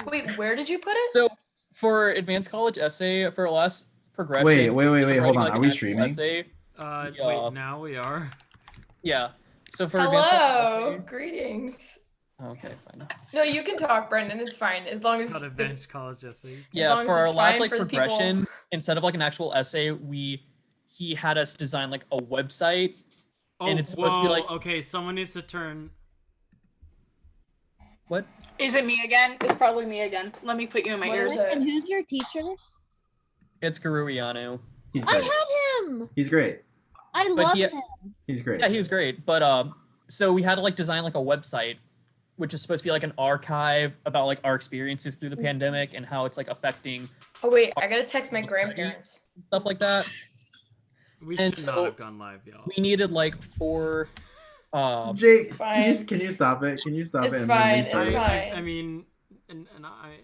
Wait, where did you put it? So for advanced college essay for last progression. Wait. Hold on. Like, Are we streaming? Essay, Wait, now we are. Yeah. So for advanced college Hello, essay. greetings. Okay, fine. No, you can talk, Brendan. It's fine as long as. Not advanced college essay. Yeah, for our last like for progression, instead of like an actual essay, he had us design like a website. Oh, and it's supposed to be like. Okay, someone needs to turn. What? Is it me again? It's probably me again. Let me put you in my ears. And who's your teacher? It's Garuiano. He's great. I had him. He's great. I love him. He's great. Yeah, he's great. But so we had to like design like a website, which is supposed to be like an archive about like our experiences through the pandemic and how it's like affecting. Oh wait, I gotta text my grandparents. Stuff like that. We should not have gone live, y'all. We needed like 4. Jake, can you stop it? Can you stop it? It's fine. It's fine. I mean, and I.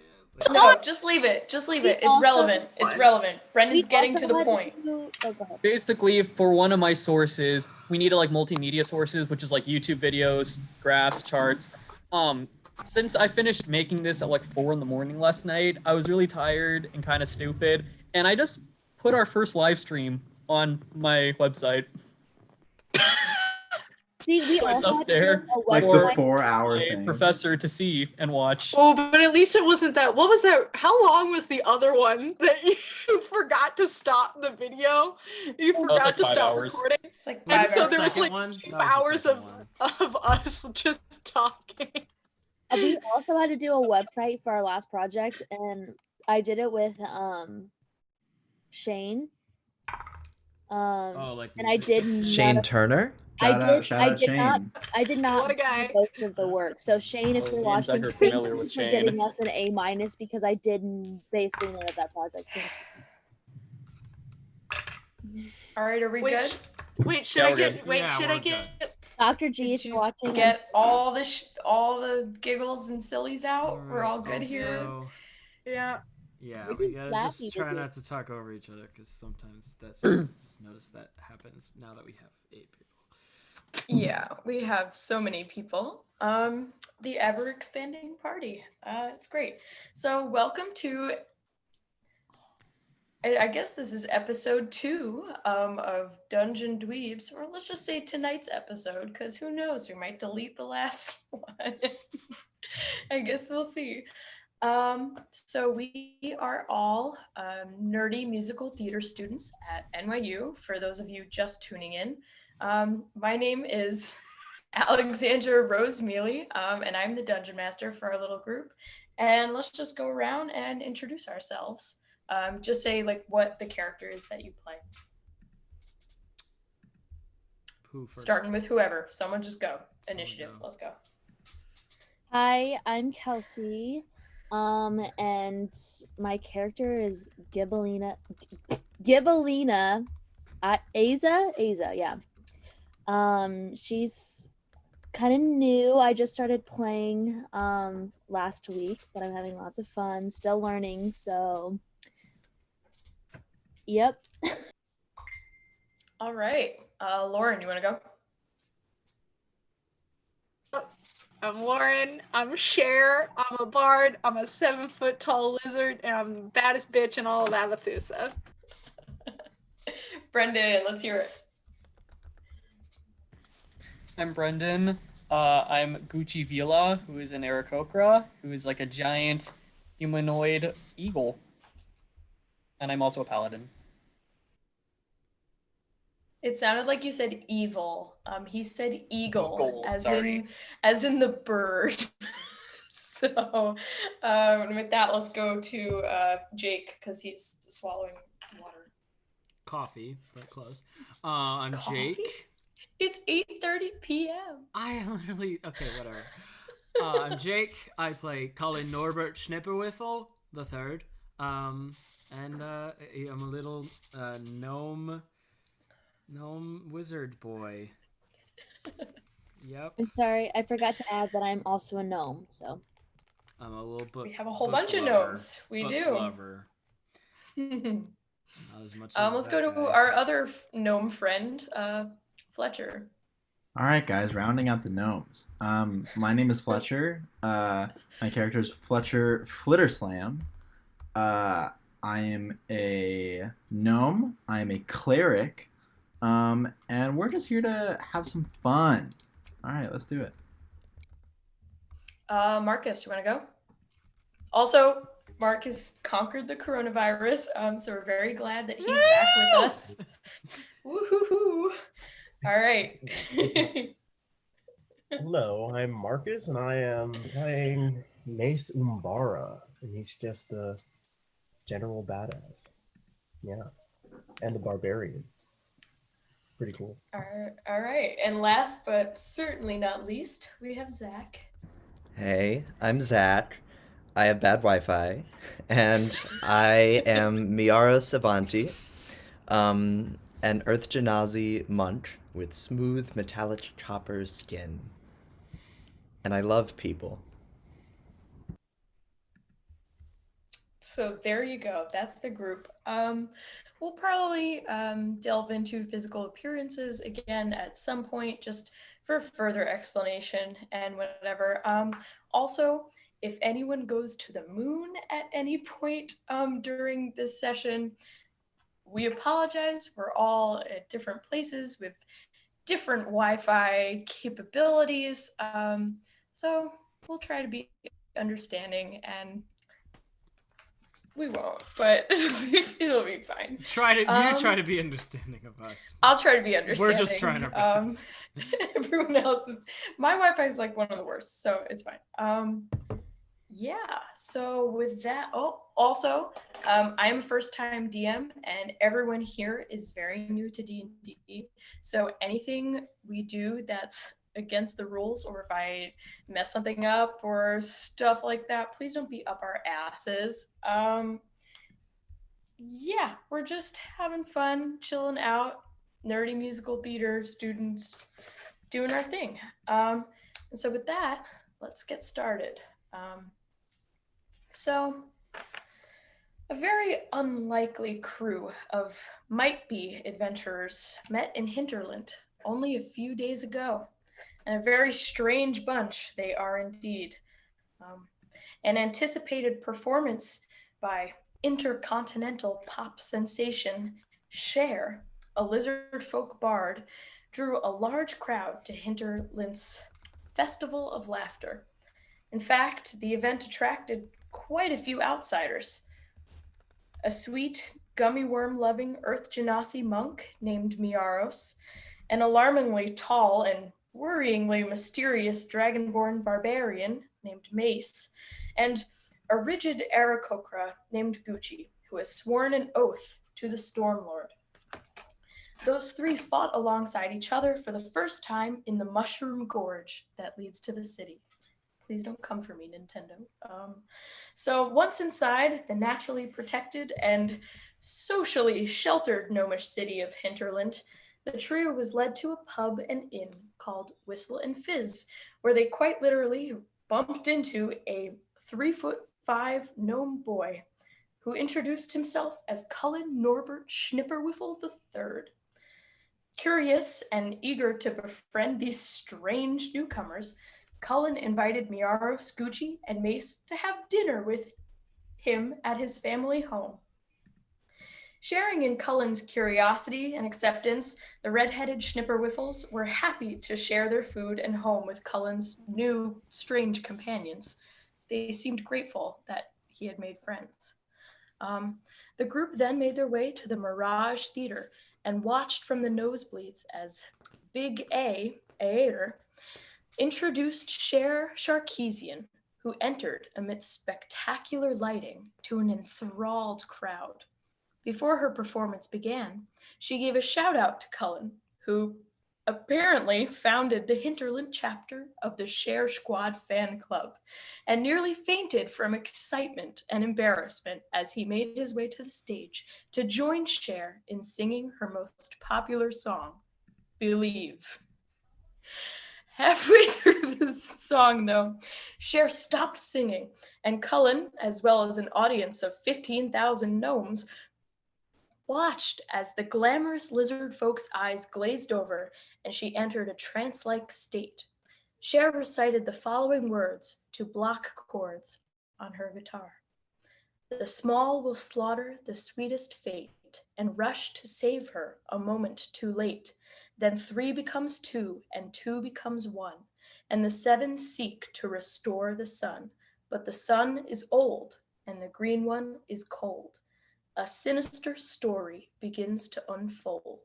No, just leave it. Just leave it. It's relevant. It's relevant. Brendan's getting to the point. Basically, for one of my sources, we needed like multimedia sources, which is like YouTube videos, graphs, charts. Since I finished making this at like 4 a.m. last night, I was really tired and kind of stupid, and I just put our first live stream on my website. See, we so it's up there, like the 4-hour thing. Professor to see and watch. Oh, but at least it wasn't that. What was that? How long was the other one that you forgot to stop the video? You forgot to stop recording. It's like 5 and so hours. there was like 2 hours of us just talking. We also had to do a website for our last project, and I did it with Shane. And I did Shane Turner. I did not What a guy. do most of the work. So Shane, if you're watching, thank you for giving us an A- because I did basically none of that project. All right, are we good? Wait, should I get? Dr. G, if you're watching, get all the giggles and sillies out. We're all good here. Yeah. Yeah, we gotta just try not to talk over each other because sometimes that's just notice that happens now that we have 8 people. Yeah, we have so many people. The ever expanding party. It's great. So welcome to. I guess this is episode 2 of Dungeon Dweebs, or let's just say tonight's episode, because who knows, we might delete the last one. I guess we'll see. So we are all nerdy musical theater students at NYU, for those of you just tuning in. My name is Alexandra Rose Mealy, and I'm the Dungeon Master for our little group. And let's just go around and introduce ourselves. Just say like what the character is that you play. Who first? Starting with whoever. Someone just go. Initiative. Let's go. Hi, I'm Kelsey. And my character is Gibelina. Aza, yeah. She's kind of new. I just started playing last week, but I'm having lots of fun, still learning, so yep. All right. Lauren, you want to go? I'm Lauren. I'm Cher. I'm a bard. I'm a 7-foot-tall lizard, and I'm the baddest bitch in all of Avathusa. Brendan, let's hear it. I'm Brendan. I'm Gucci Vila, who is an Aarakocra, who is like a giant humanoid eagle. And I'm also a paladin. It sounded like you said evil. He said eagle, Gold, as in the bird. So with that, let's go to Jake, because he's swallowing water. Coffee, but close. I'm Coffee? Jake. It's 8:30 p.m. I literally whatever. I'm Jake. I play Colin Norbert Schnipperwiffle the third. And I'm a little gnome wizard boy. Yep. I'm sorry, I forgot to add that I'm also a gnome, so. I'm a little book. We have a whole bunch of lover. gnomes. We Book do. Lover. Not as much as let's go to our other gnome friend, Fletcher. All right, guys, rounding out the gnomes. My name is Fletcher. My character is Fletcher Flitterslam. Uh, I am a gnome. I am a cleric. And we're just here to have some fun. All right, let's do it. Marcus, you want to go? Also, Marcus conquered the coronavirus, so we're very glad that he's back with us. Woohoo! All right. Hello, I'm Marcus, and I am playing Mace Umbara, and he's just a general badass. Yeah, and a barbarian. Pretty cool. All right. And last but certainly not least, we have Zach. Hey, I'm Zach. I have bad Wi-Fi, and I am Miara Savanti, an Earth Genasi monk with smooth metallic copper skin. And I love people. So there you go. That's the group. We'll probably delve into physical appearances again at some point, just for further explanation and whatever. Also, if anyone goes to the moon at any point during this session, we apologize. We're all at different places with different Wi-Fi capabilities. So we'll try to be understanding, and we won't, but it'll be fine. You try to be understanding of us. I'll try to be understanding. We're just trying our best. Everyone else is. My Wi-Fi is like one of the worst, so it's fine. Yeah. So with that, also, I am a first-time DM, and everyone here is very new to D&D. So anything we do that's against the rules, or if I mess something up or stuff like that, please don't be up our asses. Yeah, we're just having fun, chilling out, nerdy musical theater students doing our thing. And so with that, let's get started. So a very unlikely crew of might-be adventurers met in Hinterland only a few days ago. And a very strange bunch they are indeed. An anticipated performance by intercontinental pop sensation Cher, a lizard folk bard, drew a large crowd to Hinterland's Festival of Laughter. In fact, the event attracted quite a few outsiders. A sweet, gummy worm-loving Earth Genasi monk named Miaros, an alarmingly tall and worryingly mysterious dragonborn barbarian named Mace, and a rigid Aarakocra named Gucci, who has sworn an oath to the Stormlord. Those three fought alongside each other for the first time in the Mushroom Gorge that leads to the city. Please don't come for me, Nintendo. So once inside the naturally protected and socially sheltered gnomish city of Hinterland, the trio was led to a pub and inn called Whistle and Fizz, where they quite literally bumped into a 3'5" gnome boy who introduced himself as Cullen Norbert Schnipperwiffle III. Curious and eager to befriend these strange newcomers, Cullen invited Miaros, Gucci, and Mace to have dinner with him at his family home. Sharing in Cullen's curiosity and acceptance, the red-headed Schnipperwiffles were happy to share their food and home with Cullen's new, strange companions. They seemed grateful that he had made friends. The group then made their way to the Mirage Theater and watched from the nosebleeds as Big Aeder, introduced Cher Sharkeesian, who entered amidst spectacular lighting to an enthralled crowd. Before her performance began, she gave a shout-out to Cullen, who apparently founded the Hinterland chapter of the Cher Squad fan club, and nearly fainted from excitement and embarrassment as he made his way to the stage to join Cher in singing her most popular song, Believe. Halfway through the song, though, Cher stopped singing, and Cullen, as well as an audience of 15,000 gnomes, watched as the glamorous lizard folk's eyes glazed over and she entered a trance-like state. Cher recited the following words to block chords on her guitar. The small will slaughter the sweetest fate and rush to save her a moment too late. Then 3 becomes 2 and 2 becomes 1, and the 7 seek to restore the sun. But the sun is old and the green one is cold. A sinister story begins to unfold.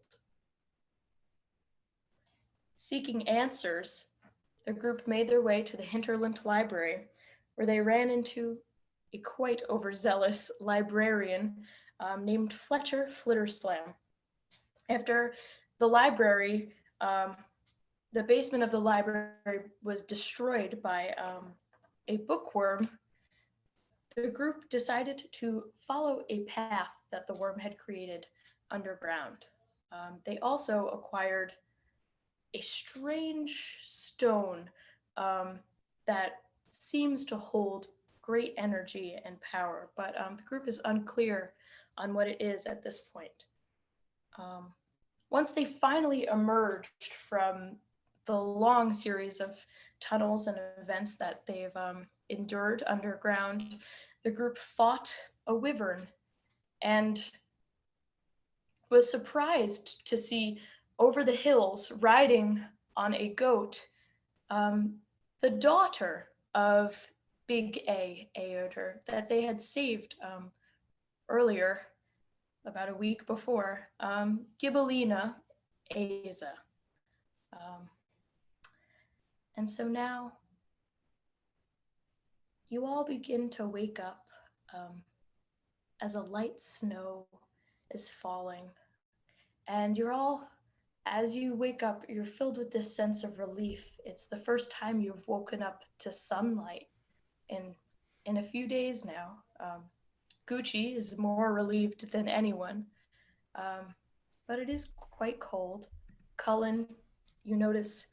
Seeking answers, the group made their way to the Hinterland Library, where they ran into a quite overzealous librarian named Fletcher Flitterslam. After the library, the basement of the library was destroyed by a bookworm, the group decided to follow a path that the worm had created underground. They also acquired a strange stone that seems to hold great energy and power, but the group is unclear on what it is at this point. Once they finally emerged from the long series of tunnels and events that they've endured underground, the group fought a wyvern and was surprised to see over the hills, riding on a goat, the daughter of Big Aoder that they had saved earlier, about a week before, Gibelina Aza. And so now you all begin to wake up as a light snow is falling. And you're all, as you wake up, you're filled with this sense of relief. It's the first time you've woken up to sunlight in a few days now. Gucci is more relieved than anyone, but it is quite cold. Cullen, you notice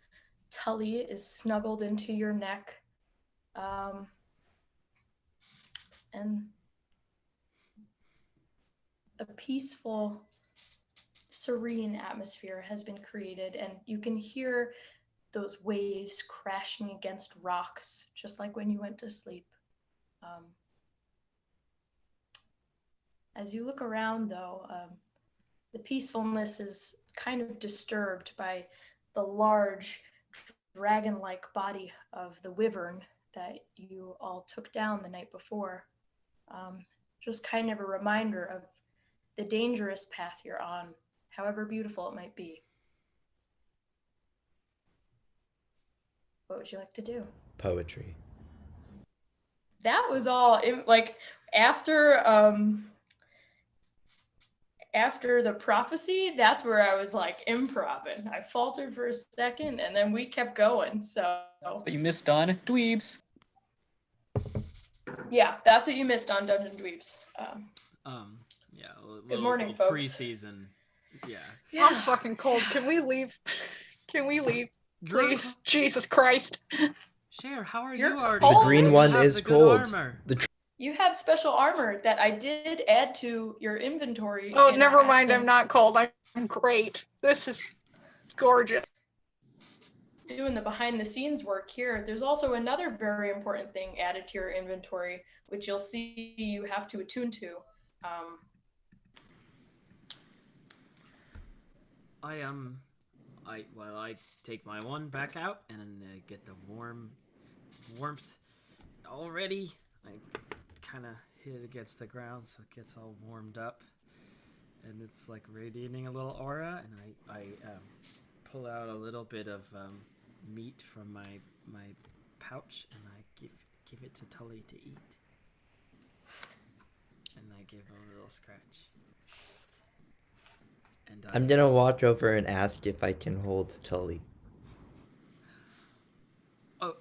Tully is snuggled into your neck, and a peaceful, serene atmosphere has been created, and you can hear those waves crashing against rocks, just like when you went to sleep. As you look around, though, the peacefulness is kind of disturbed by the large dragon-like body of the wyvern that you all took down the night before. Just kind of a reminder of the dangerous path you're on, however beautiful it might be. What would you like to do? Poetry. That was all after the prophecy, that's where I was like improvising. I faltered for a second and then we kept going. So But you missed on Dweebs. Yeah, that's what you missed on Dungeon Dweebs. Yeah. Good morning, folks. Preseason. Yeah. I'm fucking cold. Can we leave? Can we leave? Please. Jesus Christ. Cher, how are You're you already? cold? The green one Have is the good cold. armor. You have special armor that I did add to your inventory. Oh, in never our mind. I'm absence. not cold. I'm great. This is gorgeous. Doing the behind the scenes work here. There's also another very important thing added to your inventory, which you'll see you have to attune to. I take my one back out and get the warmth already. I kind of hit it against the ground so it gets all warmed up, and it's like radiating a little aura. And I pull out a little bit of meat from my pouch, and I give it to Tully to eat. And I give a little scratch. And I'm gonna walk over and ask if I can hold Tully. Oh,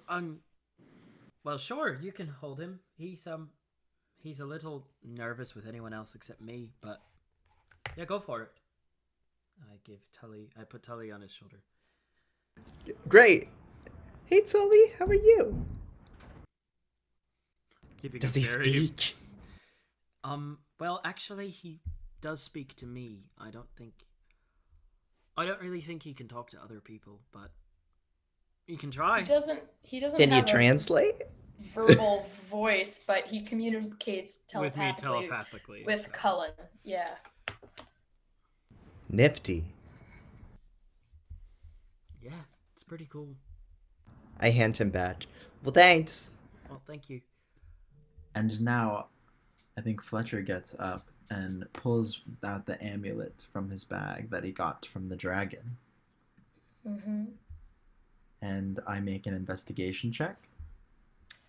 well, sure, you can hold him. He's a little nervous with anyone else except me, but yeah, go for it. I put Tully on his shoulder. Great. Hey Tully, how are you? Keeping Does a he very- speak? Well, actually, he does speak to me. I don't really think he can talk to other people, but he can try. He doesn't Can you have a translate? verbal voice, but he communicates With me telepathically telepathically. with so. Cullen. Yeah. Nifty. Yeah, it's pretty cool. I hand him back. Well, thanks. Well, thank you. And now, I think Fletcher gets up and pulls out the amulet from his bag that he got from the dragon. Mm-hmm. And I make an investigation check.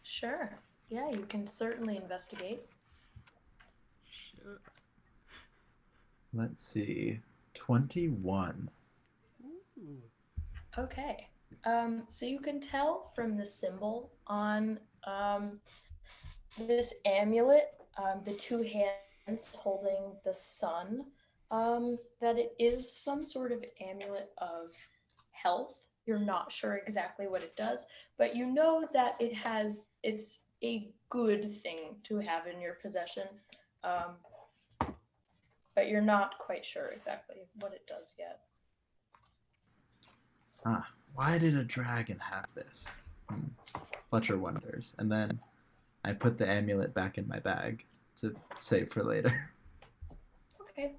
Sure. Yeah, you can certainly investigate. Sure. Let's see. 21. Ooh. Okay. So you can tell from the symbol on this amulet, the two hands holding the sun, that it is some sort of amulet of health. You're not sure exactly what it does, but you know that it's a good thing to have in your possession. But you're not quite sure exactly what it does yet. Why did a dragon have this? Fletcher wonders. And then I put the amulet back in my bag to save for later. Okay.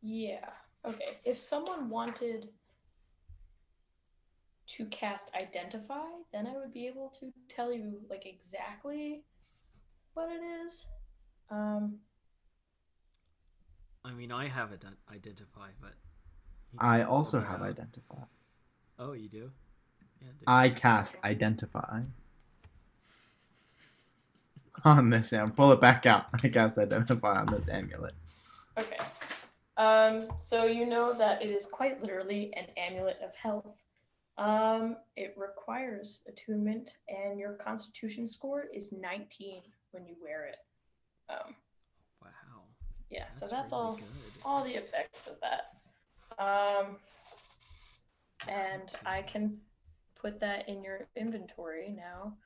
Yeah. Okay. If someone wanted to cast Identify, then I would be able to tell you like exactly what it is. I mean, I have Identify, but... I also have Identify. Oh, you do? Yeah, I cast Identify. On this amulet. Pull it back out. I cast Identify on this amulet. Okay. So you know that it is quite literally an amulet of health. It requires attunement, and your Constitution score is 19 when you wear it. Wow. Yeah, so That's that's really all the effects of that. And I can put that in your inventory now,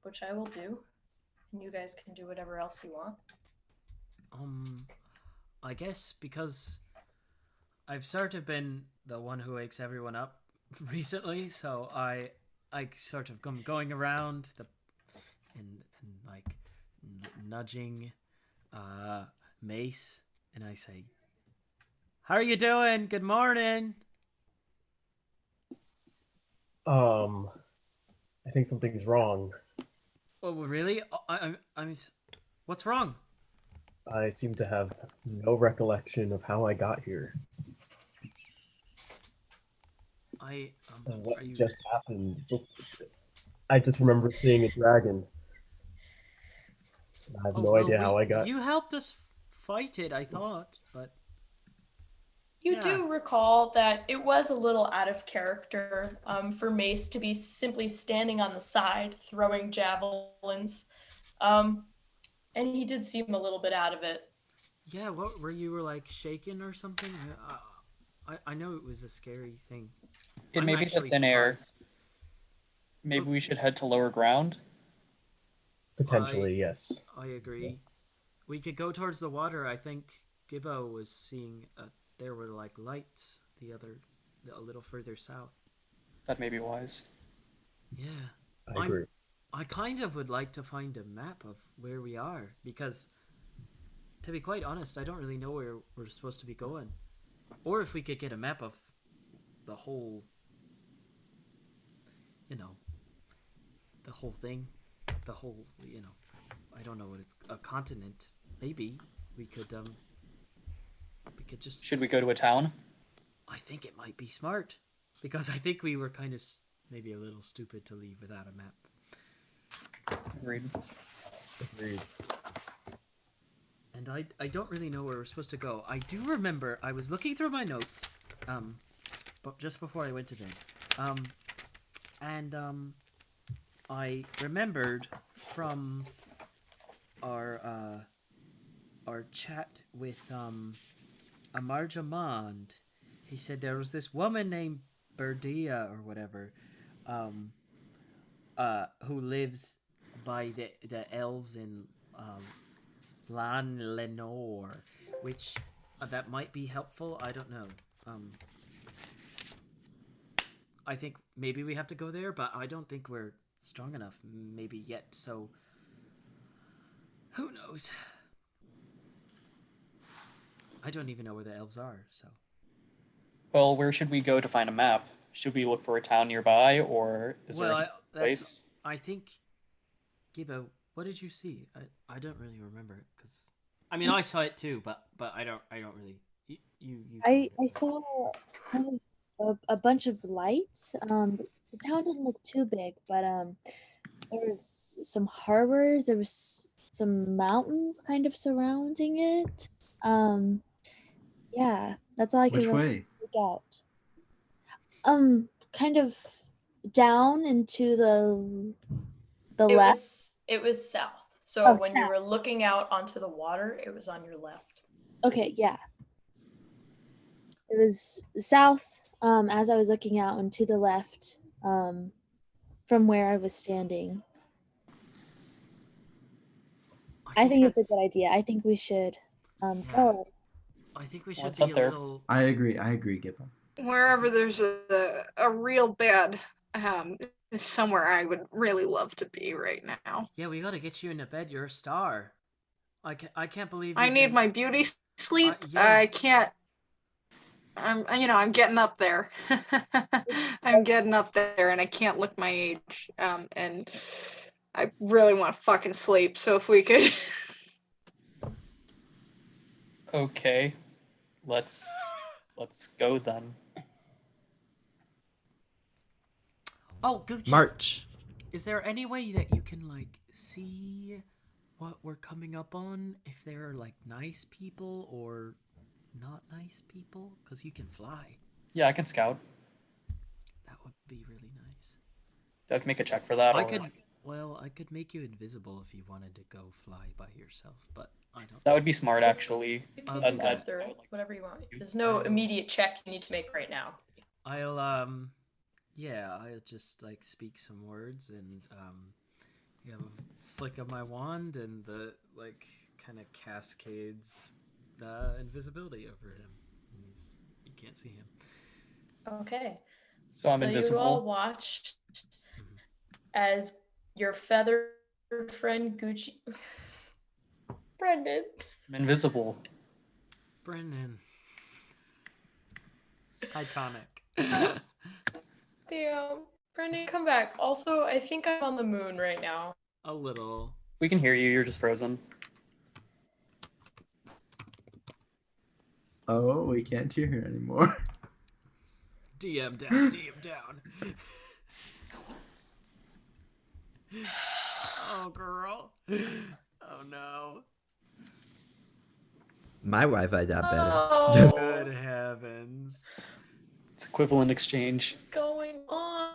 which I will do. And you guys can do whatever else you want. I guess because I've sort of been the one who wakes everyone up recently, so I sort of come going around and like nudging Mace, and I say, "How are you doing? Good morning." I think something's wrong. Oh, really? I'm. What's wrong? I seem to have no recollection of how I got here. What just happened? I just remember seeing a dragon. I have no idea how I got. You helped us fight it, I thought, but you do recall that it was a little out of character for Mace to be simply standing on the side throwing javelins, and he did seem a little bit out of it. Yeah, what were you like shaking or something? I know it was a scary thing. It may be the thin air. Maybe we should head to lower ground. Potentially, yes. I agree. We could go towards the water. I think Gibbo was seeing there were like lights a little further south. That may be wise. Yeah. I agree. I kind of would like to find a map of where we are, because to be quite honest, I don't really know where we're supposed to be going. Or if we could get a map of the whole, the whole thing, I don't know what it's, a continent. Maybe we could just... Should we go to a town? I think it might be smart, because I think we were kind of maybe a little stupid to leave without a map. Agreed. And I don't really know where we're supposed to go. I do remember I was looking through my notes, but just before I went to bed, and I remembered from our chat with Amarjamand. He said there was this woman named Berdia or whatever, who lives by the elves in Lan Lenore, which that might be helpful. I don't know. I think maybe we have to go there, but I don't think we're strong enough maybe yet. So who knows? I don't even know where the elves are. So. Well, where should we go to find a map? Should we look for a town nearby, or is there a place? I think, Gibbo, what did you see? I don't really remember it because I mean I saw it too, but I don't really. You I saw kind of a bunch of lights. The town didn't look too big, but there was some harbors. There was some mountains kind of surrounding it. Yeah, that's all I can Which really way? make out. Kind of down into the It left. was south. So Oh, when you were looking out onto the water, it was on your left. Okay, yeah. It was south, as I was looking out, and to the left, from where I was standing. I think it's a good idea. I think we should go. I think we should What's be up a there? little. I agree, Gibbo. Wherever there's a real bed, is somewhere I would really love to be right now. Yeah, we gotta get you into bed. You're a star. I can't believe. I need my beauty sleep. Yeah. I can't. I'm getting up there. I'm getting up there, and I can't look my age. And I really want to fucking sleep. So if we could. Okay, let's go then. Oh, Gucci. March. Is there any way that you can like see what we're coming up on? If there are like nice people or not nice people? Because you can fly. Yeah, I can scout. That would be really nice. Do I have to make a check for that? I or- could. Well, I could make you invisible if you wanted to go fly by yourself, but I don't. That would be smart, actually. You can I'd- go I'd- through it, whatever you want. There's no immediate check you need to make right now. I'll just like speak some words and you have a flick of my wand and the like kind of cascades invisibility over him. You can't see him. Okay. So I'm You all invisible. watched as your feathered friend Gucci Brendan. I'm invisible. Brendan. Iconic. Damn. Brendan, come back. Also, I think I'm on the moon right now. A little. We can hear you. You're just frozen. Oh, we can't hear her anymore. DM down, DM down. Oh, girl. Oh, no. My Wi-Fi got better. Oh, Good heavens. It's equivalent exchange. what's going on?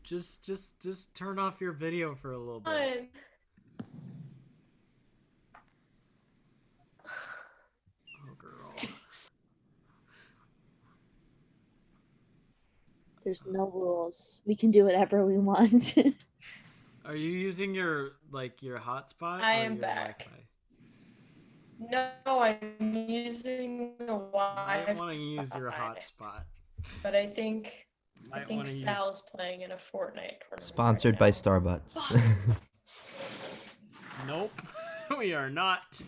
Just turn off your video for a little bit. Oh, girl. There's no rules. We can do whatever we want. Are you using your hotspot? I or am your back. Wi-Fi? No, I'm using the Wi-Fi. I want to use your hotspot. But I think Might wanna Sal use- is playing in a Fortnite tournament. Sponsored by Starbucks. Nope, we are not.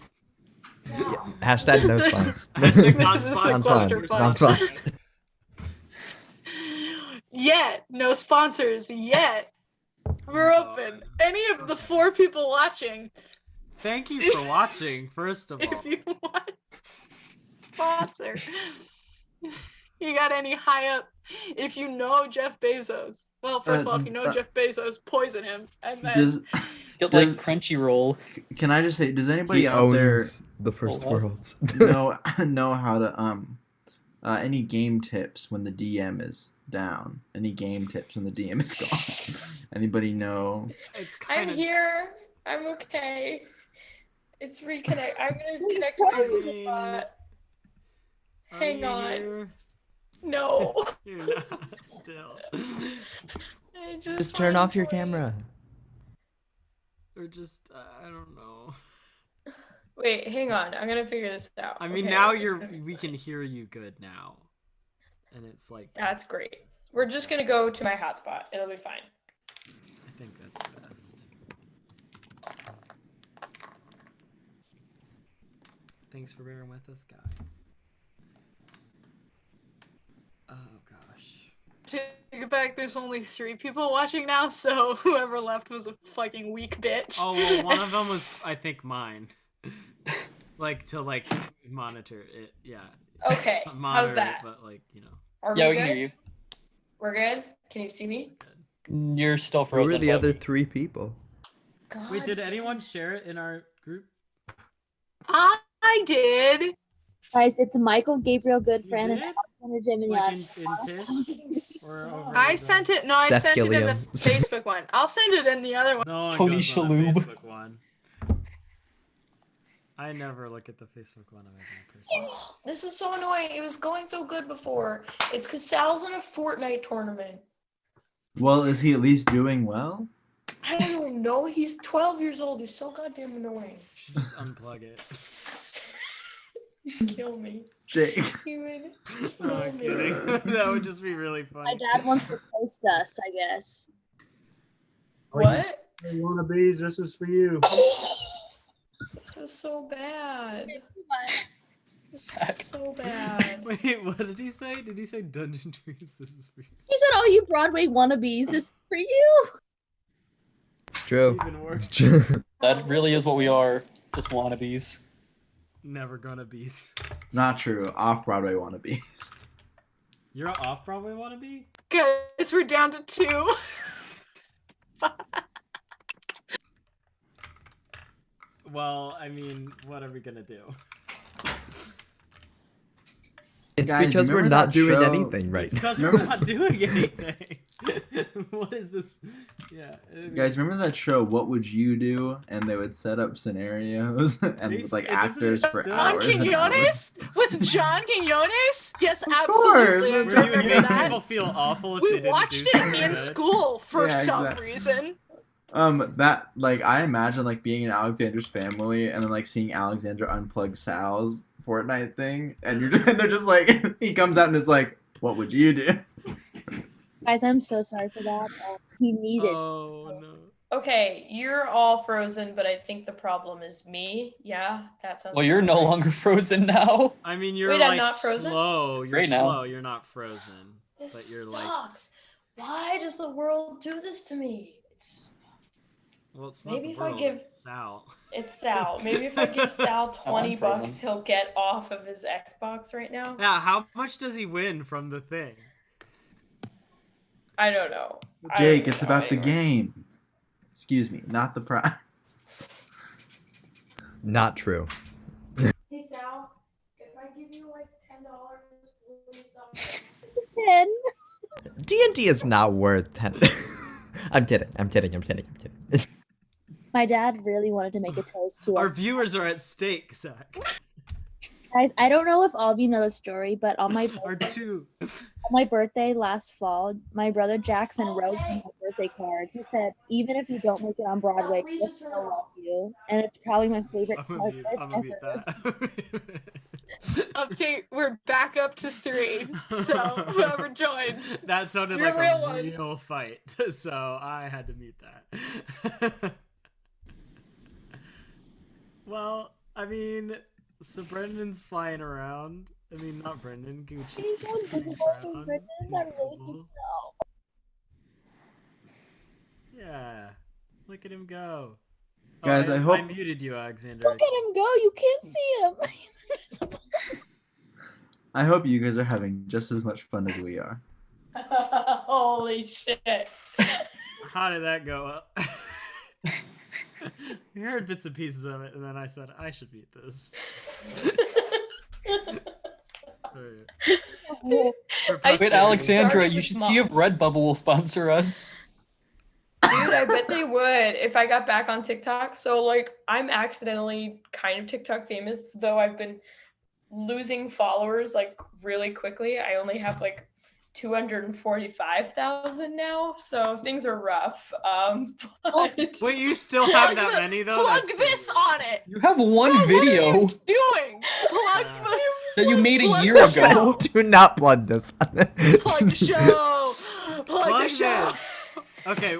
Hashtag no spons. Hashtag not Non-spon. Non-spon. Yet, no sponsors yet. We're open. Any of the 4 people watching, Thank you for watching, first of all. if you want sponsor, you got any high up? If you know Jeff Bezos, well, first of all, if you know Jeff Bezos, poison him, and then Does Get like Crunchyroll. can I just say, does anybody He out there owns the first Hold on. worlds. know how to any game tips when the DM is down? Any game tips when the DM is gone? Anybody know? It's I'm kind of. here. I'm okay. It's reconnect. I'm gonna connect to my frozen. Zoom spot. Are Hang you on. here? No. You're not still. I Just turn wanna off your play. camera. Or just I don't know. Wait, hang on. I'm gonna figure this out. I mean, Okay, now it's gonna be we fine. can hear you good now, and it's like That's great. We're just gonna go to my hotspot. It'll be fine. I think that's best. Thanks for bearing with us, guys. Oh gosh. Take it back. There's only 3 people watching now, so whoever left was a fucking weak bitch. Oh well, one of them was I think mine. Like to monitor it, yeah. Okay, how's Monitor that? it, but like Are Yeah, we good? can hear you. We're good? Can you see me? You're still Who frozen. were the but other we- 3 people? God Wait, did damn anyone it. share it in our group? I did. Guys, it's Michael, Gabriel, You Goodfriend, and did? Alexander Like Jiminian. in Tish? Or over I the- sent it. No, I Seth sent it in the Gilliam. Facebook one. I'll send it in the other one. No one Tony goes on Shalhoub. the Facebook one. I never look at the Facebook one of any person. This is so annoying. It was going so good before. It's because Sal's in a Fortnite tournament. Well, is he at least doing well? I don't know. He's 12 years old. He's so goddamn annoying. You should just unplug it. He'd kill me. Jake. He would No, kill I'm me. kidding. That would just be really My funny. dad wants to post us, I guess. What? Hey, wannabes, this is for you. This is so bad. This Zach. is so bad. Wait, what did he say? Did he say Dungeon Dweebs? This is for you. He said, "Oh, you Broadway wannabes, this is for you." It's true. Even worse. It's true. That really is what we are. Just wannabes. Never gonna be. Not true. Off-Broadway wannabes. You're an off-Broadway wannabe? Guys, we're down to 2. Well, I mean, what are we gonna do? It's Guys, because we're remember not that doing show- anything right It's now. because we're Remember- not doing anything. What is this? Yeah. I mean, Guys, remember that show, What Would You Do? And they would set up scenarios and They with like s- doesn't it actors for still- John hours and hours. Quinones? With John Quinones? Yes, course, absolutely. I with Where you would remember make that. people feel awful if they We didn't watched do it something in good. school for Yeah, some exactly. reason. That like I imagine like being in Alexander's family and then like seeing Alexander unplug Sal's Fortnite thing, and and they're just like he comes out and is like, "What would you do?" Guys, I'm so sorry for that. He needed. Oh no. Okay, you're all frozen, but I think the problem is me. Yeah, that sounds. Well, you're about no right. longer frozen now. I mean, you're Wait, I'm like not frozen? slow. You're Right now. slow. You're not frozen. This But you're like, sucks. Why does the world do this to me? well, it's Maybe not if the I world. give- It's Sal. It's Sal. Maybe if I give Sal I'm 20 bucks, frozen. he'll get off of his Xbox right now. Yeah. How much does he win from the thing? I don't know. I Jake, don't it's know about the anymore. game. Excuse me, not the prize. Not true. Hey Sal, if I give you like $10, will you stop? 10. D&D is not worth 10. I'm kidding. My dad really wanted to make a toast to Our us. viewers are at stake, Zach. Guys, I don't know if all of you know the story, but on my Our two. birthday last fall, my brother Jackson wrote me a birthday card. He said, "Even if you don't make it on Broadway, please we'll just still turn it love you." And it's probably my favorite I'm card. gonna mute that. Update, we're back up to 3. So whoever joined. That sounded You're like a a real one. real fight, so I had to mute that. Well, I mean, so Brendan's flying around. I mean, not Brendan, Gucci. Can you go flying invisible for around, Brendan? I really need to invisible. know. Yeah, look at him go. Guys, I I hope- muted you, Alexander. Look at him go. You can't see him. He's invisible. I hope you guys are having just as much fun as we are. Holy shit. How did that go? We heard bits and pieces of it, and then I said I should beat this. For I Wait, started Alexandra, with you should Mom. see if Redbubble will sponsor us. Dude, I bet they would if I got back on TikTok. So, like, I'm accidentally kind of TikTok famous, though I've been losing followers, like, really quickly. I only have, like, 245,000 now, so things are rough. But Wait, you still have that many though? Plug That's this crazy. on it. You have one God, video What are you doing? Plug that you made a plug year the ago. show. Do not plug this. Plug the show. Plug the show. this. Okay.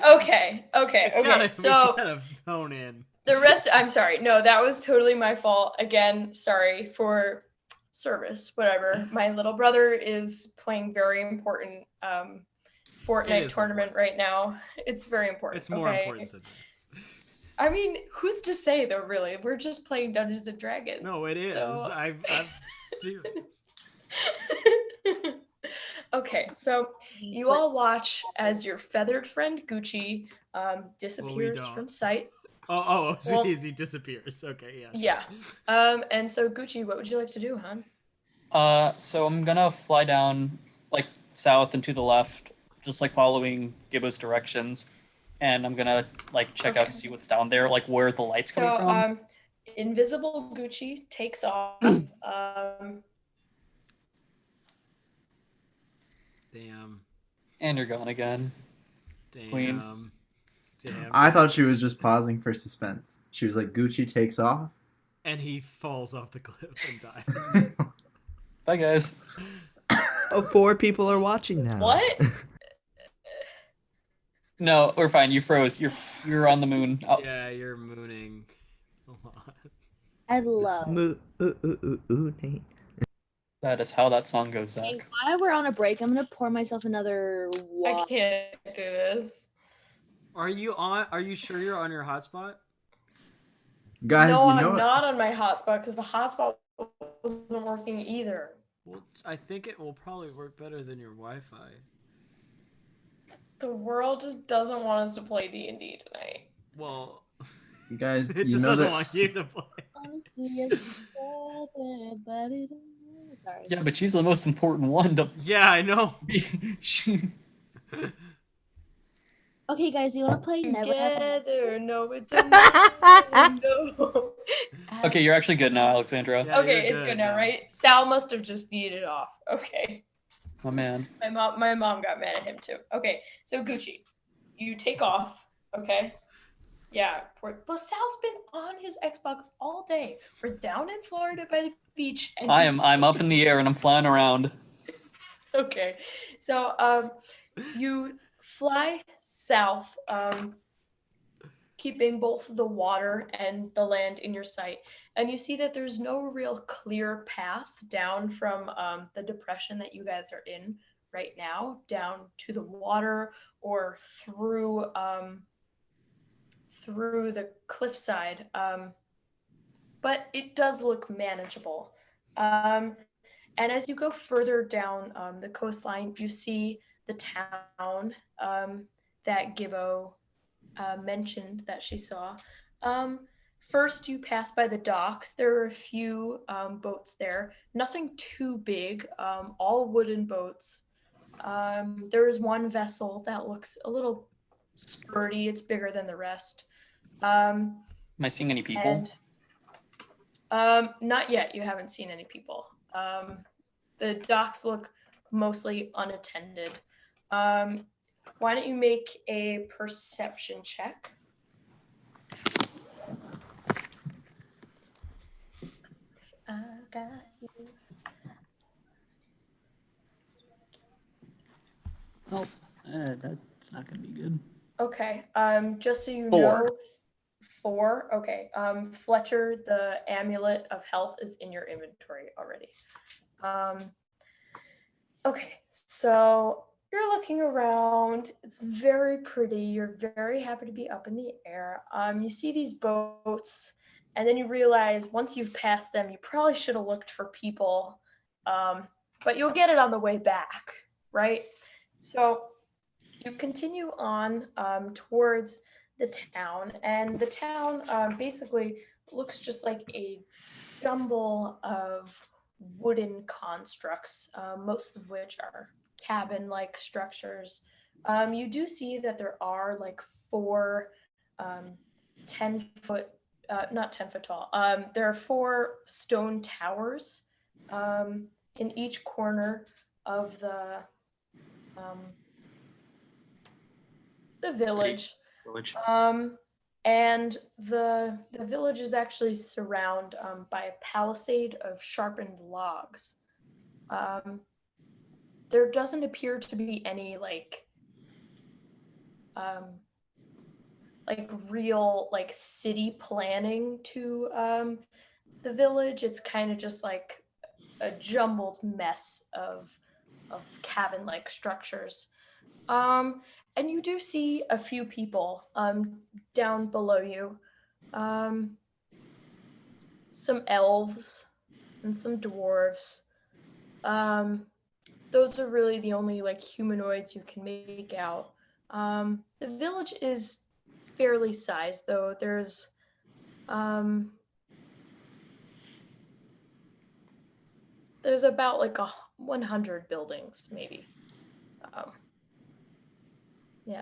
Okay. We So gotta phone in. the rest, I'm sorry. No, that was totally my fault. Again, sorry for service, whatever. My little brother is playing very important It Fortnite is tournament important. right now. It's very important. It's more okay? important than this. I mean, who's to say though, really? We're just playing Dungeons and Dragons. No, it is. so- I'm serious. Okay, so you all watch as your feathered friend Gucci disappears don't. from sight. Oh, so Well- he disappears. Okay, yeah. Yeah. And so Gucci, what would you like to do, hon? So I'm gonna fly down like south and to the left, just like following Gibbo's directions, and I'm gonna like check out Okay. to see what's down there, like where the light's So coming from. invisible Gucci takes off. Damn. And you're gone again. Damn. Queen. Damn. I thought she was just pausing for suspense. She was like, Gucci takes off. And he falls off the cliff and dies. Bye, guys. Oh, 4 people are watching now. What? No, we're fine. You froze. You're on the moon. Oh, Yeah, you're mooning a lot. I love. Nate. that is how that song goes, Hey, Zach. while we're on a break, I'm gonna pour myself another I water. can't do this. Are you sure you're on your hotspot? Guys, No, you know I'm what? not on my hotspot because the hotspot wasn't working either. Well, I think it will probably work better than your Wi-Fi. The world just doesn't want us to play D&D tonight. Well, You guys, it you just know doesn't that want you to play. Sorry. Yeah, but she's the most important one to Yeah, I know. be. Okay, guys, you wanna play Never Have Together, no, it's a no. Okay, you're actually good now, Alexandra. Yeah, Okay, you're it's good now, right? Sal must have just needed off. Okay. My man. My mom got mad at him too. Okay, so Gucci, you take off. Okay. Yeah, but Sal's been on his Xbox all day. We're down in Florida by the beach, and I'm up in the air and I'm flying around. Okay, so you fly south, keeping both the water and the land in your sight, and you see that there's no real clear path down from the depression that you guys are in right now, down to the water or through the cliffside. But it does look manageable. And as you go further down the coastline, you see the town that Gibbo mentioned that she saw. First, you pass by the docks. There are a few boats there, nothing too big, all wooden boats. There is one vessel that looks a little sturdy, it's bigger than the rest. Am I seeing any people? And not yet. You haven't seen any people. The docks look mostly unattended. Why don't you make a perception check? I got you. Oh, that's not gonna be good. Okay. Just so you 4. know, 4. Okay. Fletcher, the amulet of health is in your inventory already. Okay, so you're looking around. It's very pretty. You're very happy to be up in the air. You see these boats, and then you realize once you've passed them, you probably should have looked for people, but you'll get it on the way back, right? So you continue on towards the town, and the town basically looks just like a jumble of wooden constructs, most of which are cabin-like structures. You do see that there are like 4 10-foot, not 10-foot tall. There are 4 stone towers in each corner of the the village. Village. And the village is actually surrounded by a palisade of sharpened logs. There doesn't appear to be any real city planning to the village. It's kind of just like a jumbled mess of cabin-like structures. And you do see a few people down below you. Some elves and some dwarves. Those are really the only humanoids you can make out. The village is fairly sized, though. There's about 100 buildings, maybe. Yeah.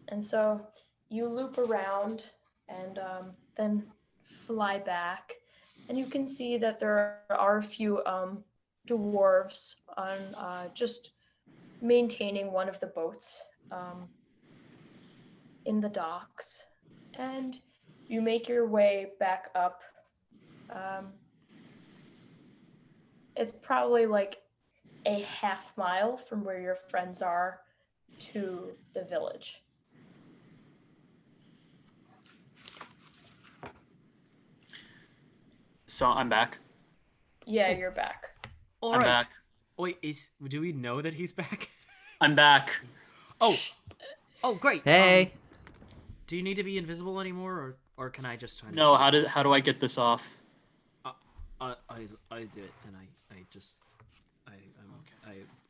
And so you loop around and then fly back, and you can see that there are a few dwarves on just maintaining one of the boats in the docks, and you make your way back up. It's probably a half mile from where your friends are to the village. So I'm back. Yeah, you're back. All I'm right. back. Wait, do we know that he's back? I'm back. Oh, great. Hey. Do you need to be invisible anymore, or can I just try? No, how do I get this off? I do it, and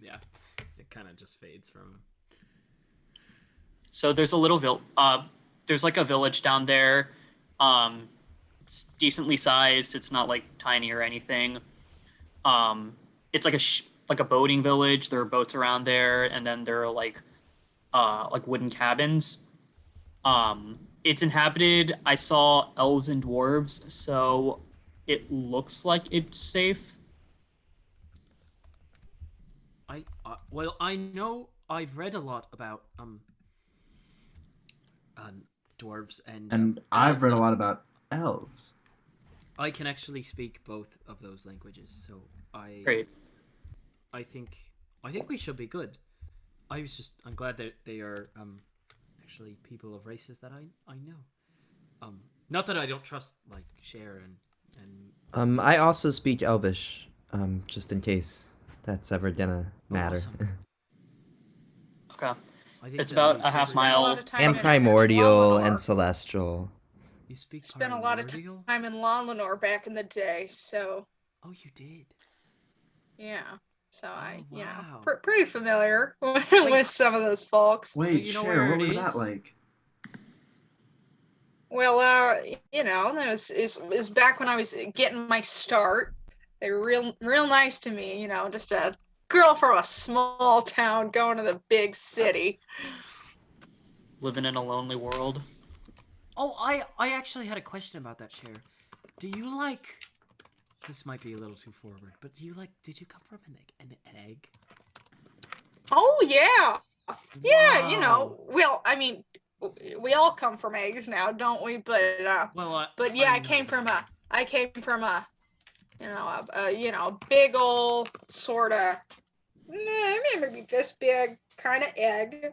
yeah, it kind of just fades from him. So there's a little there's a village down there. It's decently sized. It's not tiny or anything. It's like a boating village. There are boats around there, and then there are wooden cabins. It's inhabited. I saw elves and dwarves, so it looks like it's safe. I know I've read a lot about dwarves and I've read a and lot about elves. I can actually speak both of those languages, so Great. I think we should be good. I'm glad that they are actually people of races that I know. Not that I don't trust Cher and I also speak Elvish, just in case that's ever gonna matter. Awesome. Okay. I think It's about that'll a be half super A mile. lot of time And in primordial Law Lenore. and celestial. You speak Spent a lot of primordial? time in Law Lenore back in the day, so Oh, you did. yeah. So I, wow. pretty familiar with some of those folks. Wait, you know Cher, where what it was that is? like? Well, it was back when I was getting my start. They were real nice to me, just a girl from a small town going to the big city. Living in a lonely world. Oh, I actually had a question about that, Cher. Do you this might be a little too forward, but did you come from an egg? Oh yeah. Yeah, Wow. well, I mean, we all come from eggs now, don't we? But yeah, I came from a big old sort of maybe this big kind of egg.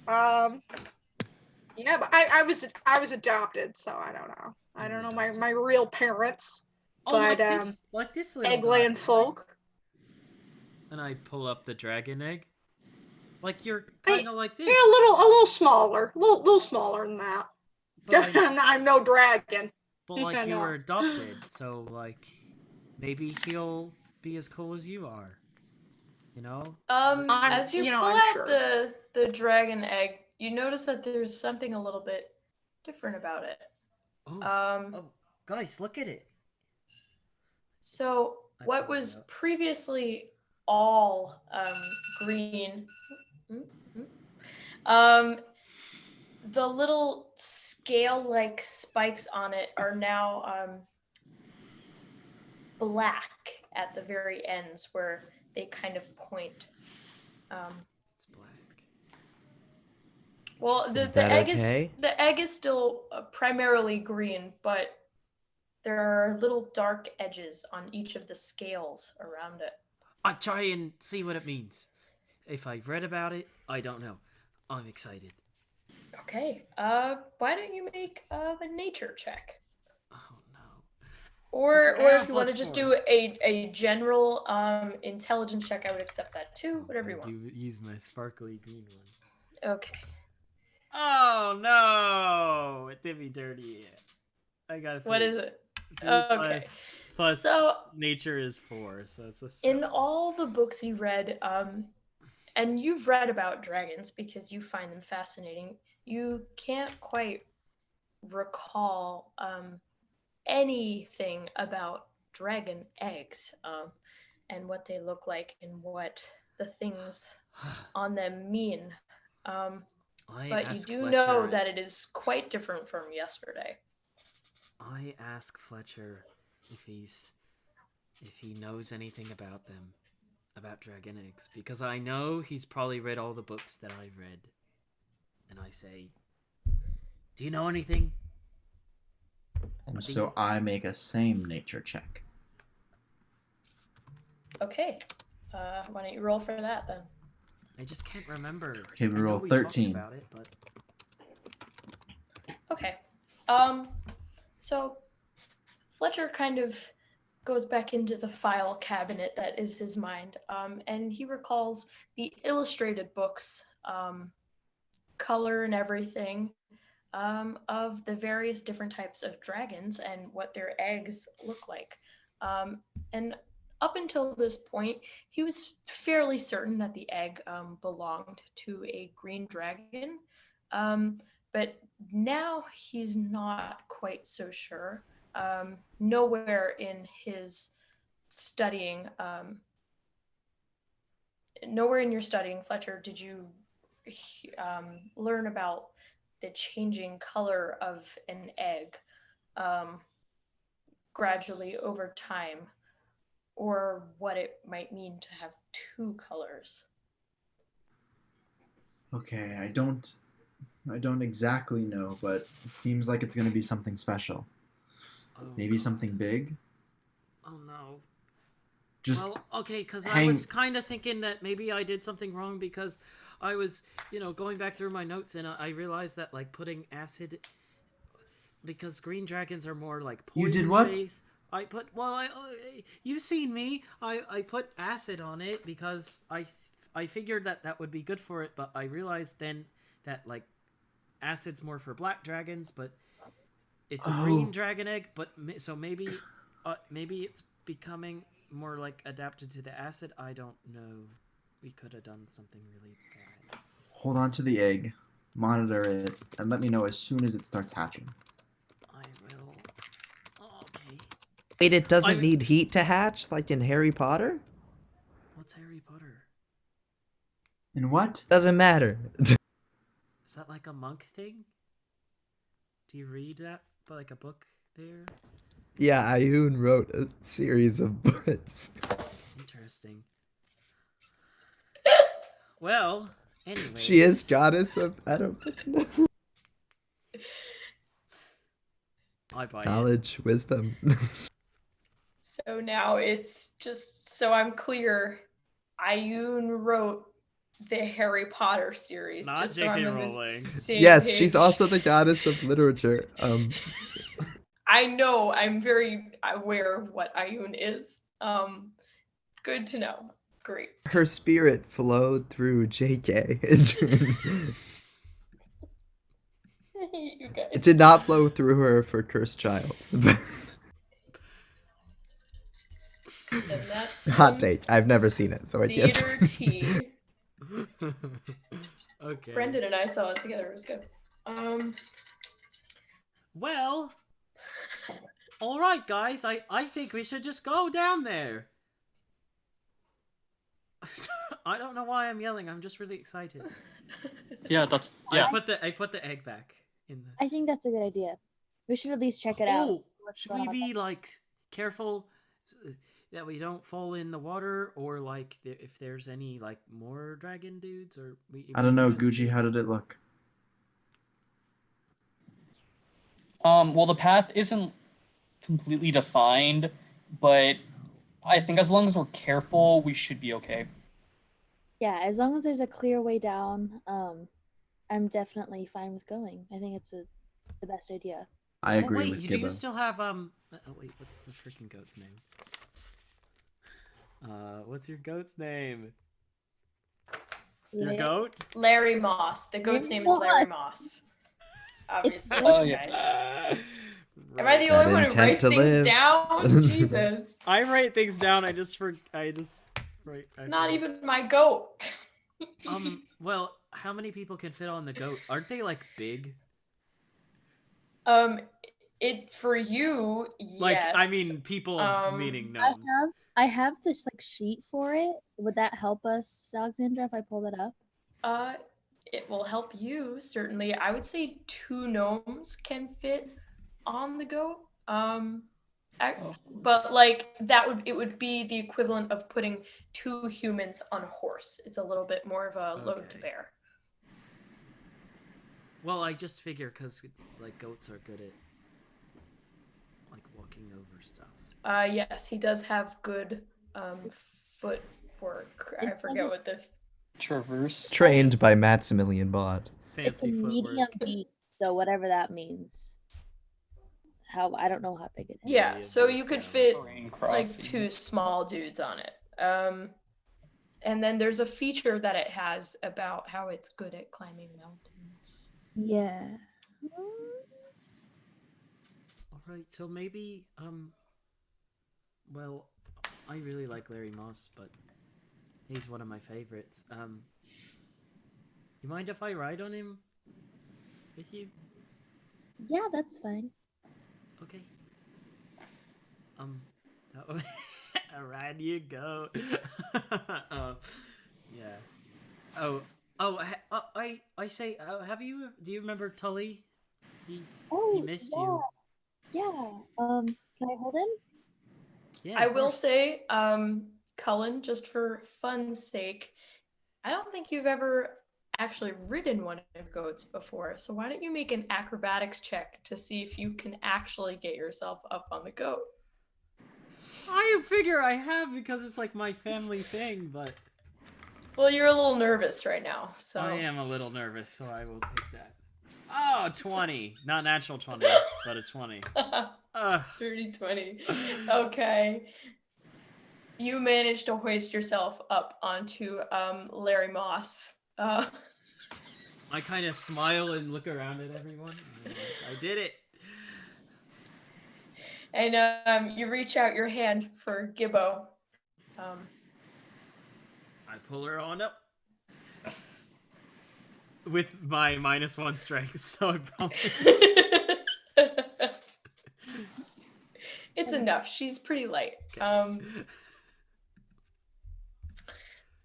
Yeah, but I was adopted, so I don't know. I don't know my real parents. Oh, but like this little egg-laying guy. folk. And I pull up the dragon egg. You're kind of like this. Yeah, a little smaller, little smaller than that. But I'm no dragon. But you No. were adopted, so maybe he'll be as cool as you are. As you pull I'm out sure. the dragon egg, you notice that there's something a little bit different about it. Oh, guys, look at it. So what was previously all green, the little scale-like spikes on it are now black at the very ends where they kind of point. it's black. Well, Is the that egg okay? the egg is still primarily green, but there are little dark edges on each of the scales around it. I try and see what it means. If I've read about it, I don't know. I'm excited. Okay. Why don't you make a nature check? Oh no. Or Yeah, if you want to just +4. do a general intelligence check, I would accept that too. Whatever you I want. do use my sparkly green one. Okay. Oh no! It did me dirty. I got What is it? 3 Okay. plus So nature is 4, so it's a 7. in all the books you read, and you've read about dragons because you find them fascinating, you can't quite recall anything about dragon eggs, and what they look like and what the things on them mean. I But you ask do Fletcher, know that it is quite different from yesterday. I ask Fletcher if he knows anything about them, about dragon eggs, because I know he's probably read all the books that I've read. And I say, "Do you know anything?" And so I make a same nature check. Okay. Why don't you roll for that then? I just can't remember. Okay, we I know roll we 13. talked about it, but Okay. So Fletcher kind of goes back into the file cabinet that is his mind, and he recalls the illustrated books, color and everything, of the various different types of dragons and what their eggs look like. And up until this point, he was fairly certain that the egg belonged to a green dragon. But now he's not quite so sure. Nowhere in his studying, nowhere in your studying, Fletcher, did you learn about the changing color of an egg gradually over time, or what it might mean to have two colors. Okay, I don't exactly know, but it seems like it's going to be something special. Maybe God. something big. Oh no. Just well, okay, because I hang- was kind of thinking that maybe I did something wrong because I was, going back through my notes and I realized that like putting acid, because green dragons are more like poison You did what? based. I put you've seen me. I put acid on it because I figured that would be good for it, but I realized then that like acid's more for black dragons, but it's a green dragon egg. But so maybe it's becoming more like adapted to the acid. I don't know. We could have done something really bad. Hold on to the egg, monitor it, and let me know as soon as it starts hatching. I will. Okay. Wait, it doesn't need heat to hatch, like in Harry Potter? What's Harry Potter? In what? Doesn't matter. Is that like a monk thing? Do you read that like a book there? Yeah, Ayun wrote a series of books. Interesting. Well, anyway. She is goddess of, I don't know. I buy Knowledge, wisdom. So now it's just so I'm clear, Ayun wrote the Harry Potter series. Not just so I'm J.K. in the Rowling. same Yes, page. she's also the goddess of literature. I know. I'm very aware of what Ayun is. Good to know. Great. Her spirit flowed through JK. You guys. It did not flow through her for Cursed Child. And that's Hot take. I've never seen it, so I can't. theater tea. Okay. Brendan and I saw it together. It was good. Well, all right, guys. I think we should just go down there. I don't know why I'm yelling. I'm just really excited. Yeah, that's yeah. I put the egg back in the. I think that's a good idea. We should at least check it out. Oh, should we be like careful? that we don't fall in the water, or like if there's any like more dragon dudes, or I don't know, couldn't Gucci. see. How did it look? Well, the path isn't completely defined, but I think as long as we're careful, we should be okay. Yeah, as long as there's a clear way down, I'm definitely fine with going. I think it's the best idea. I Oh agree wait, with do you Gibbo. still have Oh wait, what's the freaking goat's name? What's your goat's name? Your Larry- goat? Larry Moss. The goat's name is Larry Moss. Obviously, Oh, yeah. guys. Am I Right. the That only one who intent writes to things live. down? Jesus. I write things down. I just write. It's not even my goat. Well, how many people can fit on the goat? Aren't they like big? It for you, yes. Like, I mean, people meaning gnomes. I have this like sheet for it. Would that help us, Alexandra, if I pull it up? It will help you certainly. I would say 2 gnomes can fit on the goat. But like it would be the equivalent of putting 2 humans on a horse. It's a little bit more of a load to Okay. bear. Well, I just figure because like goats are good at like walking over stuff. Yes, he does have good footwork. I forget what the Traverse. Trained by Maximilian Bod. It's a Fancy medium footwork. beast, so whatever that means. I don't know how big it is. Yeah, Medium so beast you could sounds- fit Terrain like crossing. 2 small dudes on it. And then there's a feature that it has about how it's good at climbing mountains. Yeah. All right, so maybe well, I really like Larry Moss, but he's one of my favorites. You mind if I ride on him with you? Yeah, that's fine. Okay. Around you go. Yeah. I say, do you remember Tully? He missed you. Yeah. Can I hold him? Yeah. I of will course. say, Cullen, just for fun's sake, I don't think you've ever actually ridden one of goats before. So why don't you make an acrobatics check to see if you can actually get yourself up on the goat? I figure I have because it's like my family thing, but Well, you're a little nervous right now, so I am a little nervous, so I will take that. Oh, 20. Not natural 20, but a 20. 30-20. Okay. You managed to hoist yourself up onto Larry Moss. I kind of smile and look around at everyone. I did it. And you reach out your hand for Gibbo. I pull her on up. With my -1 strength, so I probably... It's enough. She's pretty light. Okay.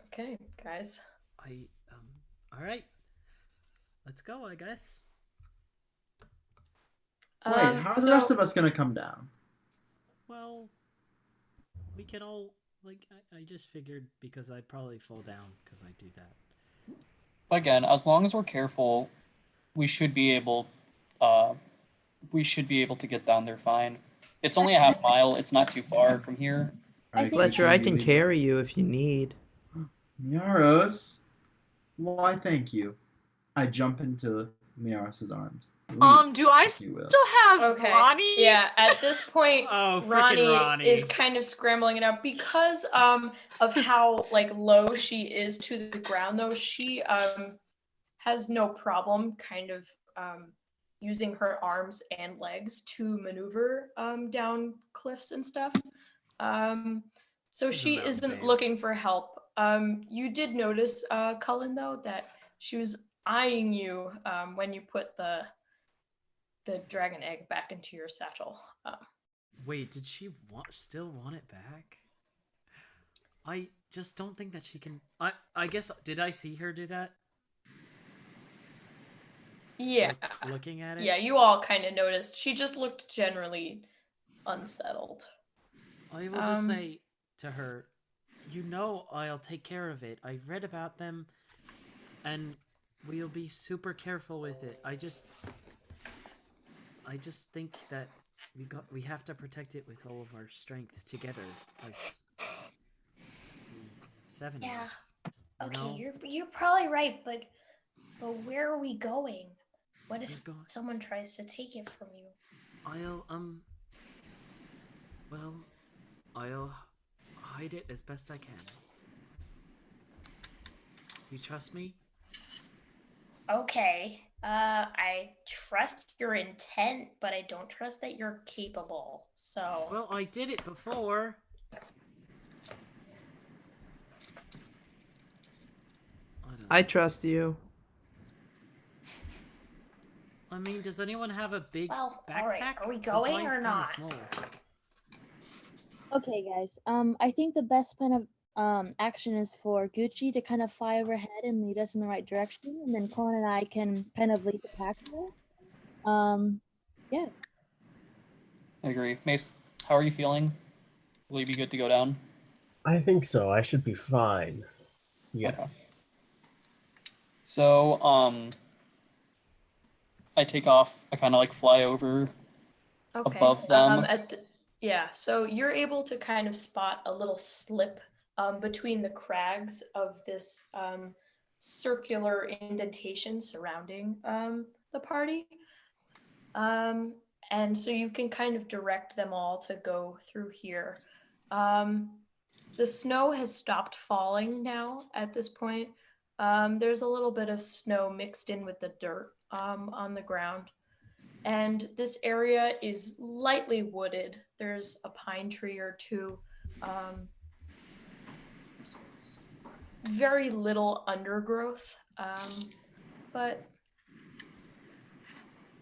Okay, guys. All right. Let's go, I guess. Wait, how are the rest of us gonna come down? Well, we can all, like, I just figured because I'd probably fall down because I do that. Again, as long as we're careful, we should be able to get down there fine. It's only a half mile. It's not too far from here. Fletcher, I can carry you if you need. Miaros, why thank you. I jump into Miaros' arms. Do I if you will. still have Okay. Ronnie? Yeah, at this point, Oh, frickin' Ronnie is kind of scrambling it up because of how like low she is to the ground. Though she has no problem kind of using her arms and legs to maneuver down cliffs and stuff. So She's a she mountain isn't babe. looking for help. You did notice, Cullen, though, that she was eyeing you when you put the dragon egg back into your satchel. Wait, did she still want it back? I just don't think that she can... I guess, did I see her do that? Yeah. Like, looking at it? Yeah, you all kind of noticed. She just looked generally unsettled. I will just say, to her, "You know I'll take care of it. I read about them, and we'll be super careful with it. I just think that we have to protect it with all of our strength together as seven Yeah. of us. You Okay, know? you're probably right, but where are we going? What if We're going- someone tries to take it from you? I'll hide it as best I can. You trust me? Okay. I trust your intent, but I don't trust that you're capable. So. Well, I did it before. I trust you. I mean, does anyone have a big Well, backpack? all right. Are we 'Cause going mine's or kinda not? small. Okay, guys. I think the best plan of action is for Gucci to kind of fly overhead and lead us in the right direction, and then Colin and I can kind of lead the pack there. Yeah. I agree. Mace, how are you feeling? Will you be good to go down? I think so. I should be fine. Yes. So, I take off. I kind of like fly over Okay. above them. So you're able to kind of spot a little slip between the crags of this circular indentation surrounding the party. And so you can kind of direct them all to go through here. The snow has stopped falling now at this point. There's a little bit of snow mixed in with the dirt on the ground. And this area is lightly wooded. There's a pine tree or two. Very little undergrowth, but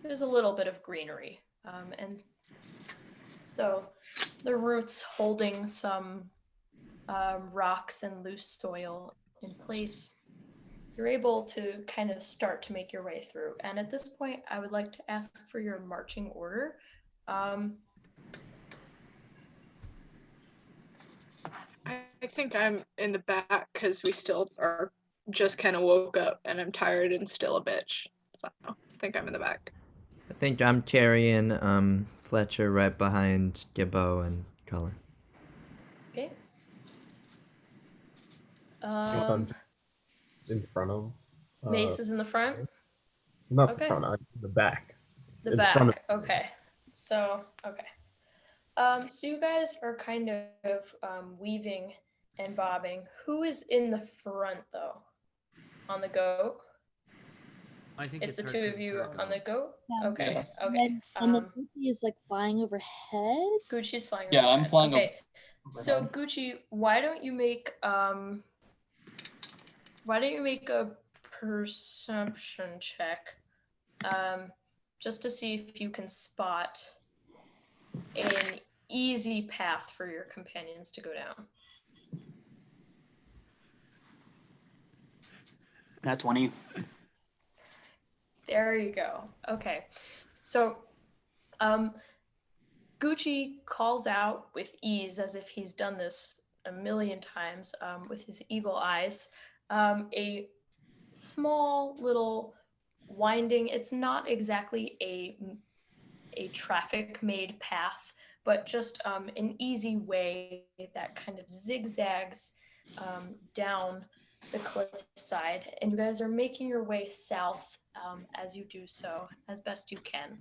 there's a little bit of greenery. And so the roots holding some rocks and loose soil in place, you're able to kind of start to make your way through. And at this point, I would like to ask for your marching order. I think I'm in the back because we still are just kind of woke up and I'm tired and still a bitch. So I think I'm in the back. I think I'm carrying Fletcher right behind Gibbo and Colin. Okay. Guess I'm in front of. Mace is in the front? Not Okay. the front, I'm in the back. The in back. front of- Okay. So you guys are kind of weaving and bobbing. Who is in the front though? On the goat? I think It's the her two 'cause of it's you her on the goat? Yeah. Okay. And Okay. then and the Gucci is like flying overhead. Gucci's flying Yeah, I'm overhead. flying Okay. So overhead. Gucci, why don't you make a perception check? Just to see if you can spot an easy path for your companions to go down. Nat 20. There you go. Okay. So Gucci calls out with ease, as if he's done this a million times, with his eagle eyes, a small little winding. It's not exactly a traffic made path, but just an easy way that kind of zigzags down the cliffside, and you guys are making your way south as you do so as best you can.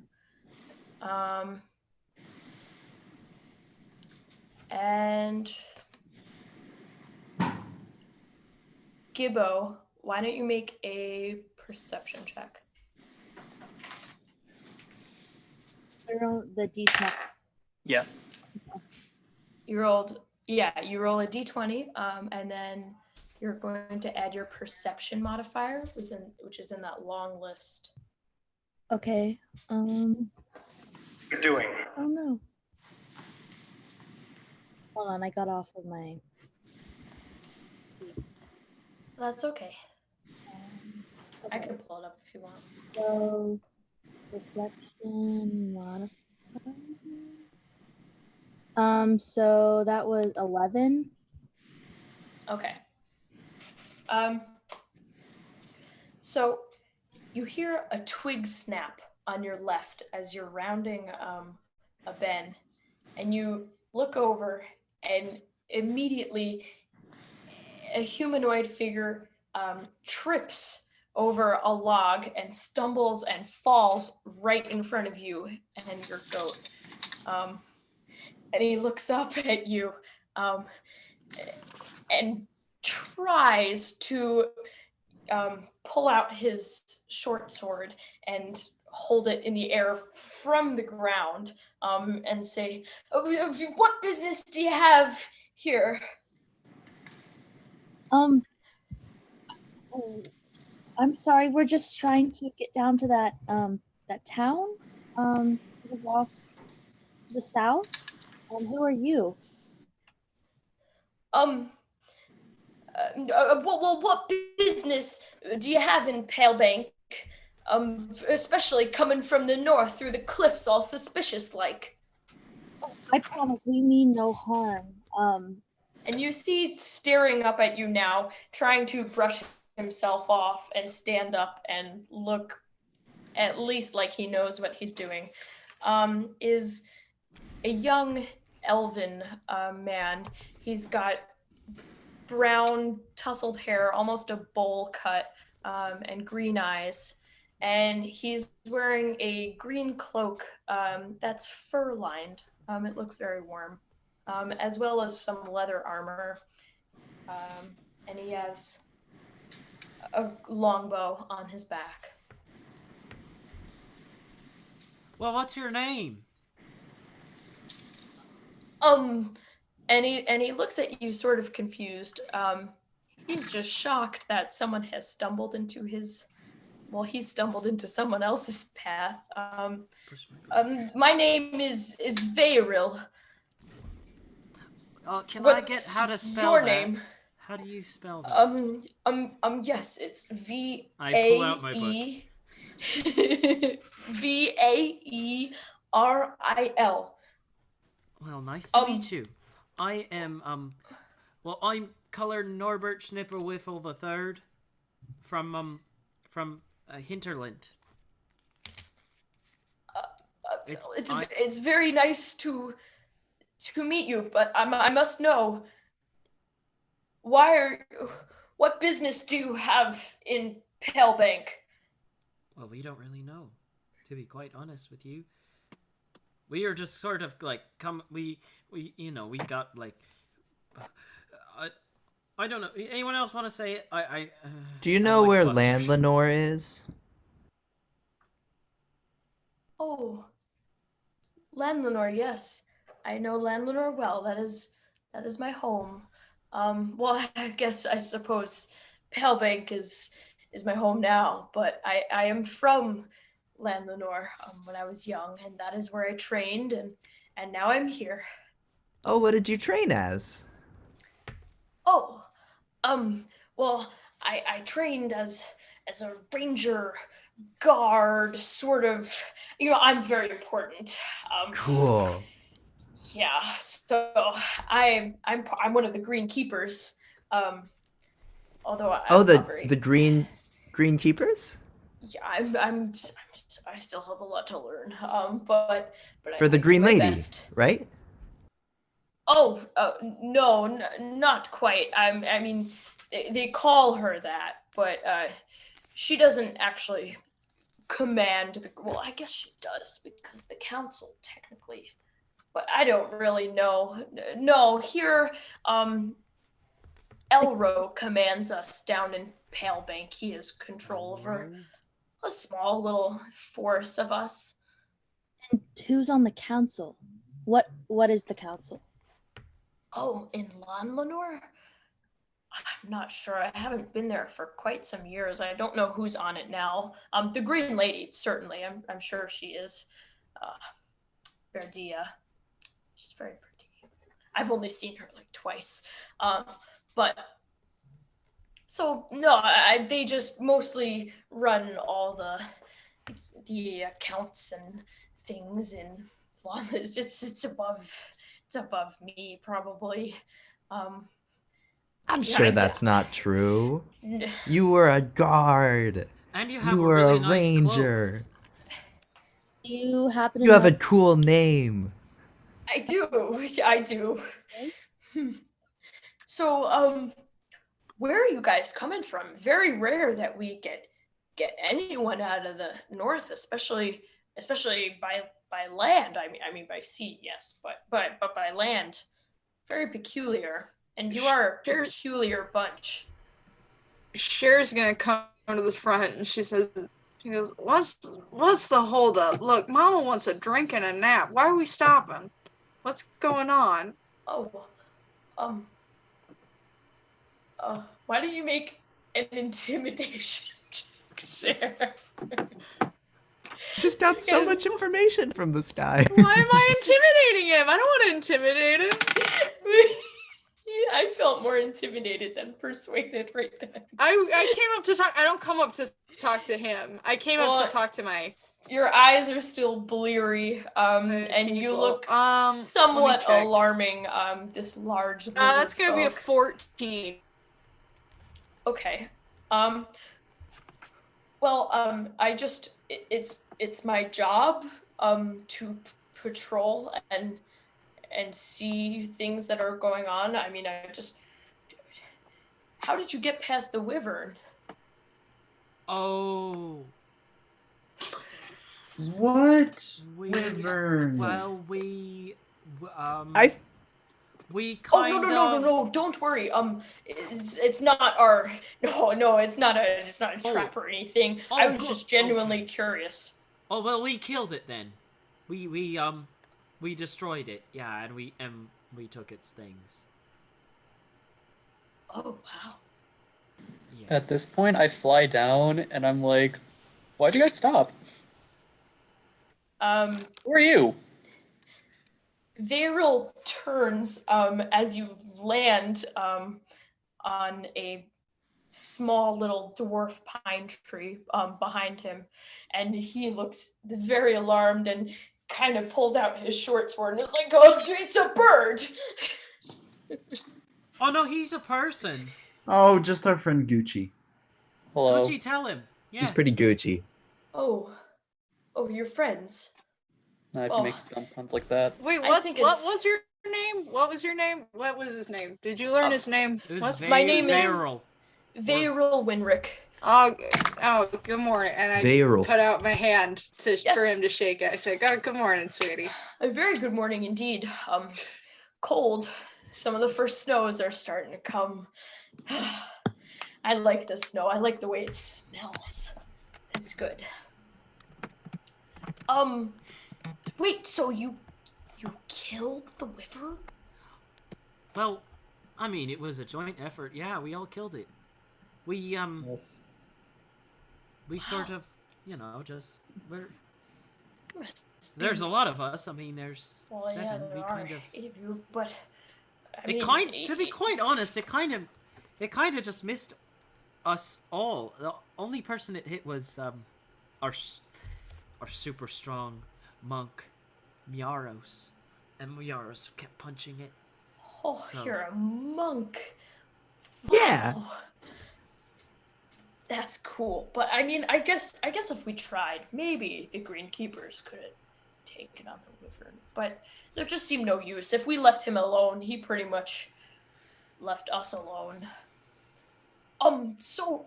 And Gibbo, why don't you make a perception check? The D20. Yeah. You roll a d20, and then you're going to add your perception modifier, which is in that long list. Okay. You're doing. Oh no. Hold on, I got off of my. That's okay. I can pull it up if you want. So, perception modifier. So that was 11. Okay. So you hear a twig snap on your left as you're rounding a bend, and you look over, and immediately a humanoid figure trips over a log and stumbles and falls right in front of you and your goat. And he looks up at you and tries to pull out his short sword and hold it in the air from the ground and say, "What business do you have here?" Oh, I'm sorry. We're just trying to get down to that town sort of off to the south. Who are you? What business do you have in Palebank? Especially coming from the north through the cliffs, all suspicious like. I promise we mean no harm. And you see staring up at you now, trying to brush himself off and stand up and look at least like he knows what he's doing, is a young elven man. He's got brown tousled hair, almost a bowl cut, and green eyes. And he's wearing a green cloak that's fur lined. It looks very warm, as well as some leather armor. And he has a longbow on his back. Well, what's your name? And he looks at you sort of confused. He's just shocked that someone has stumbled into his. Well, he stumbled into someone else's path. My name is Veyril. Can I get how to spell your that? name? How do you spell that? Yes, it's V I pull out A my E Veiril. Well, nice to meet you. I am I'm Color Norbert Schnipperwiffle the Third from Hinterland. It's very nice to meet you, but I must know, what business do you have in Palebank? Well, we don't really know, to be quite honest with you. We are just sort of like we got like I don't know. Anyone else want to say it? Do you know where Landlenor is? Oh, Landlenor, yes. I know Landlenor well. That is my home. Well, I suppose Palebank is my home now, but I am from Landlenor when I was young, and that is where I trained, and now I'm here. Oh, what did you train as? Oh, well, I trained as a ranger guard, sort of. I'm very important. Cool. Yeah, so I'm one of the Green Keepers. Although I'm not very... the green keepers? Yeah, I still have a lot to learn. But For the Green Lady, right? Oh, no, not quite. I mean, they call her that, but she doesn't actually command well, I guess she does because the council technically, but I don't really know. No, here, Elro commands us down in Palebank. He has control over a small little force of us. And who's on the council? What is the council? Oh, in Lanlanor? I'm not sure. I haven't been there for quite some years. I don't know who's on it now. The Green Lady, certainly. I'm sure she is. Verdia. She's very pretty. I've only seen her like twice. But so no, they just mostly run all the accounts and things in it's above it's above me probably. I'm Yeah, sure that's not true. You were a guard. And you have You a were a really nice cloak. ranger. You happen to You have know a cool name. I do. I do. this? So, where are you guys coming from? Very rare that we get anyone out of the north, especially by land. I mean by sea, yes, but by land, very peculiar. And you are a Sure. peculiar bunch. Cher's gonna come to the front and she goes, what's the holdup? Look, Mama wants a drink and a nap. Why are we stopping? What's going on? Oh, why don't you make an intimidation check? Just got so Because- much information from this guy. Why am I intimidating him? I don't want to intimidate him. I felt more intimidated than persuaded right then. I came up to talk. I don't come up to talk to him. I came up to talk to my Your eyes are still bleary, and you people. look Let me somewhat check. alarming. This large lizard That's gonna be a folk. 14. Okay. Well, it's my job to patrol and see things that are going on. I mean, how did you get past the wyvern? Oh. What? We, Wyvern. Well, we kind Oh of... no! Don't worry. It's not our. No, it's not a trap or anything. Oh, I was good. just genuinely Okay. curious. Oh well, we killed it then. We destroyed it. Yeah, and we took its things. Oh wow. Yeah. At this point, I fly down and I'm like, why'd you guys stop? Who are you? Varil turns as you land on a small little dwarf pine tree behind him, and he looks very alarmed and kind of pulls out his short sword and is like, "Oh, it's a bird!" Oh no, he's a person. Oh, just our friend Gucci. Hello. Gucci, tell him. Yeah. He's pretty Gucci. Oh, you're friends. If Well, you make dumb puns like that. Wait, I what? think What it's- was your name? What was your name? What was his name? Did you learn his name? It was What's My name is- Varil. Varil Winrick. Oh, good morning. And I Varil. put out my hand for Yes. him to shake it. I said, good morning, sweetie. A very good morning indeed. Cold. Some of the first snows are starting to come. I like the snow. I like the way it smells. It's good. Wait, so you killed the wyvern? Well, I mean, it was a joint effort. Yeah, we all killed it. We Yes. we sort of, just Must there's be- a lot of us. I mean, there's Well, 7. yeah, there We are kind of 8 of you, but I it mean, to be quite honest, it kind of just missed us all. The only person it hit was our super strong monk Miaros, and Miaros kept punching it. Oh, So- you're a monk. Yeah. Wow. That's cool. But I mean, I guess if we tried, maybe the Greenkeepers could have taken out the wyvern. But there just seemed no use. If we left him alone, he pretty much left us alone. So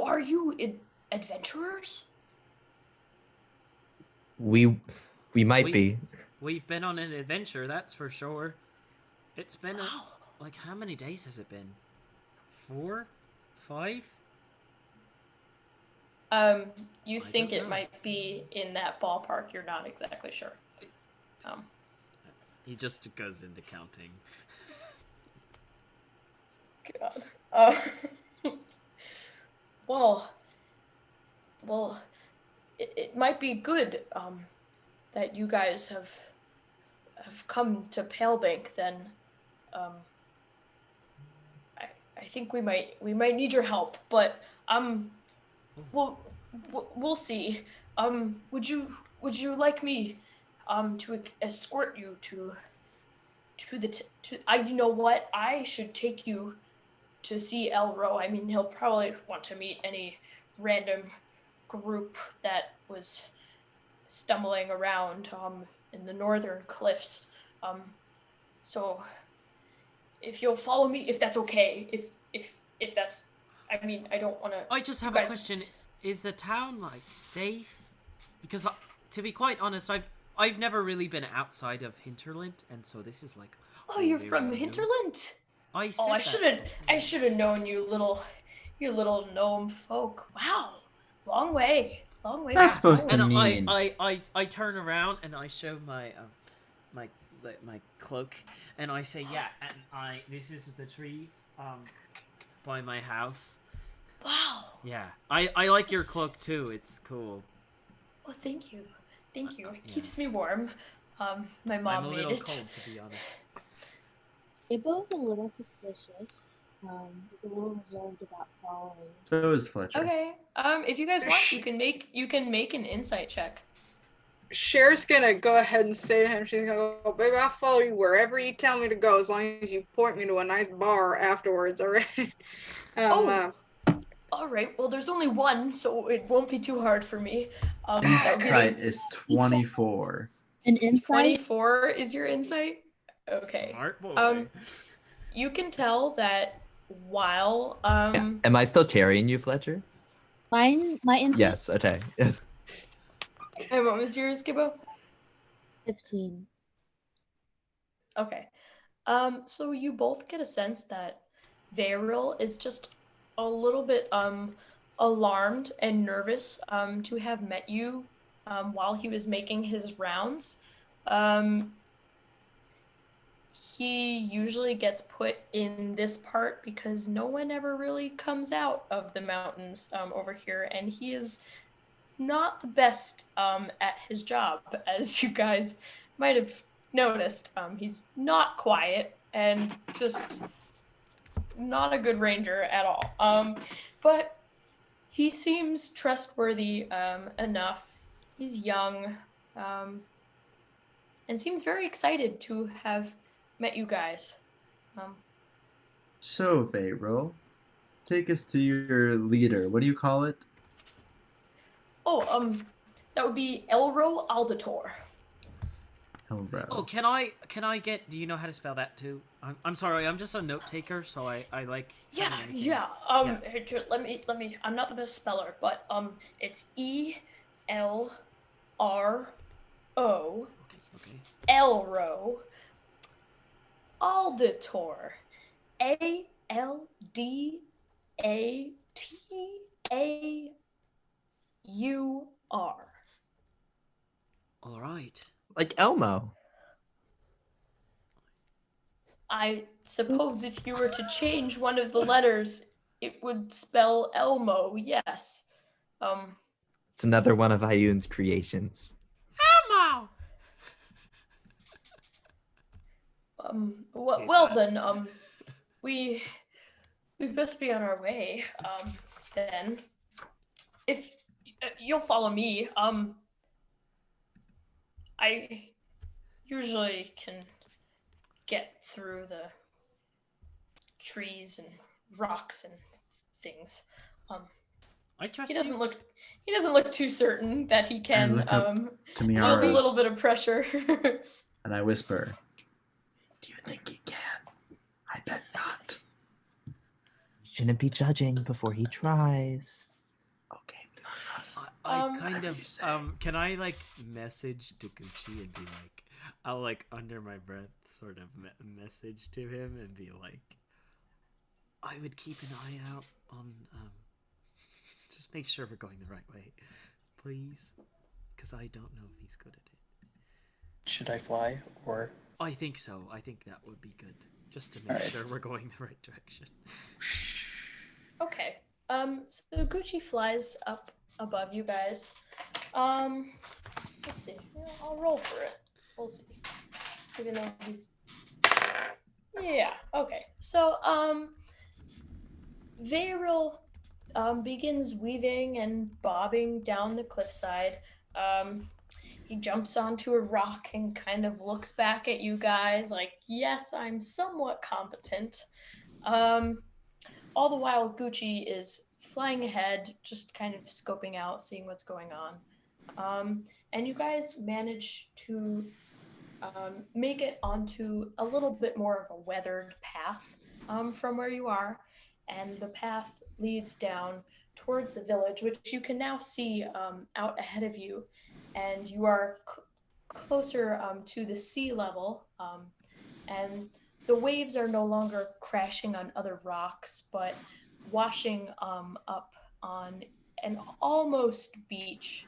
are you adventurers? We might We- be. We've been on an adventure, that's for sure. It's been Wow. like, how many days has it been? 4? 5? You I think don't it know. might be in that ballpark? You're not exactly sure. He just goes into counting. God. Well, it might be good that you guys have come to Palebank. Then, I think we might need your help. But we'll see. Would you like me to escort you to you know what? I should take you to see Elro. I mean, he'll probably want to meet any random group that was stumbling around in the northern cliffs. So if you'll follow me, if that's okay, if that's, I mean, I don't want to. I just have a question. Is the town like safe? Because to be quite honest, I've never really been outside of Hinterland, and so this is like. Oh, you're from Hinterland? I should have known you little gnome folk. Wow, long way. That's supposed to and mean. I turn around and I show my my cloak and I say, yeah, and this is the tree by my house. Wow. Yeah, I like your cloak too. It's cool. Well, thank you. It keeps me warm. My mom made it. I'm a little cold, to be honest. Abel's a little suspicious. He's a little reserved about following. So is Fletcher. Okay. If you guys want, you can make an insight check. Cher's gonna go ahead and say to him, she's gonna go, baby, I'll follow you wherever you tell me to go, as long as you point me to a nice bar afterwards, alright? All right. Well, there's only one, so it won't be too hard for me. Insight is 24. An insight? 24 is your insight? Okay. Smart boy. You can tell that while Am I still carrying you, Fletcher? My insight. Yes. Okay. Yes. And what was yours, Gibbo? 15. Okay. So you both get a sense that Varil is just a little bit alarmed and nervous to have met you while he was making his rounds. He usually gets put in this part because no one ever really comes out of the mountains over here, and he is not the best at his job, as you guys might have noticed. He's not quiet and just not a good ranger at all. But he seems trustworthy enough. He's young and seems very excited to have met you guys. So, Varil, take us to your leader. What do you call it? That would be Elro Aldator. Elro. Oh, can I get? Do you know how to spell that too? I'm sorry, I'm just a note taker, so I like. Yeah. Here, let me. I'm not the best speller, but it's ELRO. Okay. Elro. Aldator. ALDATAUR. All right. Like Elmo. I suppose if you were to change one of the letters, it would spell Elmo. Yes. It's another one of Ayun's creations. Elmo. Well then, we best be on our way. Then, if you'll follow me, I usually can get through the trees and rocks and things. I trust he doesn't you. He doesn't look too certain that he can. I look up to Feels a Miaros, little bit of pressure. and I whisper, "Do you think he can? I bet not." Shouldn't be judging before he tries. Okay, Miaros. I kind of can I like message to Gucci and be like, I'll like under my breath sort of message to him and be like, I would keep an eye out on just make sure we're going the right way, please, because I don't know if he's good at it. Should I fly or? I think so. I think that would be good, just to make sure we're going the right direction. Okay. So Gucci flies up above you guys. Let's see. Yeah, I'll roll for it. We'll see. Even though he's. Yeah. Okay. So Varil begins weaving and bobbing down the cliffside. He jumps onto a rock and kind of looks back at you guys like, yes, I'm somewhat competent. All the while, Gucci is flying ahead, just kind of scoping out, seeing what's going on. And you guys manage to make it onto a little bit more of a weathered path from where you are. And the path leads down towards the village, which you can now see out ahead of you. And you are closer to the sea level. And the waves are no longer crashing on other rocks, but washing up on an almost beach,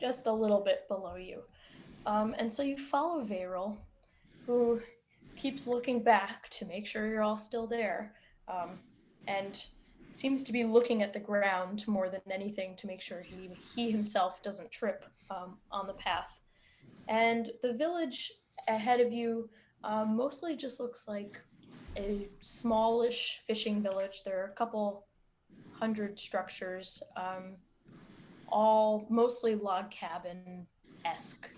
just a little bit below you. And so you follow Varel, who keeps looking back to make sure you're all still there, and seems to be looking at the ground more than anything to make sure he himself doesn't trip on the path. And the village ahead of you mostly just looks like a smallish fishing village. There are a couple hundred structures, all mostly log cabin-esque.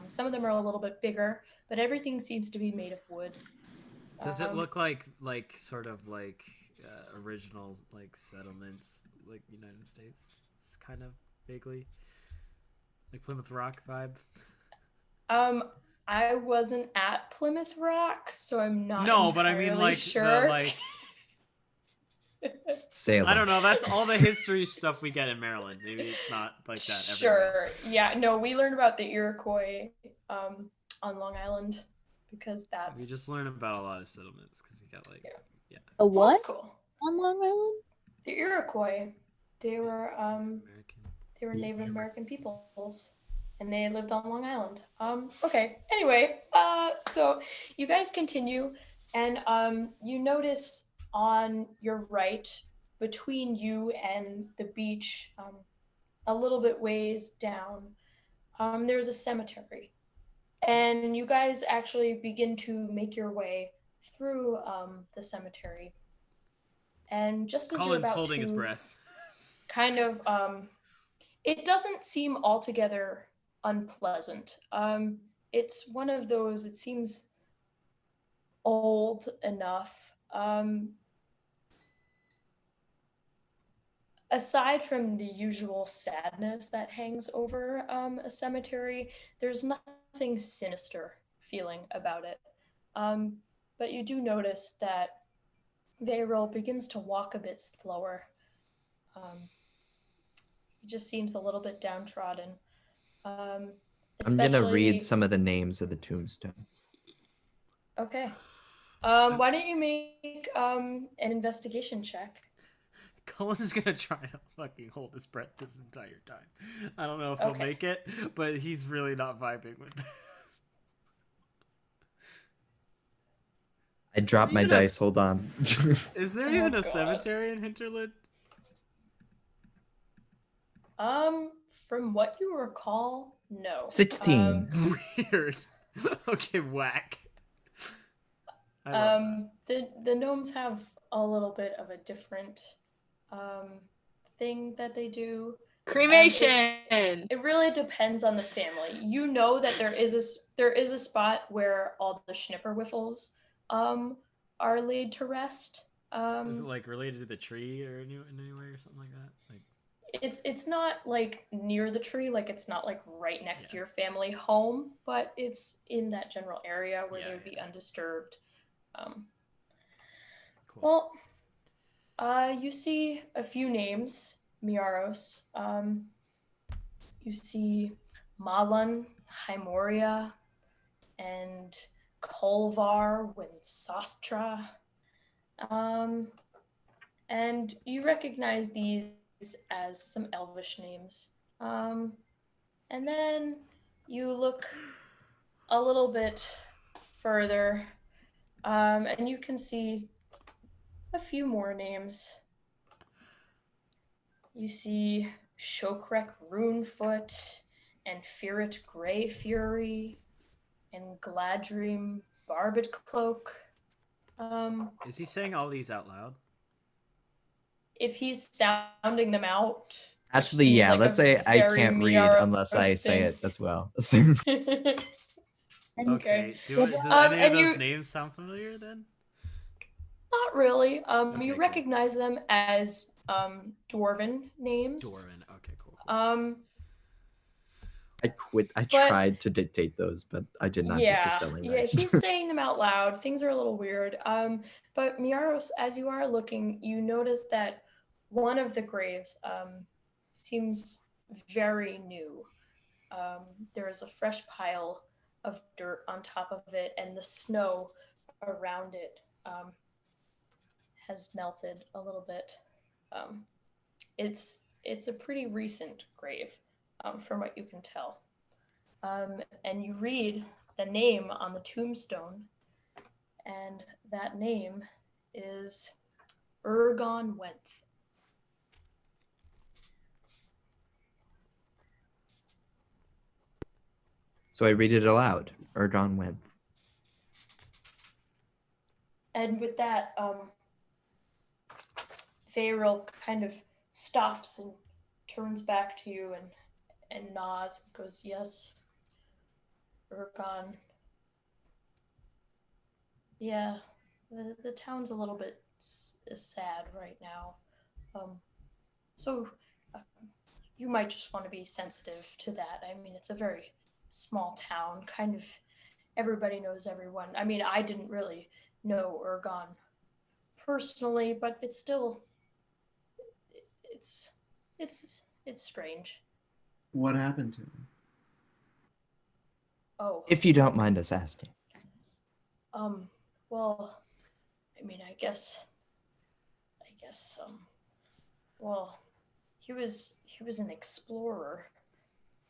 Some of them are a little bit bigger, but everything seems to be made of wood. Does it look like sort of like original like settlements like United States? It's kind of vaguely like Plymouth Rock vibe. I wasn't at Plymouth Rock, so I'm not. No, but I mean like sure. the like. Salem. I don't know. That's all the history stuff we get in Maryland. Maybe it's not like that. Sure. Yeah. No, we learned about the Iroquois on Long Island because that's. We just learn about a lot of settlements because we got like yeah. A what? Well, that's cool. On Long Island? The Iroquois. They were Native American peoples, and they lived on Long Island. Okay. Anyway, so you guys continue, and you notice on your right, between you and the beach, a little bit ways down, there's a cemetery. And you guys actually begin to make your way through the cemetery. And just as you're Colin's about holding to his breath. kind of, it doesn't seem altogether unpleasant. It's one of those, it seems old enough. Aside from the usual sadness that hangs over a cemetery, there's nothing sinister feeling about it. But you do notice that Varel begins to walk a bit slower. He just seems a little bit downtrodden. I'm gonna Especially- read some of the names of the tombstones. Okay. Why don't you make an investigation check? Colin's gonna try to fucking hold his breath this entire time. I don't know if he'll make it, but he's really not vibing with this. I dropped my dice. Hold on. Is there even a cemetery in Hinterland? From what you recall, no. 16. Weird. Okay, whack. The gnomes have a little bit of a different thing that they do. Cremation. It really depends on the family. You know that there is a spot where all the schnipperwiffles are laid to rest. Is it like related to the tree or in any way or something like that? Like it's not like near the tree, like it's not like right next to your family home, but it's in that general area where they would be undisturbed. Cool. Well, you see a few names, Miaros. You see Malan, Hymoria, and Kolvar, Winsostra. And you recognize these as some elvish names. And then you look a little bit further, and you can see a few more names. You see Shokrek Runefoot, and Firit Grey Fury, and Gladream Barbed Cloak. Is he saying all these out loud? If he's sounding them out, Actually, seems yeah, like let's a say I very can't read unless I Miaros say thing. it as well. And Okay. Do good any of and those you names sound familiar then? not really. Okay, You cool. recognize them as dwarven names. Dwarven. Okay, cool. I quit. I But- tried to dictate those, but I did not get the spelling Yeah, right. he's saying them out loud. Things are a little weird. But Miaros, as you are looking, you notice that one of the graves seems very new. There is a fresh pile of dirt on top of it, and the snow around it has melted a little bit. It's a pretty recent grave, from what you can tell. And you read the name on the tombstone, and that name is Ergon Wenth. So I read it aloud. Ergon Wenth. And with that, Varel kind of stops and turns back to you and nods and goes, "Yes, Ergon. Yeah, the town's a little bit sad right now. So you might just want to be sensitive to that. I mean, it's a very small town, kind of everybody knows everyone. I mean, I didn't really know Ergon personally, but it's still it's strange. What happened to him? Oh, If you don't mind us asking. well, I mean, I guess well, he was an explorer.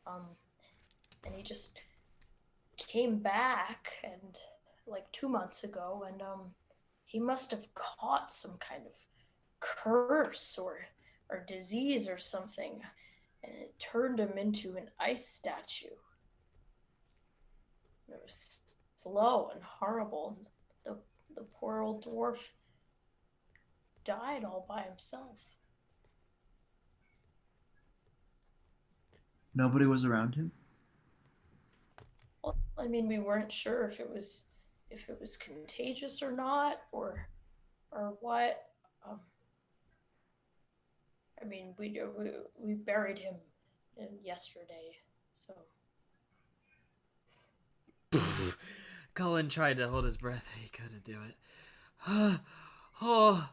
And he just came back and like 2 months ago, and he must have caught some kind of curse or disease or something, and it turned him into an ice statue. It was slow and horrible. And the poor old dwarf died all by himself. Nobody was around him? Well, I mean, we weren't sure if it was contagious or not, or what. I mean, we buried him yesterday, so. Cullen tried to hold his breath. He couldn't do it. Oh,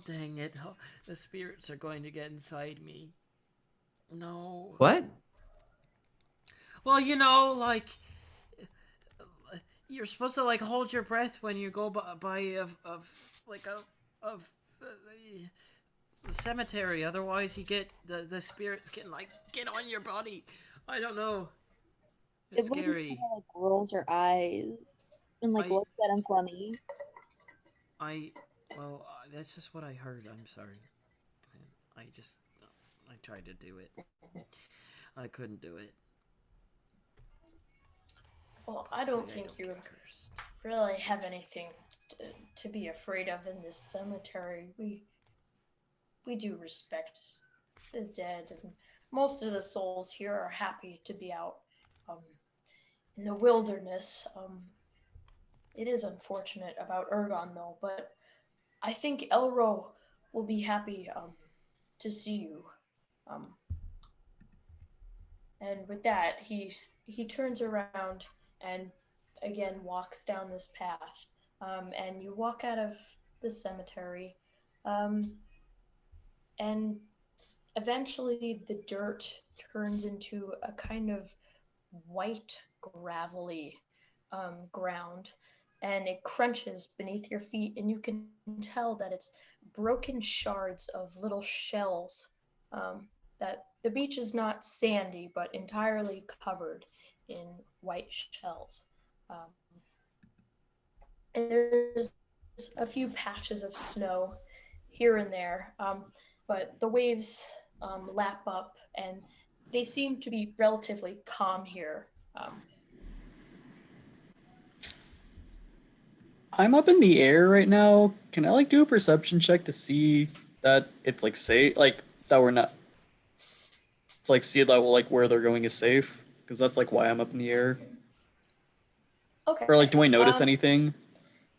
dang it. Oh, the spirits are going to get inside me. No. What? Well, you know, like, you're supposed to, like, hold your breath when you go by the cemetery. Otherwise, you get, the spirits can, like, get on your body. I don't know. It's It scary. kind of like rolls her eyes and like I- looks at him funny. Well, that's just what I heard. I'm sorry. I tried to do it. I couldn't do it. Well, I don't Hopefully think get you cursed. really have anything to be afraid of in this cemetery. We do respect the dead, and most of the souls here are happy to be out in the wilderness. It is unfortunate about Ergon, though, but I think Elro will be happy to see you. And with that, he turns around and again walks down this path. And you walk out of the cemetery, and eventually the dirt turns into a kind of white, gravelly ground, and it crunches beneath your feet, and you can tell that it's broken shards of little shells. That the beach is not sandy, but entirely covered in white shells. And there's a few patches of snow here and there, but the waves lap up, and they seem to be relatively calm here. I'm up in the air right now. Can I like do a perception check to see that it's like safe, like that we're not. It's like see that like where they're going is safe because that's like why I'm up in the air. Okay. Or like, do I notice anything?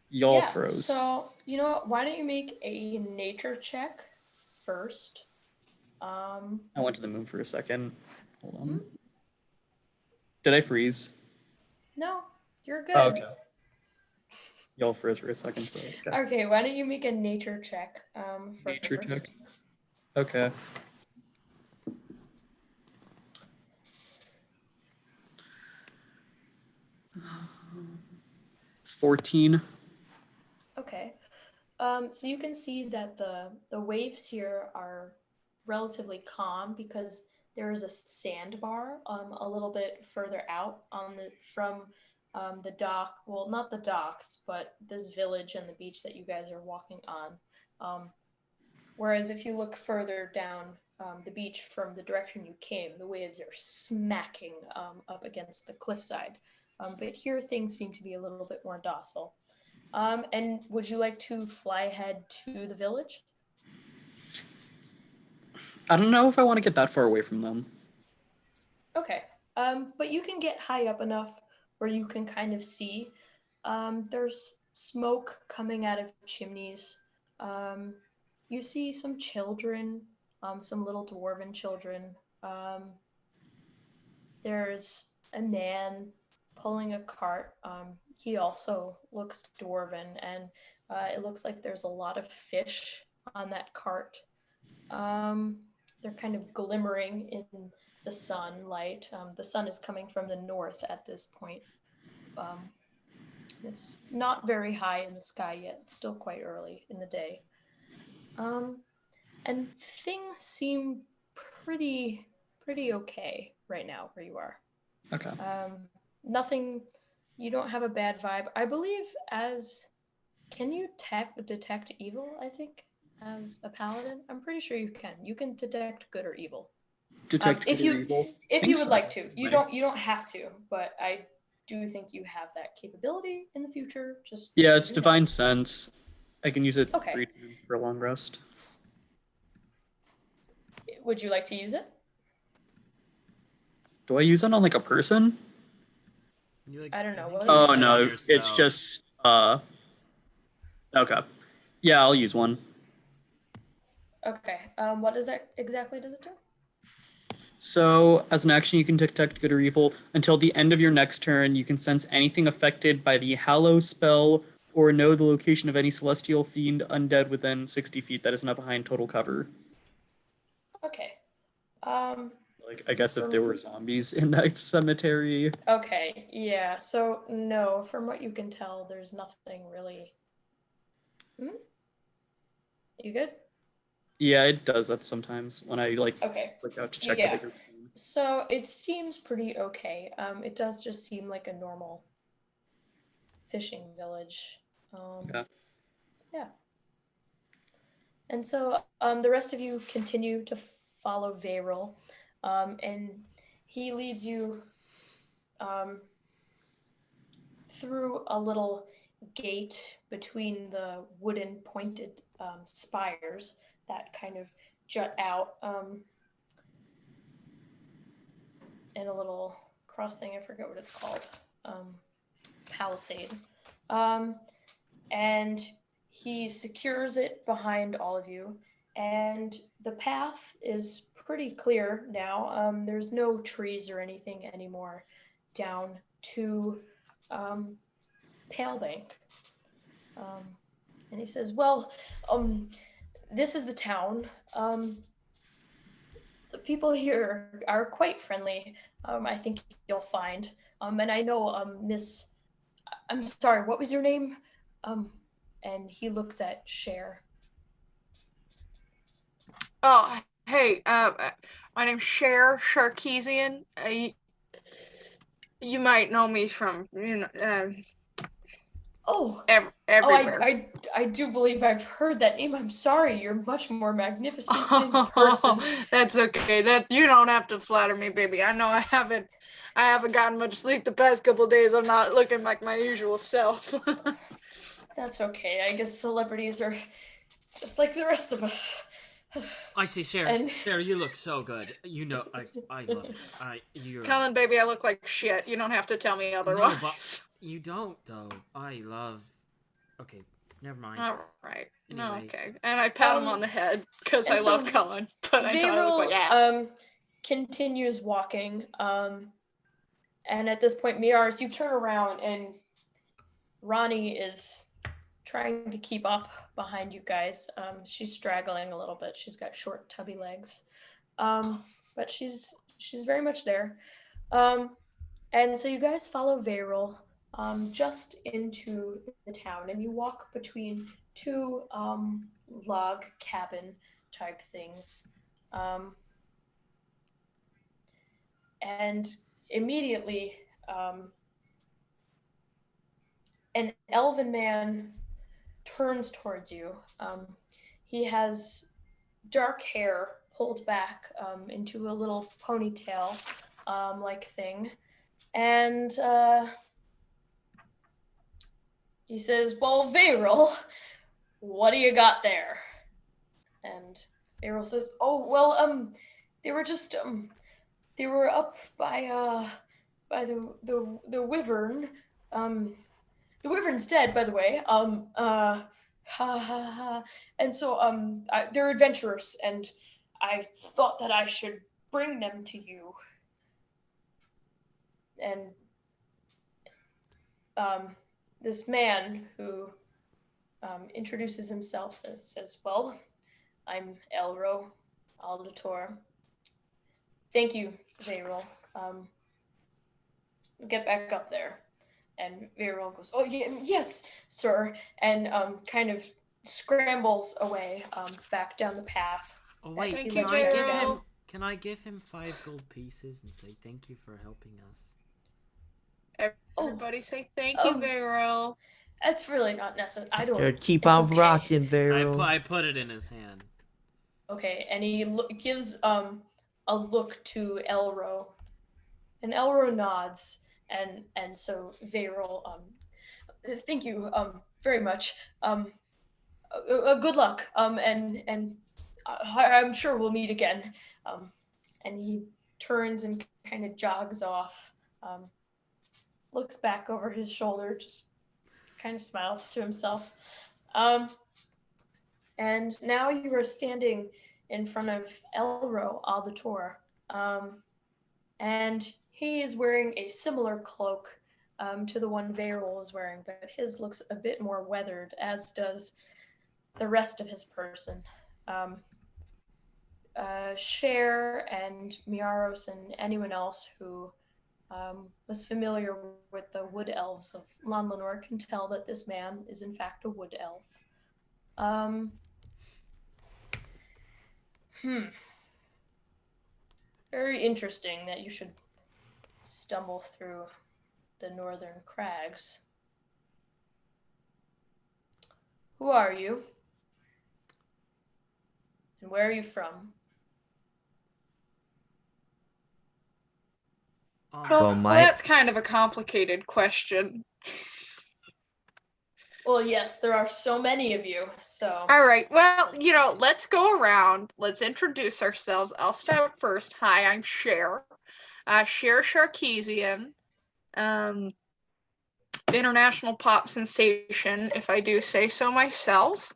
Y'all Yeah. froze. So you know what? Why don't you make a nature check first? I went to the moon for a second. Hold on. Did I freeze? No, you're good. Oh, okay. Y'all froze for a second, so Okay, why don't you make a nature check nature first? check. Okay. $14. Okay. So you can see that the waves here are relatively calm because there is a sandbar a little bit further out on the from the dock. Well, not the docks, but this village and the beach that you guys are walking on. Whereas if you look further down the beach from the direction you came, the waves are smacking up against the cliffside. But here things seem to be a little bit more docile. And would you like to fly ahead to the village? I don't know if I want to get that far away from them. Okay. But you can get high up enough where you can kind of see. There's smoke coming out of chimneys. You see some children, some little dwarven children. There's a man pulling a cart. He also looks dwarven, and it looks like there's a lot of fish on that cart. They're kind of glimmering in the sunlight. The sun is coming from the north at this point. It's not very high in the sky yet. It's still quite early in the day. And things seem pretty okay right now where you are. Okay. Nothing. You don't have a bad vibe. I believe can you detect evil? I think as a paladin, I'm pretty sure you can. You can detect good or evil. Detect if good you or evil. if Think you would so. like to. You don't have to, but I do think you have that capability in the future. Just Yeah, so it's you know. divine sense. I can use it Okay. 3 times for a long rest. Would you like to use it? Do I use it on like a person? I don't know. Oh no, it's just okay. Yeah, I'll use one. Okay. What does it do? So, as an action, you can detect good or evil. Until the end of your next turn, you can sense anything affected by the Hallow spell or know the location of any celestial fiend undead within 60 feet that is not behind total cover. Okay. Like, I guess if there were zombies in that cemetery. Okay, yeah. So, no, from what you can tell, there's nothing really. You good? Yeah, it does that sometimes when I like look out to check the bigger screen. So it seems pretty okay. It does just seem like a normal fishing village. Yeah. And so the rest of you continue to follow Varel, and he leads you through a little gate between the wooden pointed spires that kind of jut out in a little cross thing. I forget what it's called. Palisade. And he secures it behind all of you. And the path is pretty clear now. There's no trees or anything anymore down to Palebank. And he says, well, this is the town. The people here are quite friendly. I think you'll find. And I know Miss... I'm sorry, what was your name? And he looks at Cher. Oh, hey, my name's Cher Sharkeesian. You might know me from, everywhere. I do believe I've heard that name. I'm sorry, you're much more magnificent in person. That's okay. That you don't have to flatter me, baby. I know I haven't gotten much sleep the past couple of days. I'm not looking like my usual self. That's okay. I guess celebrities are just like the rest of us. I see, Cher. And- Cher, you look so good. You know, I love it. You're. Cullen, baby, I look like shit. You don't have to tell me No, otherwise. but you don't though. I love. Okay, never mind. All right. No, Anyways. okay. And I pat him on the head because I and love so Cullen, but I know I look like ass. Varel continues walking. And at this point, Miaris, you turn around and Ronnie is trying to keep up behind you guys. She's straggling a little bit. She's got short, tubby legs, but she's very much there. And so you guys follow Varel just into the town, and you walk between two log cabin type things. And immediately, an elven man turns towards you. He has dark hair pulled back into a little ponytail like thing. And he says, "Well, Varel, what do you got there?" And Varel says, "Oh, well, they were just they were up by the wyvern. The wyvern's dead, by the way. Ha ha ha. And so they're adventurers, and I thought that I should bring them to you." And this man who introduces himself as says, "Well, I'm Elro Aldator. Thank you, Varel. Get back up there." And Varel goes, "Oh, yeah, yes, sir," and kind of scrambles away back down the path. Oh wait, Thank can you, I give Varel. him? Can I give him 5 gold pieces and say thank you for helping us? Everybody say thank you, Varel. That's really not necessary. I don't. Jared, keep it's on okay. rocking, Varel. I put it in his hand. Okay, and he gives a look to Elro, and Elro nods, and so Varel, thank you very much. Good luck. And I'm sure we'll meet again. And he turns and kind of jogs off. Looks back over his shoulder, just kind of smiles to himself. And now you are standing in front of Elro Aldator. And he is wearing a similar cloak to the one Varel is wearing, but his looks a bit more weathered, as does the rest of his person. Cher and Miaros and anyone else who was familiar with the wood elves of Lon Lenore can tell that this man is in fact a wood elf. Very interesting that you should stumble through the northern crags. Who are you? And where are you from? Well, that's kind of a complicated question. Well, yes, there are so many of you, so... All right, well, let's go around. Let's introduce ourselves. I'll start first. Hi, I'm Cher. Cher Sharkeesian. International pop sensation, if I do say so myself.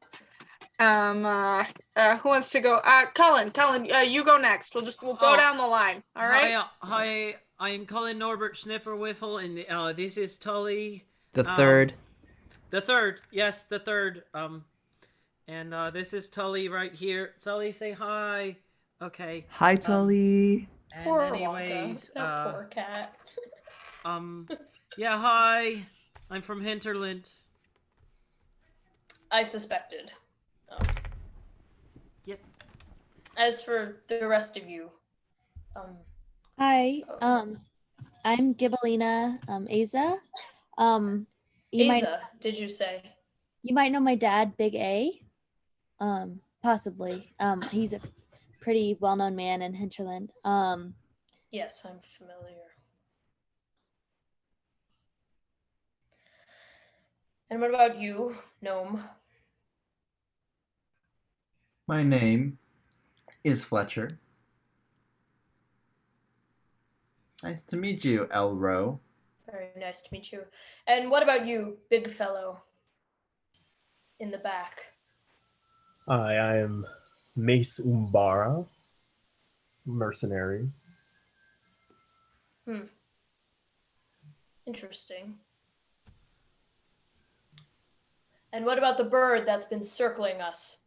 Who wants to go? Cullen, you go next. We'll go down the line. All right. Hi, I'm Cullen Norbert Schnipperwiffle, and this is Tully. The third. The third, yes, the third. And this is Tully right here. Tully, say hi. Okay. Hi, Tully. And poor anyways, Wonka. That poor cat. yeah, hi. I'm from Hinterland. I suspected. Yep. As for the rest of you, Hi, I'm Gibelina Aza. Did you say? You might know my dad, Big A. Possibly. He's a pretty well-known man in Hinterland. Yes, I'm familiar. And what about you, Gnome? My name is Fletcher. Nice to meet you, Elro. Very nice to meet you. And what about you, big fellow in the back? I am Mace Umbara, mercenary. Interesting. And what about the bird that's been circling us?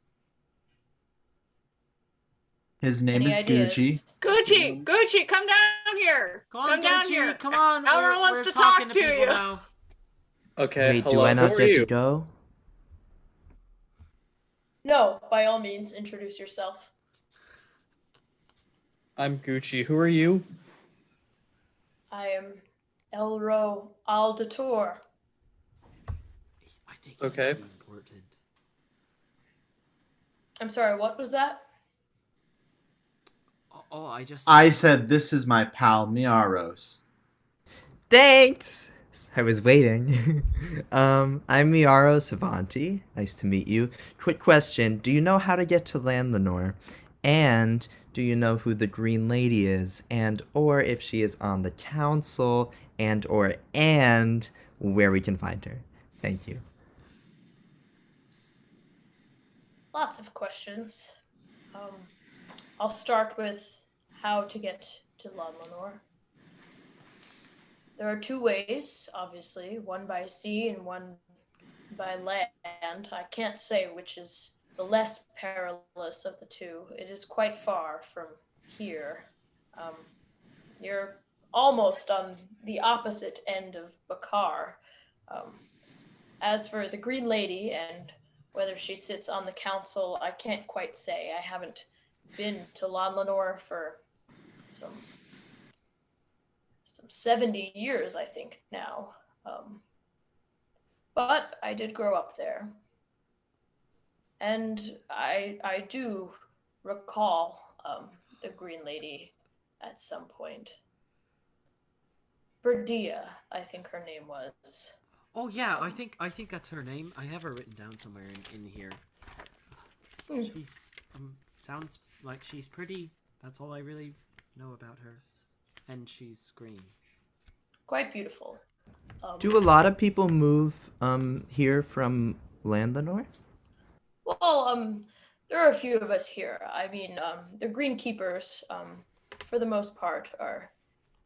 His name Any is ideas? Gucci. Gucci, come down here. Come on, down Gucci, here. come on. Elro wants we're to talking talk to to people you. now. Okay, Wait, hello. do I Who not are get you? to go? No, by all means, introduce yourself. I'm Gucci. Who are you? I am Elro Aldator. I think he's Okay. pretty important. I'm sorry, what was that? Oh, I just. I said, this is my pal, Miaros. Thanks! I was waiting. I'm Miaro Savanti. Nice to meet you. Quick question. Do you know how to get to Landlenor? And do you know who the Green Lady is? And or if she is on the council? And where we can find her? Thank you. Lots of questions. I'll start with how to get to Landlenor. There are two ways, obviously, one by sea and one by land. I can't say which is the less perilous of the two. It is quite far from here. You're almost on the opposite end of Bakar. As for the Green Lady and whether she sits on the council, I can't quite say. I haven't been to Landlenor for some 70 years, I think, now. But I did grow up there. And I do recall the Green Lady at some point. Berdia, I think her name was. Oh yeah, I think that's her name. I have her written down somewhere in here. She's sounds like she's pretty. That's all I really know about her. And she's green. Quite beautiful. Do a lot of people move here from Landlenor? Well, there are a few of us here. I mean, the Green Keepers, for the most part, are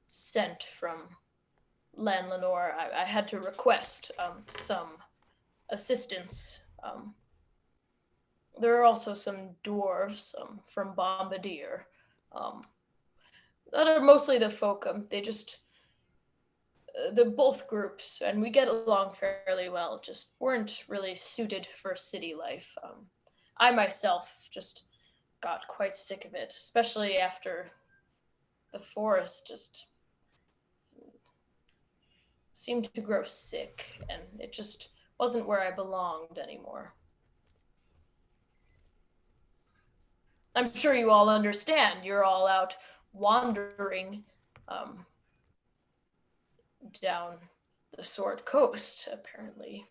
sent from Landlenor. I had to request some assistance. There are also some dwarves from Bombardier. That are mostly the folk. They just the both groups, and we get along fairly well. Just weren't really suited for city life. I myself just got quite sick of it, especially after the forest just seemed to grow sick, and it just wasn't where I belonged anymore. I'm sure you all understand. You're all out wandering down the Sword Coast, apparently.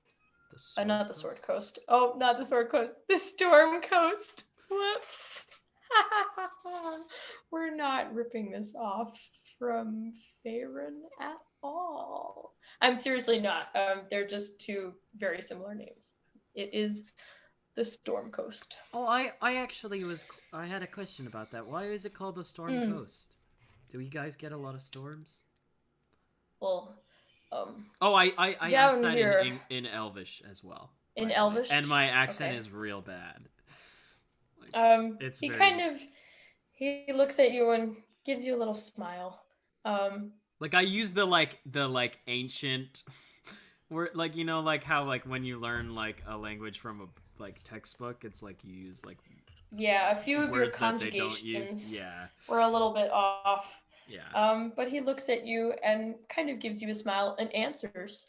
Not the Sword Coast. Oh, not the Sword Coast. The Storm Coast. Whoops. We're not ripping this off from Faerun at all. I'm seriously not. They're just two very similar names. It is the Storm Coast. Oh, I had a question about that. Why is it called the Storm Coast? Do you guys get a lot of storms? Well, I asked that here, in Elvish as well. In Elvish? And my accent is real bad. Like, he looks at you and gives you a little smile. Like I use the ancient word, like, you know, like how like when you learn like a language from a textbook, it's like you use like a few of your conjugations were a little bit off. Yeah. But he looks at you and kind of gives you a smile and answers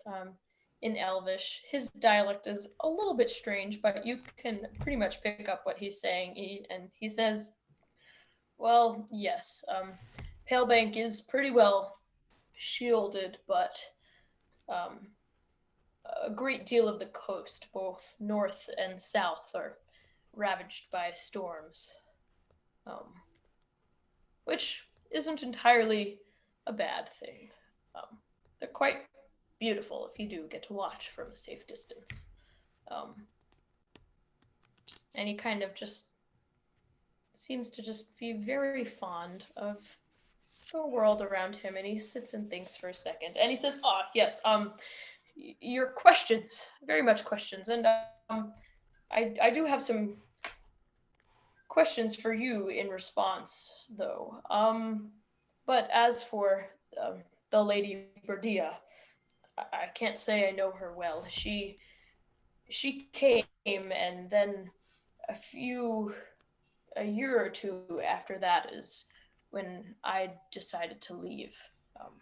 in Elvish. His dialect is a little bit strange, but you can pretty much pick up what he's saying. He says, well, yes, Palebank is pretty well shielded, but a great deal of the coast, both north and south, are ravaged by storms. which isn't entirely a bad thing. They're quite beautiful if you do get to watch from a safe distance. And he kind of just seems to just be very fond of the world around him, and he sits and thinks for a second, and he says, "Ah, yes, your questions, very much questions, and I do have some questions for you in response, though. But as for the Lady Berdia, I can't say I know her well. She came, and then a year or two after that is when I decided to leave. Um,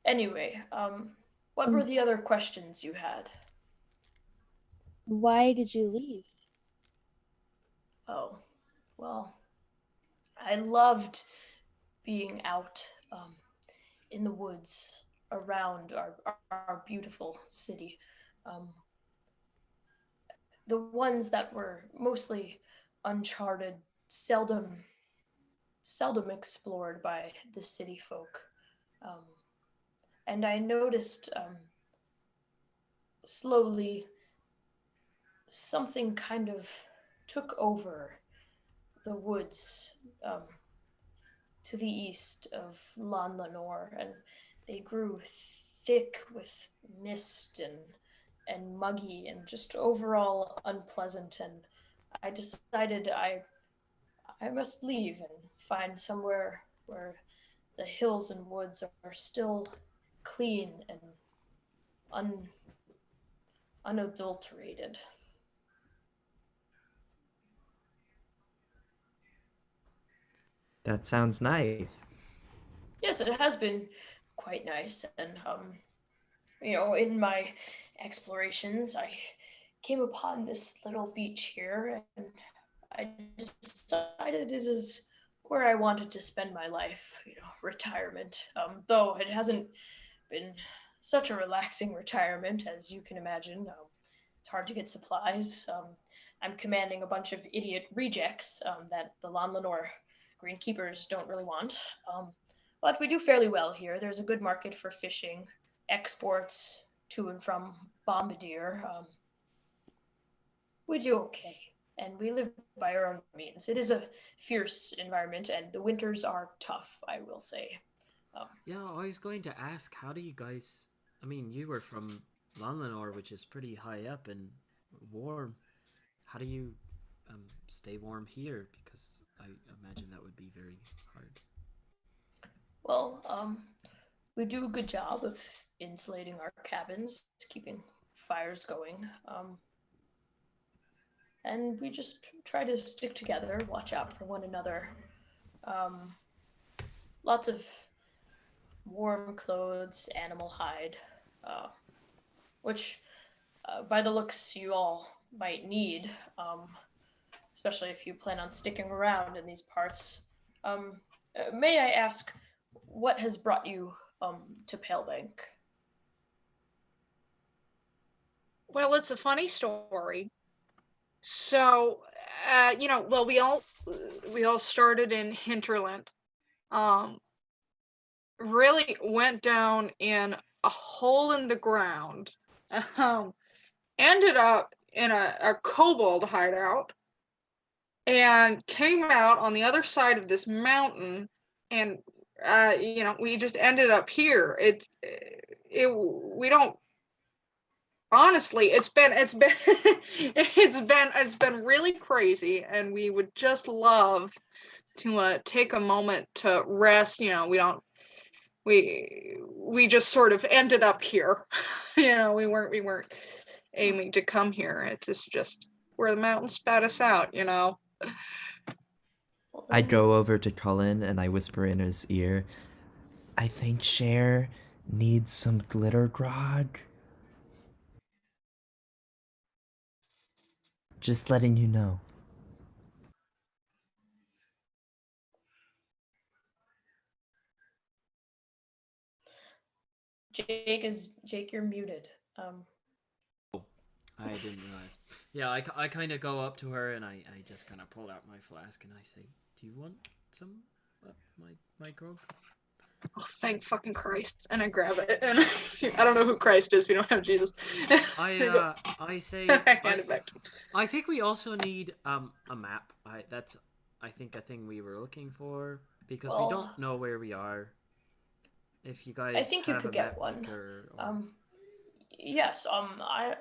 anyway, what were the other questions you had? Why did you leave? Oh, well, I loved being out in the woods around our beautiful city. Um, the ones that were mostly uncharted, seldom explored by the city folk. Um, and I noticed slowly something kind of took over the woods to the east of Lan Lenore, and they grew thick with mist and muggy and just overall unpleasant. And I decided I must leave and find somewhere where the hills and woods are still clean and unadulterated. That sounds nice. Yes, it has been quite nice, and in my explorations, I came upon this little beach here, and I decided it is where I wanted to spend my life, retirement. Though it hasn't been such a relaxing retirement, as you can imagine. It's hard to get supplies. I'm commanding a bunch of idiot rejects that the Lan Lenore greenkeepers don't really want. But we do fairly well here. There's a good market for fishing, exports to and from Bombardier. We do okay, and we live by our own means. It is a fierce environment, and the winters are tough, I will say. Yeah, I was going to ask, how do you guys? I mean, you were from Lanlanor, which is pretty high up and warm. How do you stay warm here? Because I imagine that would be very hard. Well, we do a good job of insulating our cabins, keeping fires going. And we just try to stick together, watch out for one another. Um, Lots of warm clothes, animal hide, which, by the looks, you all might need, especially if you plan on sticking around in these parts. May I ask, what has brought you to Palebank? Well, it's a funny story. So, well, we all started in Hinterland. Really went down in a hole in the ground. Ended up in a kobold hideout, and came out on the other side of this mountain, and we just ended up here. We don't honestly, it's been really crazy, and we would just love to take a moment to rest. We just sort of ended up here. We weren't aiming to come here. It's just where the mountain spat us out. I go over to Cullen and I whisper in his ear, I think Cher needs some glitter grog. Just letting you know. Jake, you're muted. I didn't realize. Yeah, I kind of go up to her and I just kind of pull out my flask and I say, "Do you want some of my grog?" Oh, thank fucking Christ. And I grab it. And I don't know who Christ is. We don't have Jesus. I say I hand it back to him. I think we also need a map. That's I think a thing we were looking for because we Well, don't know where we are. If you guys I think you have could a get map one. maker, Yes. I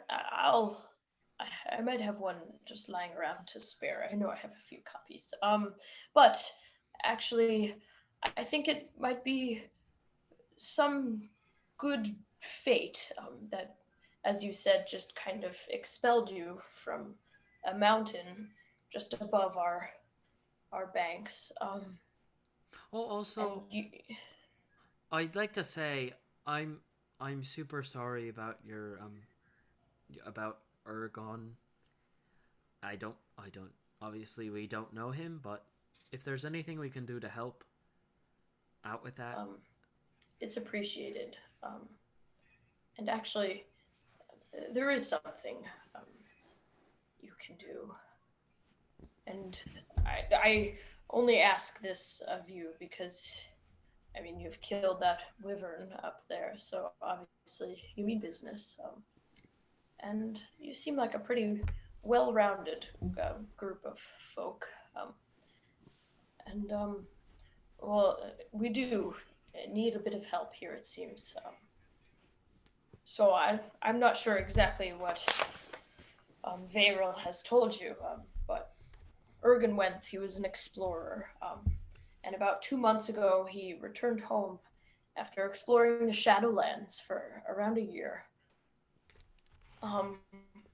might have one just lying around to spare. I know I have a few copies. But actually, I think it might be some good fate that, as you said, just kind of expelled you from a mountain just above our banks. also And you, I'd like to say I'm I'm super sorry about your about Ergon. I don't obviously we don't know him, but if there's anything we can do to help out with that. it's appreciated. And actually, there is something um, you can do. And I only ask this of you because, I mean, you've killed that wyvern up there, so obviously you mean business. And you seem like a pretty well-rounded group of folk. And well, we do need a bit of help here, it seems. So I'm not sure exactly what Veyril has told you, but Ergenwenth, he was an explorer. And about 2 months ago, he returned home after exploring the Shadowlands for around a year.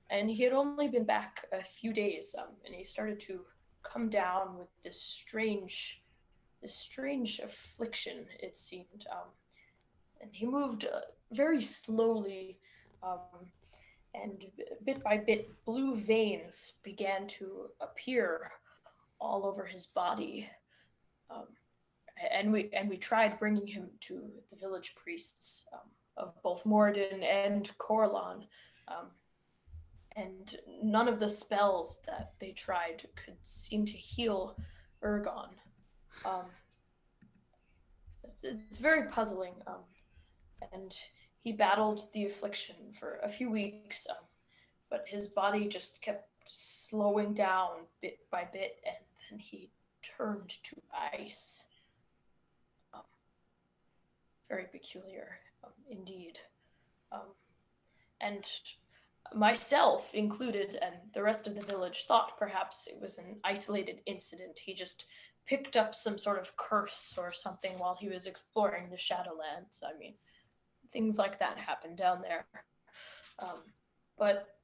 And he had only been back a few days, and he started to come down with this strange affliction, it seemed. And he moved very slowly, and bit by bit, blue veins began to appear all over his body. Um, and we tried bringing him to the village priests of both Moradin and Corlon, and none of the spells that they tried could seem to heal Ergon. Um, it's very puzzling, and he battled the affliction for a few weeks, but his body just kept slowing down bit by bit, and then he turned to ice. Very peculiar, indeed. And myself included, and the rest of the village thought perhaps it was an isolated incident. He just picked up some sort of curse or something while he was exploring the Shadowlands. I mean, things like that happen down there. But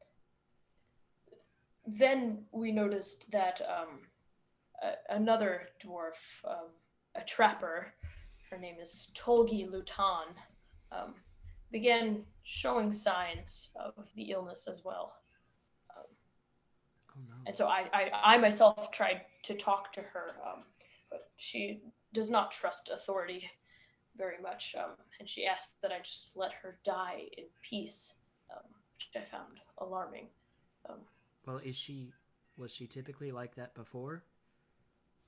then we noticed that another dwarf, a trapper, her name is Tolgi Lutan, began showing signs of the illness as well. Oh no. And so I myself tried to talk to her, but she does not trust authority very much, and she asked that I just let her die in peace, which I found alarming. Well, was she typically like that before?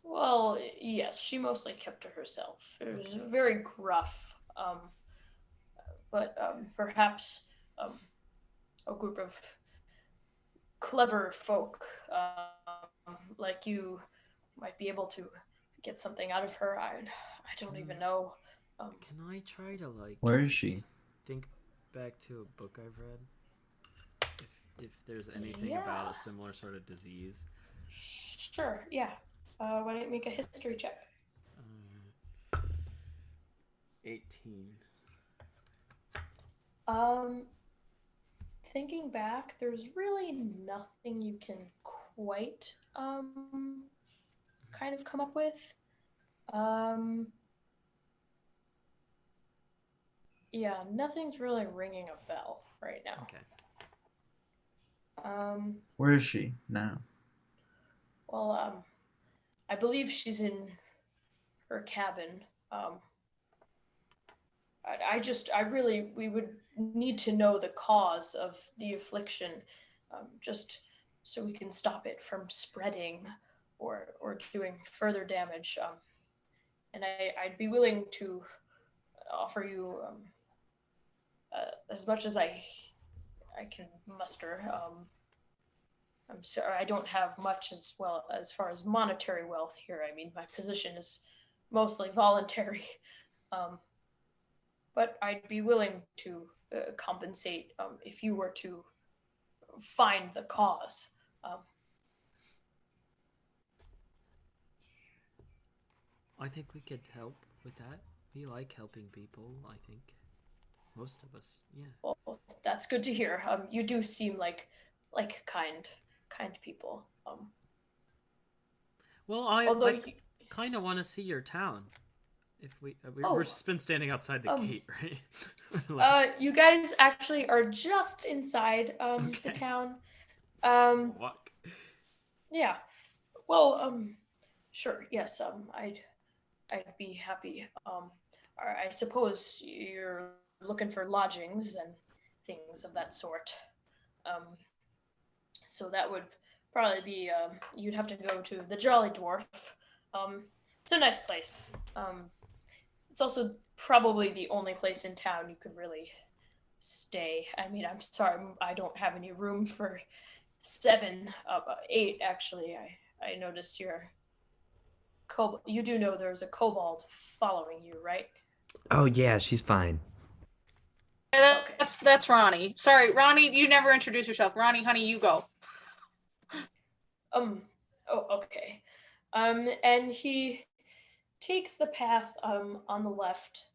Well, yes, she mostly kept to herself. It was very gruff, but perhaps a group of clever folk like you might be able to get something out of her. I don't even know. Can I try to Where is she? think back to a book I've read? If there's anything about a similar sort of disease. Sure, yeah. Why don't you make a history check? 18. Thinking back, there's really nothing you can quite kind of come up with. Yeah, nothing's really ringing a bell right now. Okay. Where is she now? Well, I believe she's in her cabin. We would need to know the cause of the affliction. just so we can stop it from spreading or doing further damage. And I'd be willing to offer you as much as I can muster. I'm sorry, I don't have much as well as far as monetary wealth here. I mean, my position is mostly voluntary, but I'd be willing to compensate if you were to find the cause. I think we could help with that. We like helping people, I think. Most of us, yeah. Well, that's good to hear. You do seem like kind people. Well, I although kind of want to see your town. If Oh. we're just been standing outside the gate, right? You guys actually are just inside the town. Walk. Yeah. Well, sure. Yes. I'd be happy. I suppose you're looking for lodgings and things of that sort. So that would probably be you'd have to go to the Jolly Dwarf. It's a nice place. It's also probably the only place in town you could really stay. I mean, I'm sorry, I don't have any room for 7, 8 actually. I noticed your you do know there's a kobold following you, right? Oh yeah, she's fine. Okay. That's Ronnie. Sorry, Ronnie, you never introduced yourself. Ronnie, honey, you go. Oh, okay. And he takes the path on the left.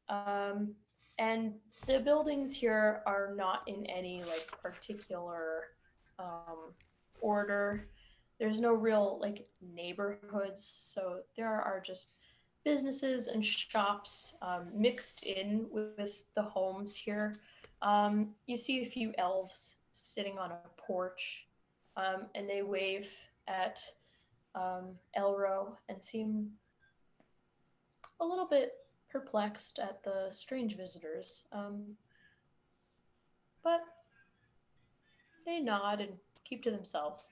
And the buildings here are not in any like particular order. There's no real like neighborhoods, so there are just businesses and shops mixed in with the homes here. You see a few elves sitting on a porch, and they wave at Elro and seem a little bit perplexed at the strange visitors. But they nod and keep to themselves.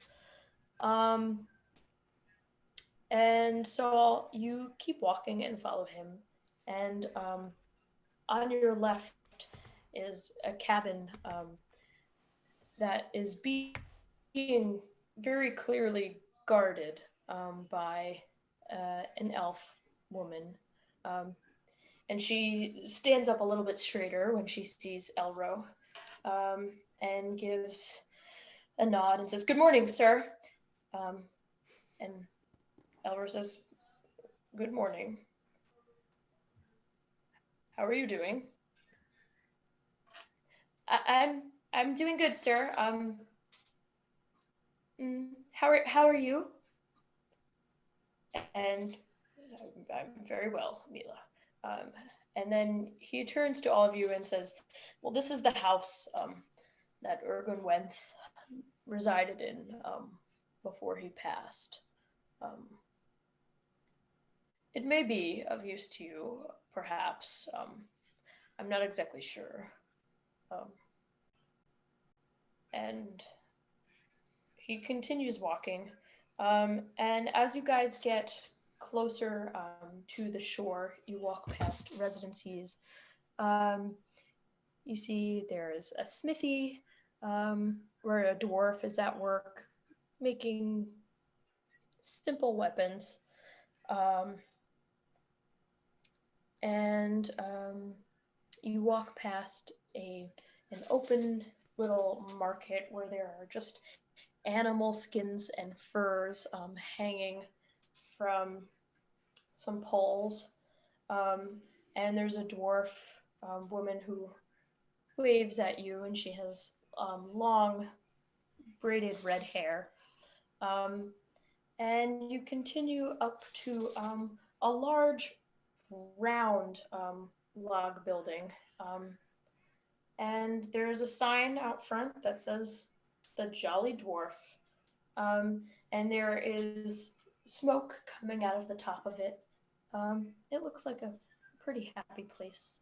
And so you keep walking and follow him. And on your left is a cabin that is being very clearly guarded by an elf woman. And she stands up a little bit straighter when she sees Elro and gives a nod and says, "Good morning, sir." And Elro says, "Good morning. How are you doing?" I'm doing good, sir. How are you? And I'm very well, Mila. And then he turns to all of you and says, "Well, this is the house that Ergun Wenth resided in before he passed. It may be of use to you, perhaps. I'm not exactly sure." And he continues walking. And as you guys get closer to the shore, you walk past residencies. You see there's a smithy where a dwarf is at work making simple weapons. And you walk past an open little market where there are just animal skins and furs hanging from some poles. And there's a dwarf woman who waves at you, and she has long braided red hair. And you continue up to a large round log building. And there's a sign out front that says the Jolly Dwarf. And there is smoke coming out of the top of it. It looks like a pretty happy place.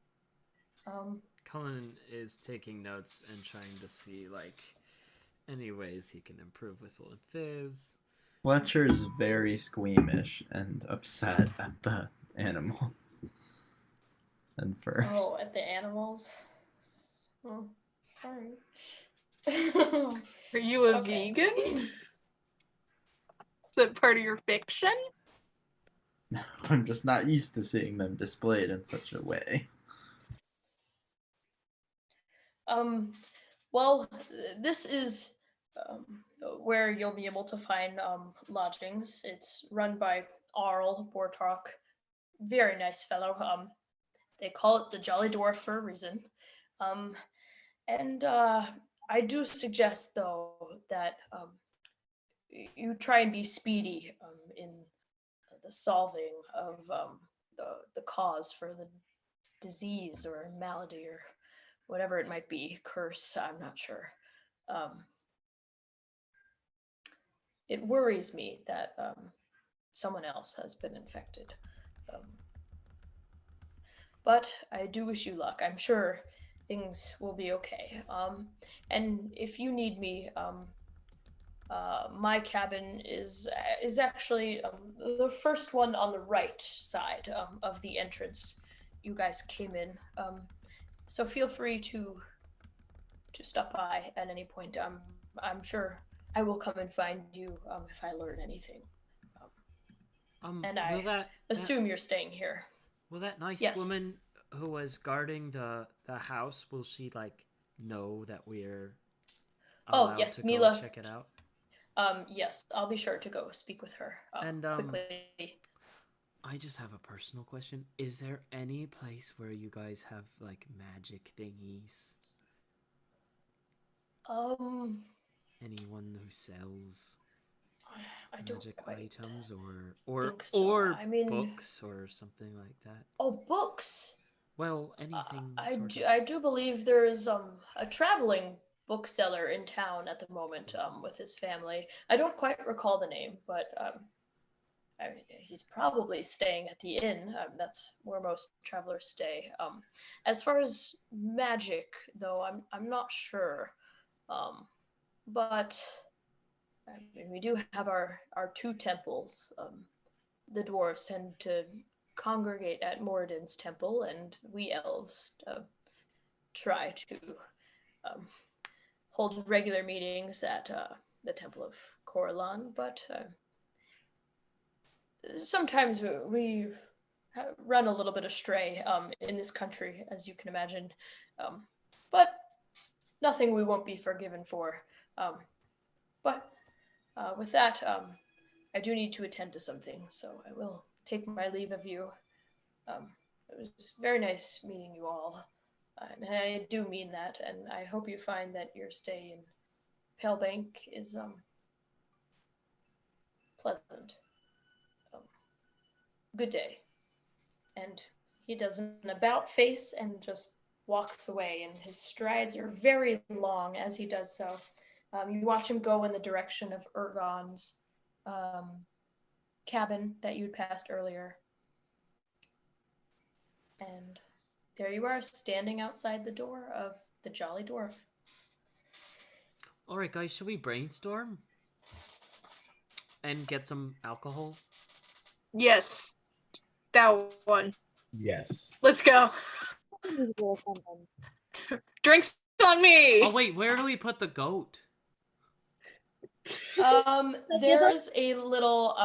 Cullen is taking notes and trying to see, like, any ways he can improve Whistle and Fizz. Fletcher's very squeamish and upset at the animals and first. Oh, at the animals. Oh, sorry. Are you a Okay. vegan? Is that part of your fiction? No, I'm just not used to seeing them displayed in such a way. Well, this is where you'll be able to find lodgings. It's run by Arl Bortok, very nice fellow. They call it the Jolly Dwarf for a reason. And I do suggest, though, that you try and be speedy in the solving of the cause for the disease or malady or whatever it might be, curse, I'm not sure. It worries me that someone else has been infected. But I do wish you luck. I'm sure things will be okay. And if you need me, my cabin is actually the first one on the right side of the entrance you guys came in. So feel free to stop by at any point. I'm sure I will come and find you if I learn anything. And I assume you're staying here. Will that nice Yes. woman who was guarding the house, will she like know that we're allowed yes, to go Mila. check it out? Yes, I'll be sure to go speak with her quickly. I just have a personal question. Is there any place where you guys have like magic thingies? Anyone who sells I don't magic quite items or think so. I mean, books or something like that? Oh, books. Well, anything. I do believe there is a traveling bookseller in town at the moment with his family. I don't quite recall the name, but I mean, he's probably staying at the inn. That's where most travelers stay. As far as magic, though, I'm not sure. But I mean, we do have our two temples. The dwarves tend to congregate at Moradin's temple, and we elves try to hold regular meetings at the Temple of Coralon, but sometimes we run a little bit astray in this country, as you can imagine. But nothing we won't be forgiven for. But with that, I do need to attend to something, so I will take my leave of you. It was very nice meeting you all, and I do mean that, and I hope you find that your stay in Palebank is pleasant. Good day. And he does an about face and just walks away, and his strides are very long as he does so. You watch him go in the direction of Ergon's cabin that you'd passed earlier. And there you are, standing outside the door of the Jolly Dwarf. All right, guys, should we brainstorm and get some alcohol? Yes, that one. Yes. Let's go. Drinks on me. Oh wait, where do we put the goat? There's a little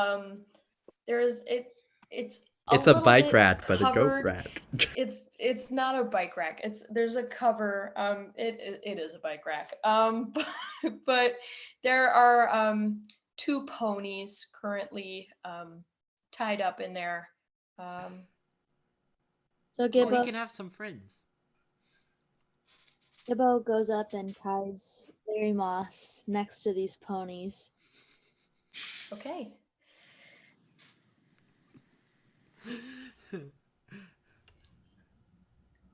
it's a bike rack, but a goat covered. rack. It's not a bike rack. There's a cover. It is a bike rack. But there are two ponies currently tied up in there. So We Gibbo, can have some friends. Gibbo goes up and ties Larry Moss next to these ponies. Okay.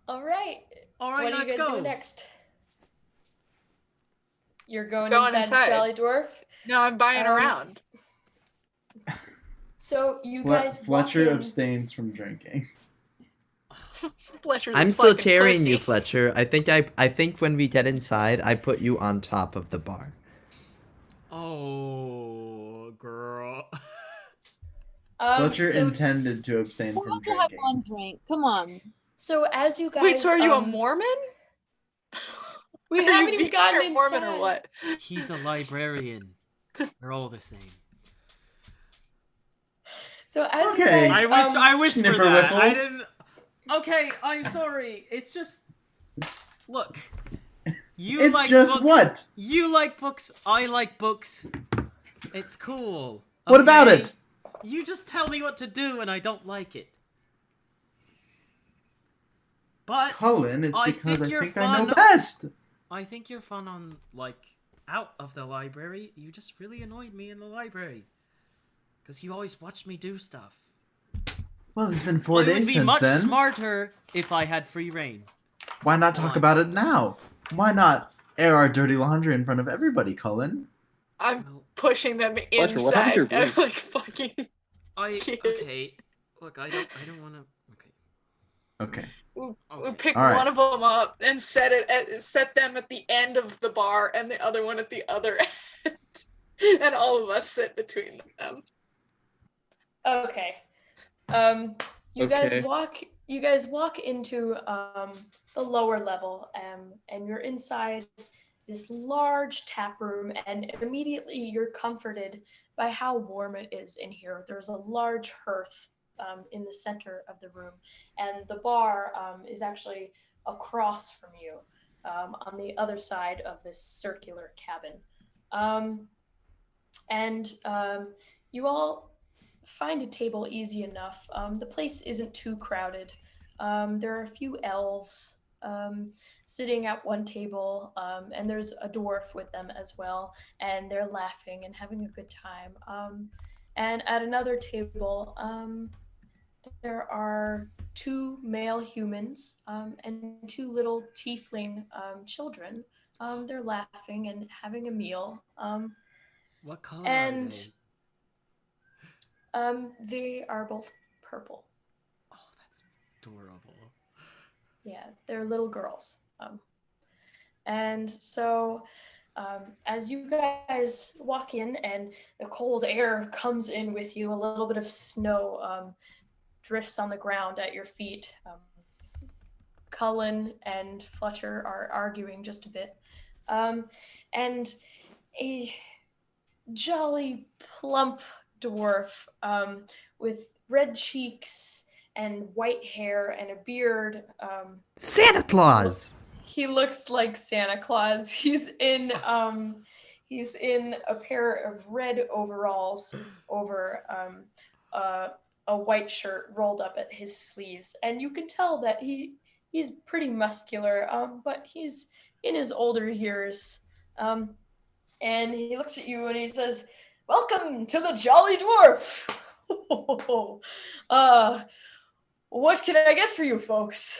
All right. All right, what are let's you guys go. doing next? You're going Going inside the Jolly Dwarf? No, I'm buying around. So you guys Fletcher walk in. abstains from drinking. Fletcher's I'm a still fucking carrying pussy. you, Fletcher. I think when we get inside, I put you on top of the bar. Oh, girl. Fletcher So intended to abstain We'll from have to have drinking. one drink. Come on. so as you guys Wait, so are you a Mormon? we Are haven't you even gotten a Mormon or inside. what? He's a librarian. We're all the same. So as you Okay. guys I whispered Snipper that. I Whipple. didn't. Okay, I'm sorry. It's just. Look. You It's like just books. what? You like books. I like books. It's cool. What about okay? it? You just tell me what to do and I don't like it. But Cullen, it's I because think I you're think I know fun. best. I think you're fun on, like, out of the library. You just really annoyed me in the library. Because you always watched me do stuff. Well, it's been 4 I days would be since much then. smarter if I had free reign. Why not talk about it now? Why not air our dirty laundry in front of everybody, Cullen? I'm Well, pushing them Fletcher, what happened to inside. your I'm voice? like fucking. okay. Look, I don't want to. Okay. Okay. We Okay. pick All right. one of them up and set them at the end of the bar, and the other one at the other end, and all of us sit between them. Okay. You Okay. guys walk into the lower level, and you're inside this large tap room, and immediately you're comforted by how warm it is in here. There's a large hearth in the center of the room, and the bar is actually across from you on the other side of this circular cabin. And you all find a table easy enough. The place isn't too crowded. There are a few elves sitting at one table, and there's a dwarf with them as well, and they're laughing and having a good time. And at another table, there are two male humans and two little tiefling children. They're laughing and having a meal. What color And are they? they are both purple. Oh, that's adorable. Yeah, they're little girls. And so, as you guys walk in and the cold air comes in with you, a little bit of snow drifts on the ground at your feet. Cullen and Fletcher are arguing just a bit. And a jolly, plump dwarf with red cheeks and white hair and a beard. Santa Claus. He looks like Santa Claus. He's in a pair of red overalls over a white shirt rolled up at his sleeves, and you can tell that he's pretty muscular, but he's in his older years. And he looks at you and he says, "Welcome to the Jolly Dwarf. What can I get for you folks?"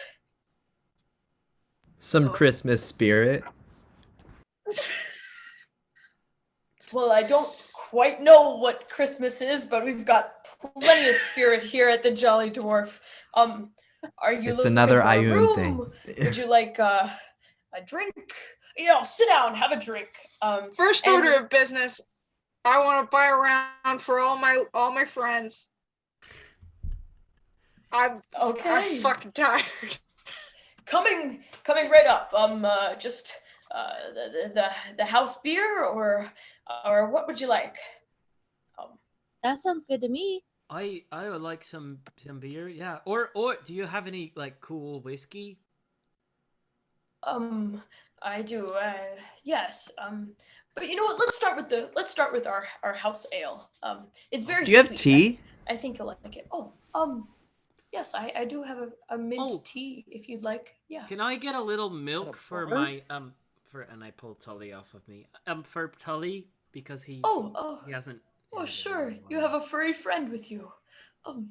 Some Christmas spirit. Well, I don't quite know what Christmas is, but we've got plenty of spirit here at the Jolly Dwarf. Are you It's looking another for a Ioun room? thing. Would you like a drink? Sit down, have a drink. First and- order of business, I want to buy around for all my friends. I'm fucking tired. Coming right up. Just the house beer or what would you like? That sounds good to me. I would like some beer, yeah. Or do you have any like cool whiskey? I do. Yes. But you know what? Let's start with our house ale. It's very. Do you have sweet. tea? I think you'll like it. Oh, yes, I do have a mint tea if you'd like. Yeah. Can I get a little milk for my and I pull Tully off of me. For Tully because he hasn't. Oh, sure. You have a furry friend with you.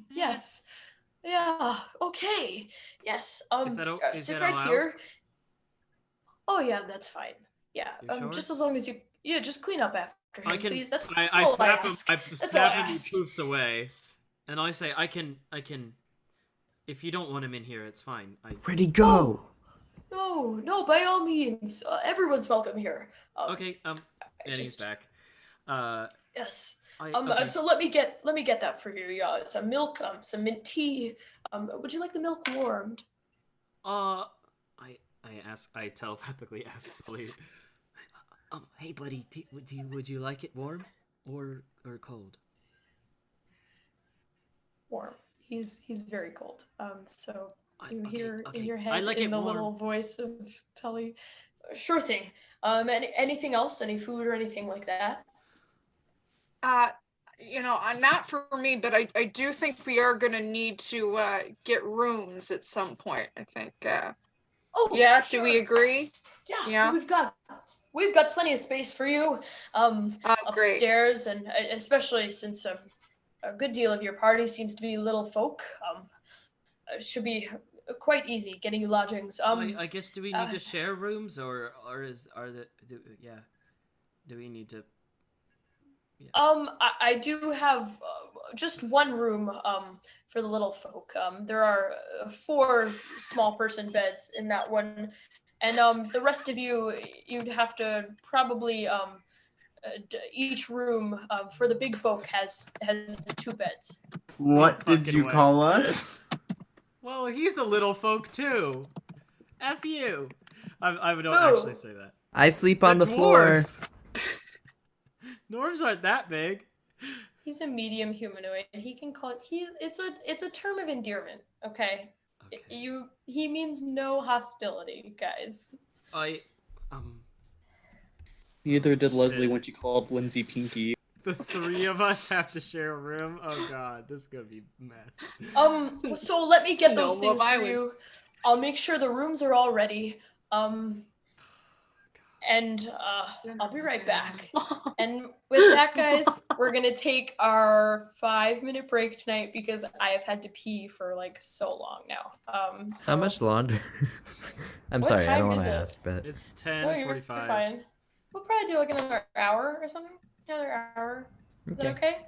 Yes. Yeah. Okay. Yes. Is sit that right allowed? here. Oh yeah, that's fine. Yeah. You sure? Just as long as you just clean up after him, please. That's I all slap him. ask. I That's snap all I him. He ask. poops away, and I say, I can. If you don't want him in here, it's fine. Where'd he go? No, by all means. Everyone's welcome here. Okay. And he's back. Yes. Okay. So let me get that for you. Yeah, some milk, some mint tea. Would you like the milk warmed? I I telepathically asked Tully, hey buddy, would you like it warm or cold? Warm. He's very cold. So you Okay, hear in okay. your I head like in it the warm. little voice of Tully. Sure thing. Anything else? Any food or anything like that? Not for me, but I do think we are gonna need to get rooms at some point. I think. Oh, Yeah. sure. Do we agree? Yeah. Yeah. We've got plenty of space for you. Great. Upstairs, and especially since a good deal of your party seems to be little folk. It should be quite easy getting you lodgings. I guess do we need to share rooms or do we need to? Yeah. I do have just one room for the little folk. There are 4 small person beds in that one, and the rest of you'd have to probably each room for the big folk has 2 beds. What No did fucking you way. call us? Well, he's a little folk too. F you. I don't Who? actually say that. I sleep on the floor. Dwarves aren't that big. He's a medium humanoid. He can call it. It's a term of endearment. Okay. Okay. He means no hostility, guys. Neither did Leslie Shit. when she called Lindsay Pinky. The 3 of us have to share a room. Oh god, this is gonna be a mess. So let me get those No, things I for would- you. I'll make sure the rooms are all ready. And I'll be right back. And with that, guys, we're gonna take our 5-minute break tonight because I have had to pee for like so long now. How much longer? I'm sorry, I time don't want is to it? ask, but It's No, you're 10:45. fine. We'll probably do like another hour or something. Another hour. Is that okay?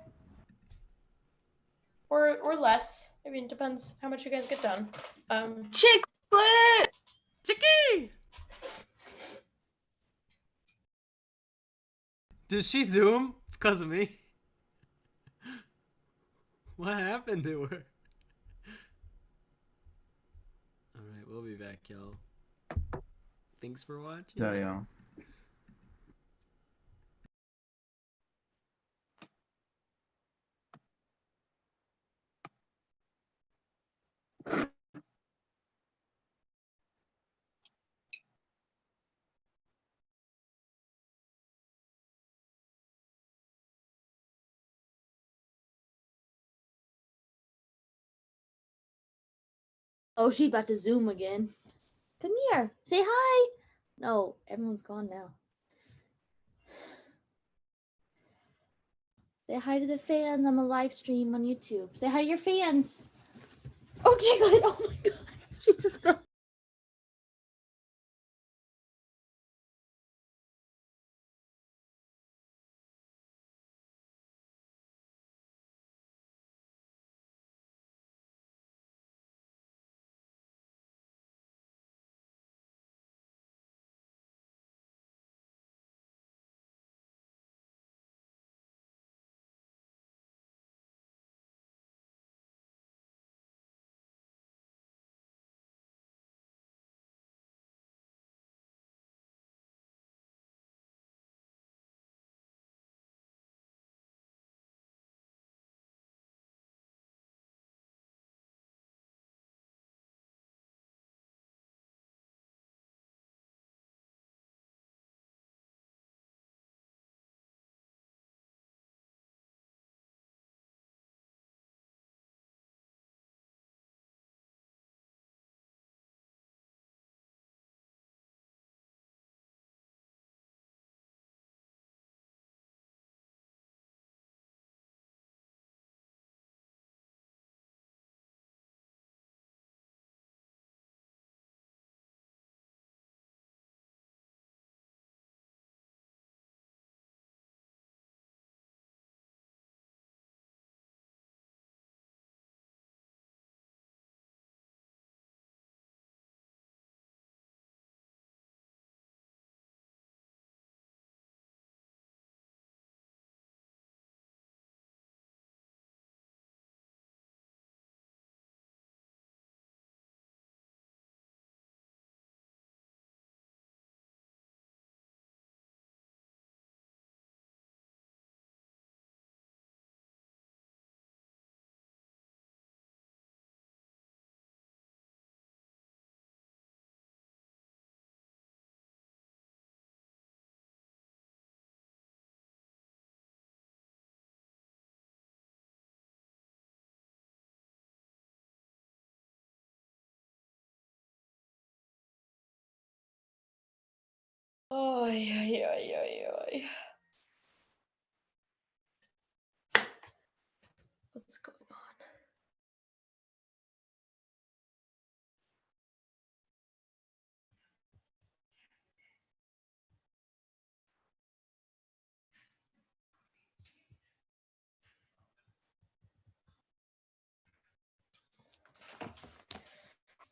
Or less. I mean, it depends how much you guys get done. Chicklet! Chicky! Did she zoom because of me? What happened to her? Alright, we'll be back, y'all. Thanks for watching. Yeah, yeah. Oh, she about to zoom again. Come here. Say hi. No, everyone's gone now. Say hi to the fans on the live stream on YouTube. Say hi to your fans. Oh, Jiglet. Oh my god. She just broke. Oh, yeah. What's going on?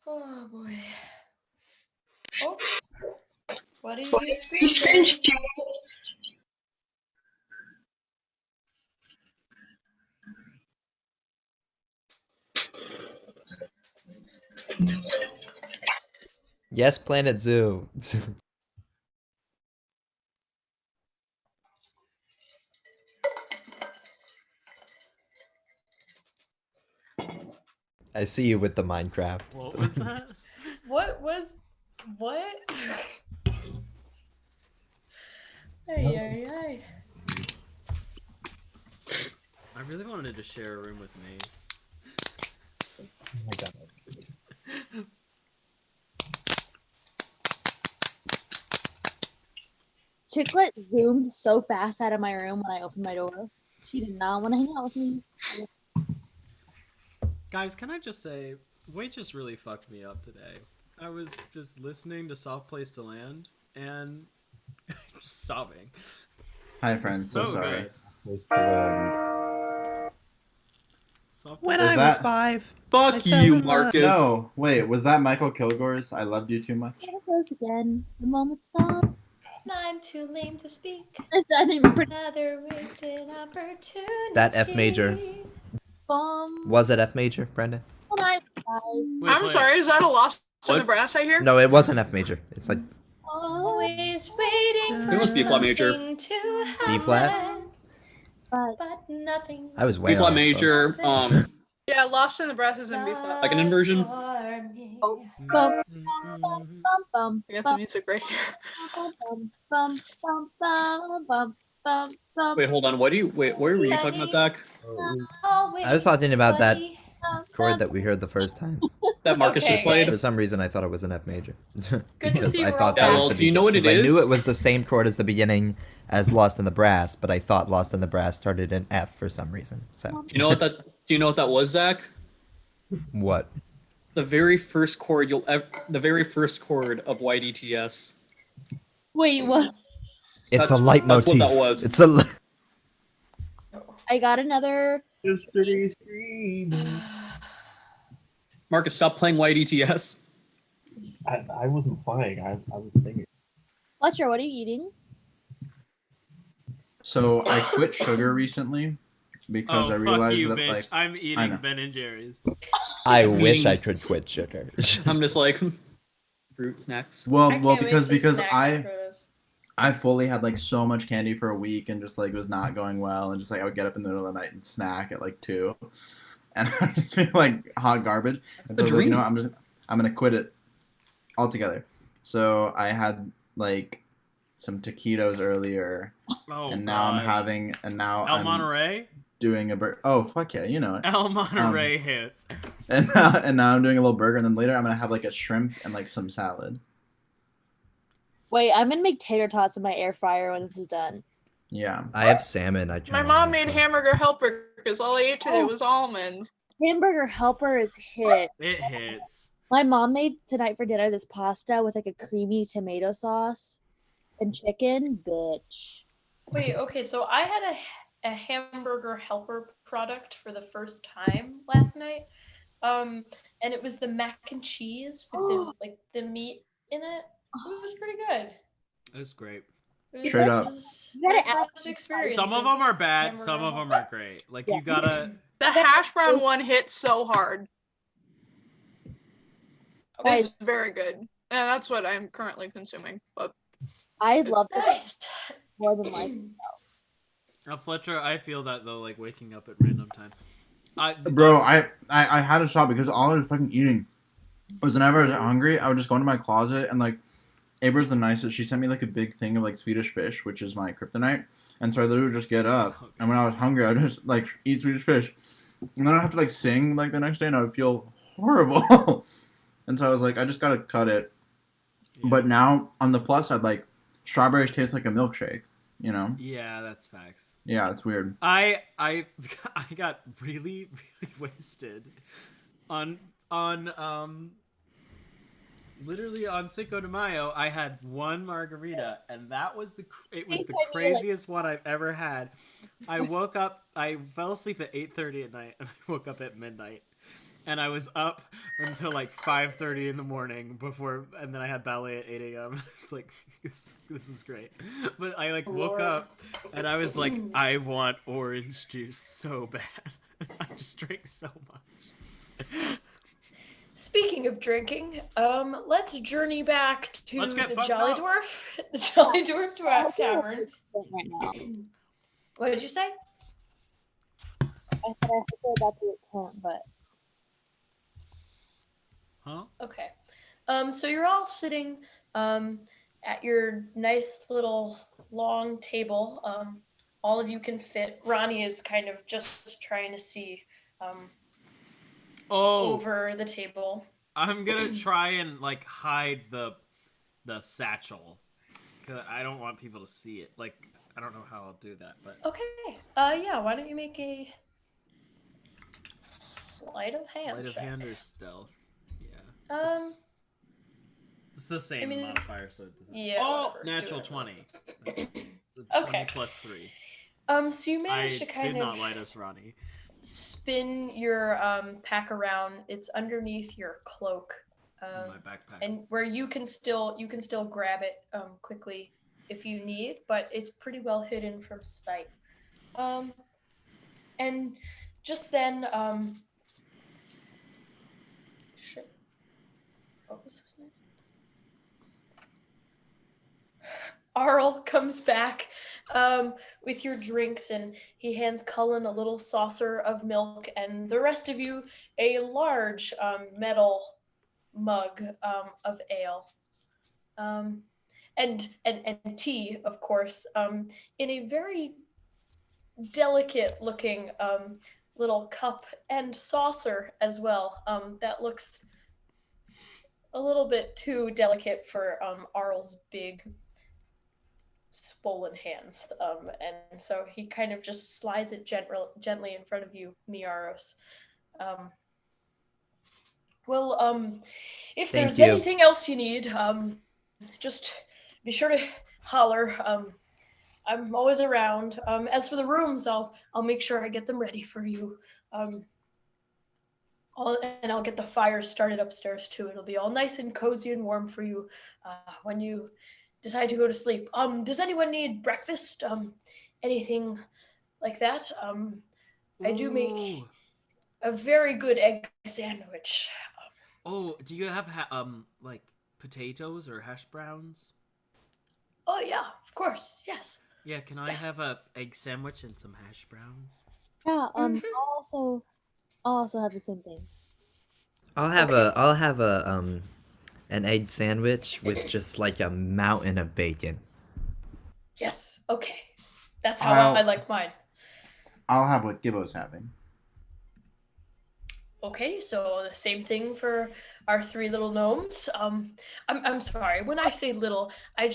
Oh boy. Oh. What are you screeching? Yes, Planet Zoo. I see you with the Minecraft. What was that? What? Ay. I really wanted to share a room with Mace. Oh my god. Chicklet zoomed so fast out of my room when I opened my door. She did not want to hang out with me. Guys, can I just say, Wait just really fucked me up today. I was just listening to Soft Place to Land and sobbing. Hi, friends. It's So so sorry. good. Place to land. Soft When Was I was that- 5. Fuck I fell you, in love. Marcus. No, wait. Was that Michael Kilgore's "I Loved You Too Much"? Never goes again. The moment's gone. I'm too lame to speak. Is that name pretty Another wasted opportunity. That F major. bomb? Was it F major, Brendan? When I was 5. Wait, I'm play it. sorry, is that a Lost in What? the Brass I hear? No, it wasn't F major. It's like Always waiting It for was B flat major. something to happen. B flat. But But nothing. I was way B flat off, though. major. Yeah, Lost in the Brass is in B flat. Like an inversion? bum, bum, bum, I got the bum, music right here. bum, bum, bum, bum, bum. Wait, hold on. What were you talking about, Zach? I was talking about that chord that we heard the first time. That Marcus Okay. just played? For some reason, I thought it was an F major. to Because see I we're thought all that was back. the Do you know what it beginning. I knew is? it was the same chord as the beginning as Lost in the Brass, but I thought Lost in the Brass started in F for some reason. So Do you know what that was, Zach? what? The very first chord the very first chord of YDTS. Wait, what? It's That's- a leitmotif. that's what that was. It's a. I got another. Yesterday's dream. Marcus, stop playing YDTS. I wasn't playing. I was singing. Fletcher, what are you eating? So I quit sugar recently because Oh, I fuck realized you, that bitch. like I'm know. eating Ben and Jerry's. I wish Eating- I could quit sugar. I'm just like fruit snacks. well I well can't wait because to because snack I after this. I fully had like so much candy for a week and just like was not going well and just like I would get up in the middle of the night and snack at like 2 and I just feel like hot garbage. And so I was like, you know what, I'm gonna quit it altogether. So I had like some taquitos earlier Oh, and now God. now El I'm Monterey? doing a burger. Oh fuck yeah, you know it. El Monterey hits. And now I'm doing a little burger and then later I'm gonna have like a shrimp and like some salad. Wait, I'm gonna make tater tots in my air fryer when this is done. Yeah. I have salmon. I My mom made hamburger helper because all I ate today was almonds. Hamburger helper is hit. It hits. My mom made tonight for dinner this pasta with like a creamy tomato sauce and chicken. Bitch. Wait, okay, so I had a hamburger helper product for the first time last night. And it was the mac and cheese with the meat in it. It was pretty good. It's great. It was, Straight up. It was You gotta my add first experience. Some of with them are bad, hamburger some of them helper. are great. Like, Yeah. you gotta... The hash brown one hit so hard. Okay. It's very good. And that's what I'm currently consuming. But I love it Nice. more than like. Fletcher, I feel that, though, like, waking up at random time. Bro, I had to stop because all I was fucking eating was whenever I was hungry, I would just go into my closet and like Abra's the nicest. She sent me like a big thing of like Swedish fish, which is my kryptonite. And so I literally would just get up and when I was hungry, I would just like eat Swedish fish. And then I'd have to like sing like the next day and I would feel horrible. And so I was like, I just gotta cut it. Yeah. But now on the plus side, like strawberries taste like a milkshake. You know? Yeah, that's facts. Yeah, it's weird. I got really wasted on literally on Cinco de Mayo. I had one margarita, and that was the craziest one I've ever had. I woke up. I fell asleep at 8:30 at night, and I woke up at midnight. And I was up until like 5:30 in the morning before, and then I had ballet at 8 a.m. It's like, this is great. But I like woke up, and I was like, I want orange juice so bad. I just drank so much. Speaking of drinking, let's journey back to Let's get the fucked Jolly up. Dwarf, the Jolly Dwarf Dwarf Tavern. Right now. What did you say? I thought I hope we're about to get toned, but Huh? Okay. So you're all sitting at your nice little long table. All of you can fit. Ronnie is kind of just trying to see over the table. I'm gonna try and like hide the satchel, cause I don't want people to see it. Like, I don't know how I'll do that, but Okay. Yeah. Why don't you make a sleight of hand sleight of check? hand or stealth? Yeah. It's the same modifier, so it doesn't. Yeah. Oh, whatever. natural Do it. 20. The 20 Okay. plus 3. So you managed to I kind did of not light us, Ronnie. spin your pack around. It's underneath your cloak. In my backpack. And where you can still grab it quickly if you need, but it's pretty well hidden from sight. And just then, shit, what was his name? Arl comes back with your drinks, and he hands Cullen a little saucer of milk, and the rest of you a large metal mug of ale, and tea, of course, in a very delicate looking little cup and saucer as well. That looks a little bit too delicate for Arl's big swollen hands, and so he kind of just slides it gently in front of you, Miaros. If Thank there's you. anything else you need, just be sure to holler. I'm always around. As for the rooms, I'll make sure I get them ready for you. I'll get the fire started upstairs too. It'll be all nice and cozy and warm for you when you decide to go to sleep. Does anyone need breakfast? Anything like that? I do make a very good egg sandwich. Do you have like potatoes or hash browns? Oh yeah, of course. Yes. Yeah, can I have a egg sandwich and some hash browns? yeah. I'll also have the same thing. I'll have an egg sandwich with just like a mountain of bacon. Yes. Okay. That's how I like mine. I'll have what Gibbo's having. Okay, so the same thing for our three little gnomes. I'm sorry. When I say little, I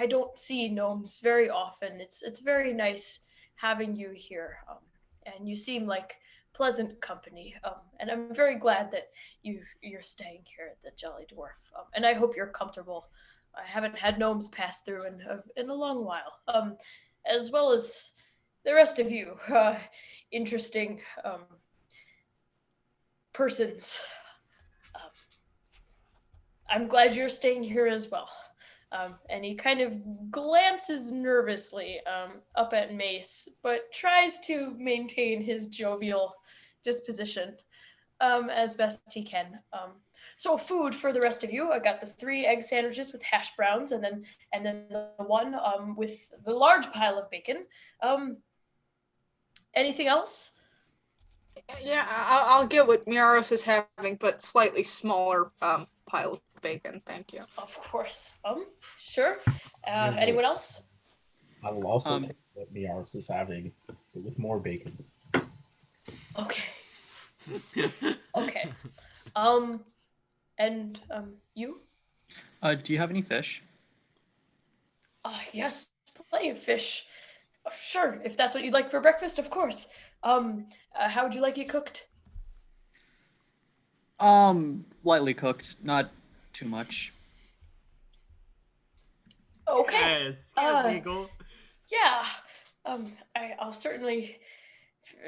don't see gnomes very often. It's very nice having you here, and you seem like pleasant company. And I'm very glad that you're staying here at the Jolly Dwarf. And I hope you're comfortable. I haven't had gnomes pass through in a long while. As well as the rest of you, interesting persons. I'm glad you're staying here as well. And he kind of glances nervously up at Mace, but tries to maintain his jovial disposition as best he can. So food for the rest of you. I got the 3 egg sandwiches with hash browns, and then the one with the large pile of bacon. Anything else? Yeah, I'll get what Miaros is having, but slightly smaller pile of bacon. Thank you. Of course. Sure. Anyone else? I will also take what Miaros is having, but with more bacon. Okay. Okay. And you? Do you have any fish? Yes, plenty of fish. Sure, if that's what you'd like for breakfast, of course. How would you like it cooked? Lightly cooked, not too much. Okay. Yes, Eagle. Yeah. I'll certainly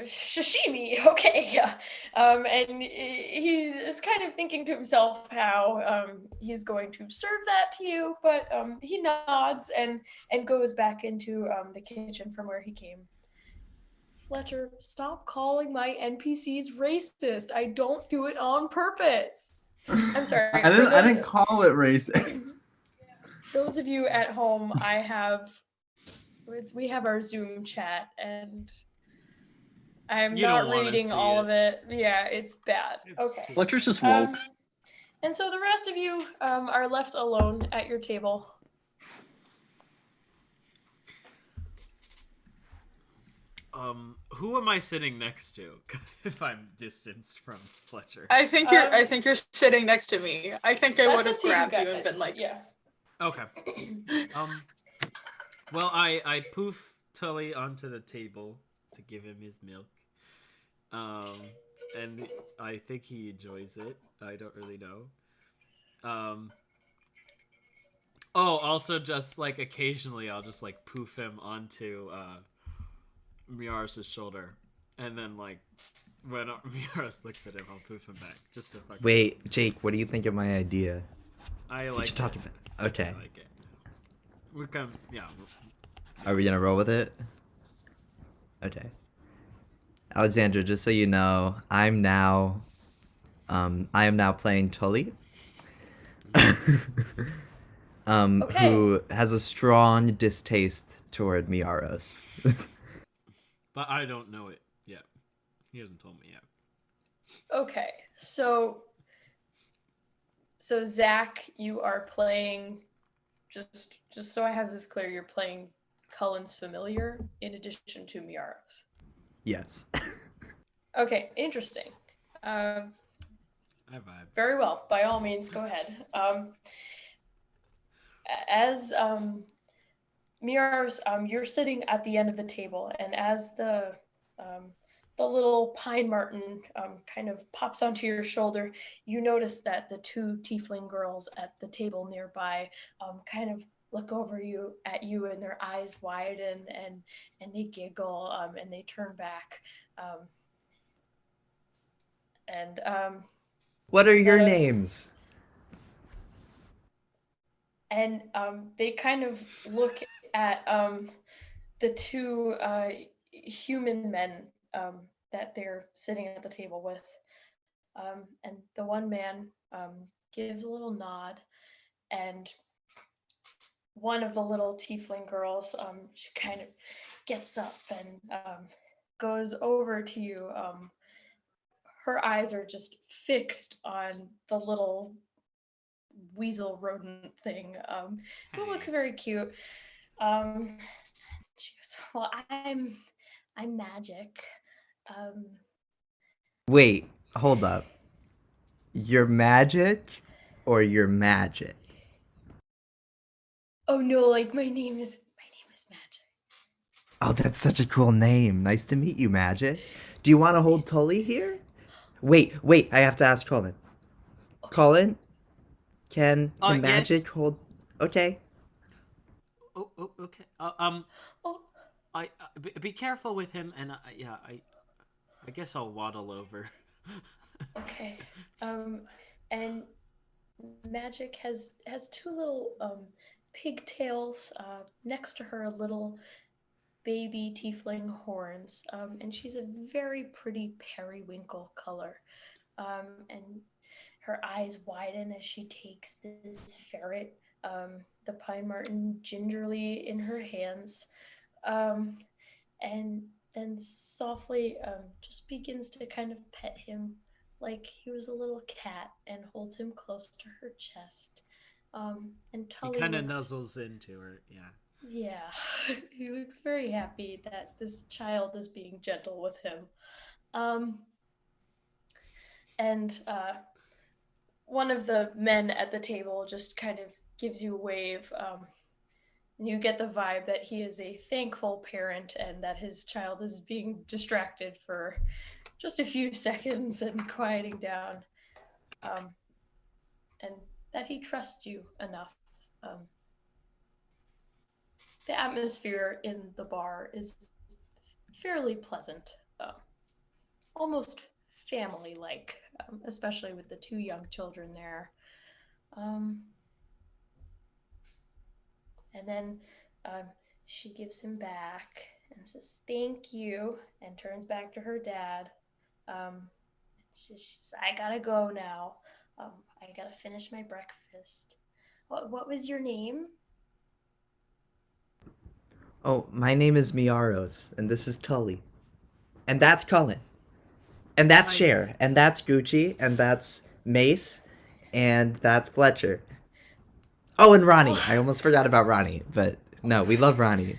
sashimi. Okay. Yeah. And he is kind of thinking to himself how he's going to serve that to you, but he nods and goes back into the kitchen from where he came. Fletcher, stop calling my NPCs racist. I don't do it on purpose. I'm sorry. I didn't call it racist. Those of you at home, we have our Zoom chat, and I'm You don't not wanna reading see all it. of it. Yeah, it's bad. It's Okay. Fletcher's just woke. And so the rest of you are left alone at your table. Who am I sitting next to if I'm distanced from Fletcher? I think you're sitting next to me. I think I That's would up have to you grabbed you and guys. been like, Yeah. Okay. Well, I poof Tully onto the table to give him his milk. And I think he enjoys it. I don't really know. Oh, also just like occasionally I'll just like poof him onto Miaris' shoulder, and then like when Miaris looks at him, I'll poof him back just to fuck. Wait, Jake, what do you think of my idea? I We like. should talk about. Okay. I like it. We can, yeah. Are we gonna roll with it? Okay. Alexandra, just so you know, I am now playing Tully. Okay. Who has a strong distaste toward Miaros. But I don't know it yet. He hasn't told me yet. Okay. So Zach, you are playing. Just so I have this clear, you're playing Cullen's familiar in addition to Miaros. Yes. Okay, interesting. I vibe. Very well. By all means, go ahead. As Miaros, you're sitting at the end of the table, and as the little pine marten kind of pops onto your shoulder, you notice that the two tiefling girls at the table nearby kind of look over at you, and their eyes widen, and they giggle, and they turn back. What are your So- names? And they kind of look at the two human men that they're sitting at the table with. And the one man gives a little nod, and one of the little tiefling girls, she kind of gets up and goes over to you. Her eyes are just fixed on the little weasel rodent thing, who looks very cute. She goes, "Well, I'm magic." Wait, hold up. You're magic or you're magic? Oh no, like my name is Magic. Oh, that's such a cool name. Nice to meet you, Magic. Do you want to hold Yes. Tully here? Wait, I have to ask Colin. Colin, can Yes. Magic hold? Okay. Oh, okay. Oh, Be careful with him, and I guess I'll waddle over. okay. And Magic has two little pigtails next to her little baby tiefling horns, and she's a very pretty periwinkle color. And her eyes widen as she takes this ferret, the pine marten, gingerly in her hands, and then softly just begins to kind of pet him like he was a little cat, and holds him close to her chest. And He Tully kind of looks, nuzzles into her. Yeah. yeah, he looks very happy that this child is being gentle with him. Um, and one of the men at the table just kind of gives you a wave, You get the vibe that he is a thankful parent and that his child is being distracted for just a few seconds and quieting down. And that he trusts you enough. The atmosphere in the bar is fairly pleasant, almost family like, especially with the two young children there. And then she gives him back and says, "Thank you," and turns back to her dad. She says, "I gotta go now. I gotta finish my breakfast." What was your name? Oh, my name is Miaros, and this is Tully. And that's Cullen. And that's Hi. Cher. And that's Gucci. And that's Mace. And that's Fletcher. Oh, and Ronnie. I almost forgot about Ronnie, but no, we love Ronnie.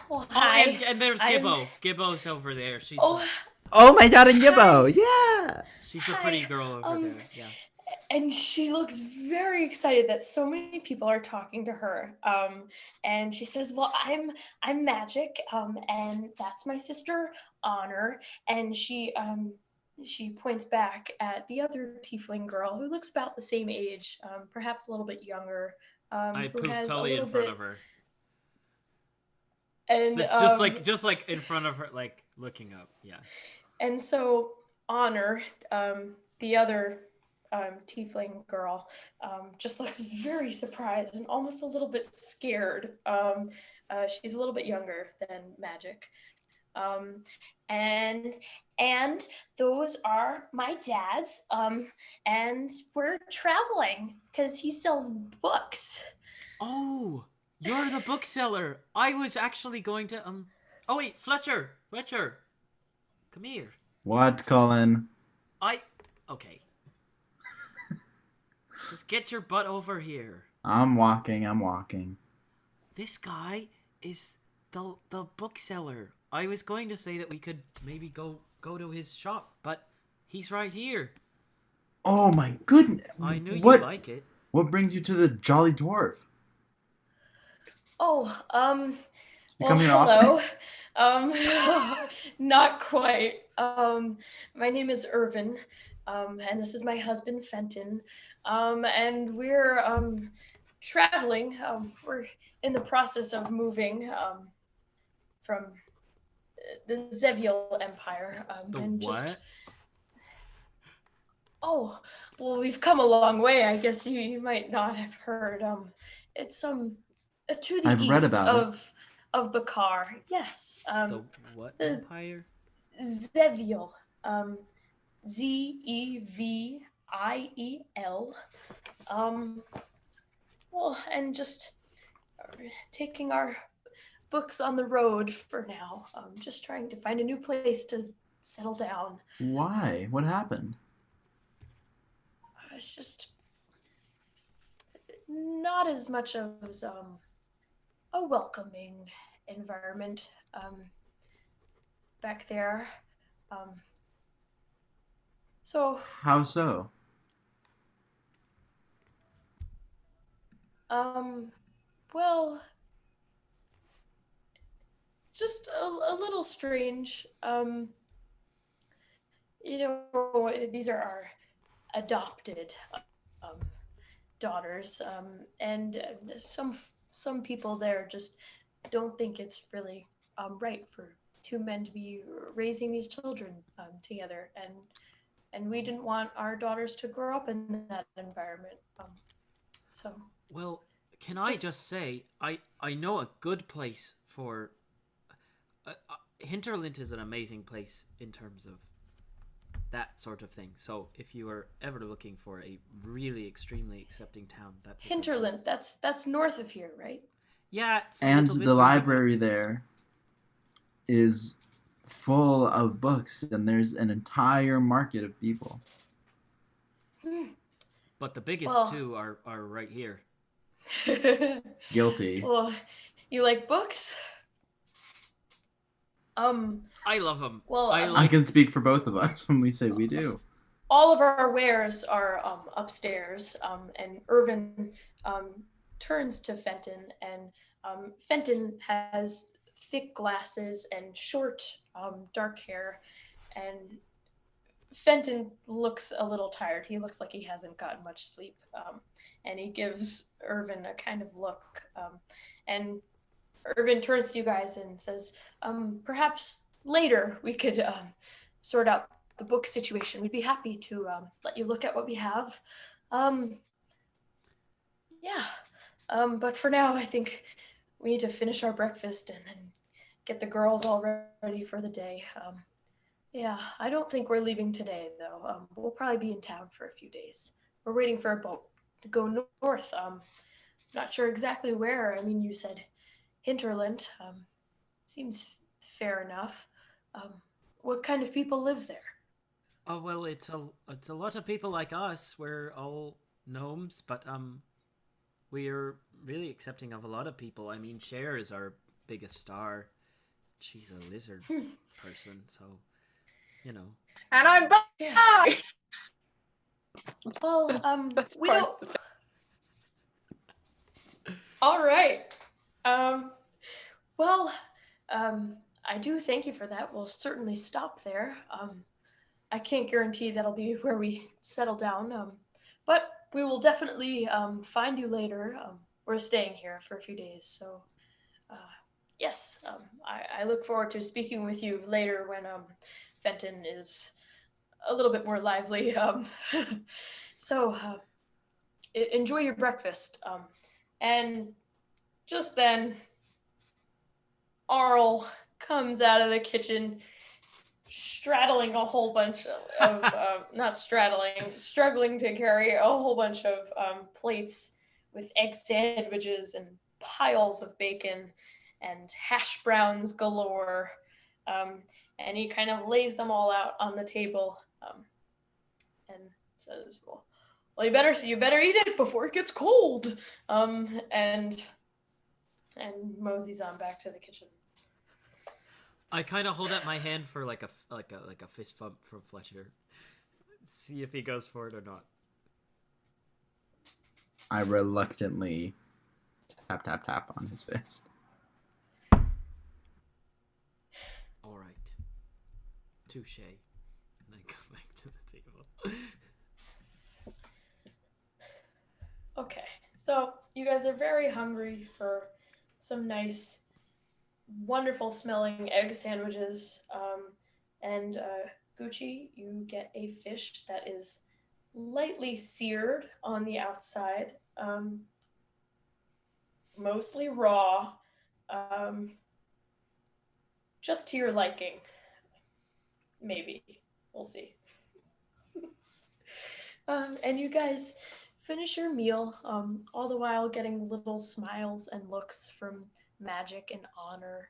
Well, Oh, hi. and there's I'm- Gibbo. Gibbo's over there. She's Oh my god, and Yibbo! Yeah! she's a Hi. pretty girl over there. Yeah. And she looks very excited that so many people are talking to her. And she says, "Well, I'm Magic, and that's my sister Honor." And she points back at the other tiefling girl who looks about the same age, perhaps a little bit younger. I who poofed has a Tully in little front bit- of her. And Just like in front of her, like looking up. Yeah. And so Honor, the other tiefling girl, just looks very surprised and almost a little bit scared. She's a little bit younger than Magic. And those are my dad's. And we're traveling because he sells books. Oh, you're the bookseller. I was actually going to Oh wait, Fletcher, come here. What, Cullen? Okay. Just get your butt over here. I'm walking. This guy is the bookseller. I was going to say that we could maybe go to his shop, but he's right here. Oh my goodness. I knew What? you'd like it. What brings you to the Jolly Dwarf? Oh, You well, come here hello. often? Not quite. My name is Irvin, and this is my husband Fenton. And we're traveling. We're in the process of moving from the Zeviel Empire. The and what? Just, oh, well, we've come a long way. I guess you might not have heard. It's to the I've read east about it. of Bakar. Yes. The what empire? Zeviel. Zeviel. Well, and just taking our books on the road for now. Just trying to find a new place to settle down. Why? What happened? It's just not as much of a welcoming environment back there. So How so? well, just a little strange. These are our adopted daughters, and some people there just don't think it's really right for two men to be raising these children together, and we didn't want our daughters to grow up in that environment. So Well, can I just say I know a good place for Hinterland is an amazing place in terms of that sort of thing. So if you are ever looking for a really extremely accepting town, that's a good Hinterland, place. that's north of here, right? Yeah, it's a And little bit the further library north. there is full of books, and there's an entire market of people. But the biggest Well- two are right here. Guilty. Well, you like books? I love them. Well, I I I can speak for both of us when we say we do. all of our wares are upstairs, and Irvin turns to Fenton and Fenton has thick glasses and short, dark hair, and Fenton looks a little tired. He looks like he hasn't gotten much sleep, and he gives Irvin a kind of look. And Irvin turns to you guys and says, "Perhaps later we could sort out the book situation. We'd be happy to let you look at what we have." Yeah. But for now, I think we need to finish our breakfast and then get the girls all ready for the day. Yeah, I don't think we're leaving today, though. We'll probably be in town for a few days. We're waiting for a boat to go north. Not sure exactly where. I mean, you said hinterland. Seems fair enough. What kind of people live there? Oh well, it's a lot of people like us. We're all gnomes, but we are really accepting of a lot of people. I mean, Cher is our biggest star. She's a lizard person, so you know. And I'm back. Yeah. Well, That's we part don't. of it. All right. Well, I do thank you for that. We'll certainly stop there. I can't guarantee that'll be where we settle down, but we will definitely find you later. We're staying here for a few days, so yes, I look forward to speaking with you later when Fenton is a little bit more lively. So enjoy your breakfast. And just then, Arl comes out of the kitchen straddling a whole bunch of not straddling, struggling to carry a whole bunch of plates with egg sandwiches and piles of bacon and hash browns galore. And he kind of lays them all out on the table and says, well, you better eat it before it gets cold. And moseys on back to the kitchen. I kind of hold up my hand for like a fist bump from Fletcher. See if he goes for it or not. I reluctantly tap tap tap on his fist. All right. Touche. And I go back to the table. Okay, so you guys are very hungry for some nice, wonderful smelling egg sandwiches. And Gucci, you get a fish that is lightly seared on the outside, mostly raw, just to your liking. Maybe. We'll see. And you guys finish your meal, all the while getting little smiles and looks from Magic and Honor.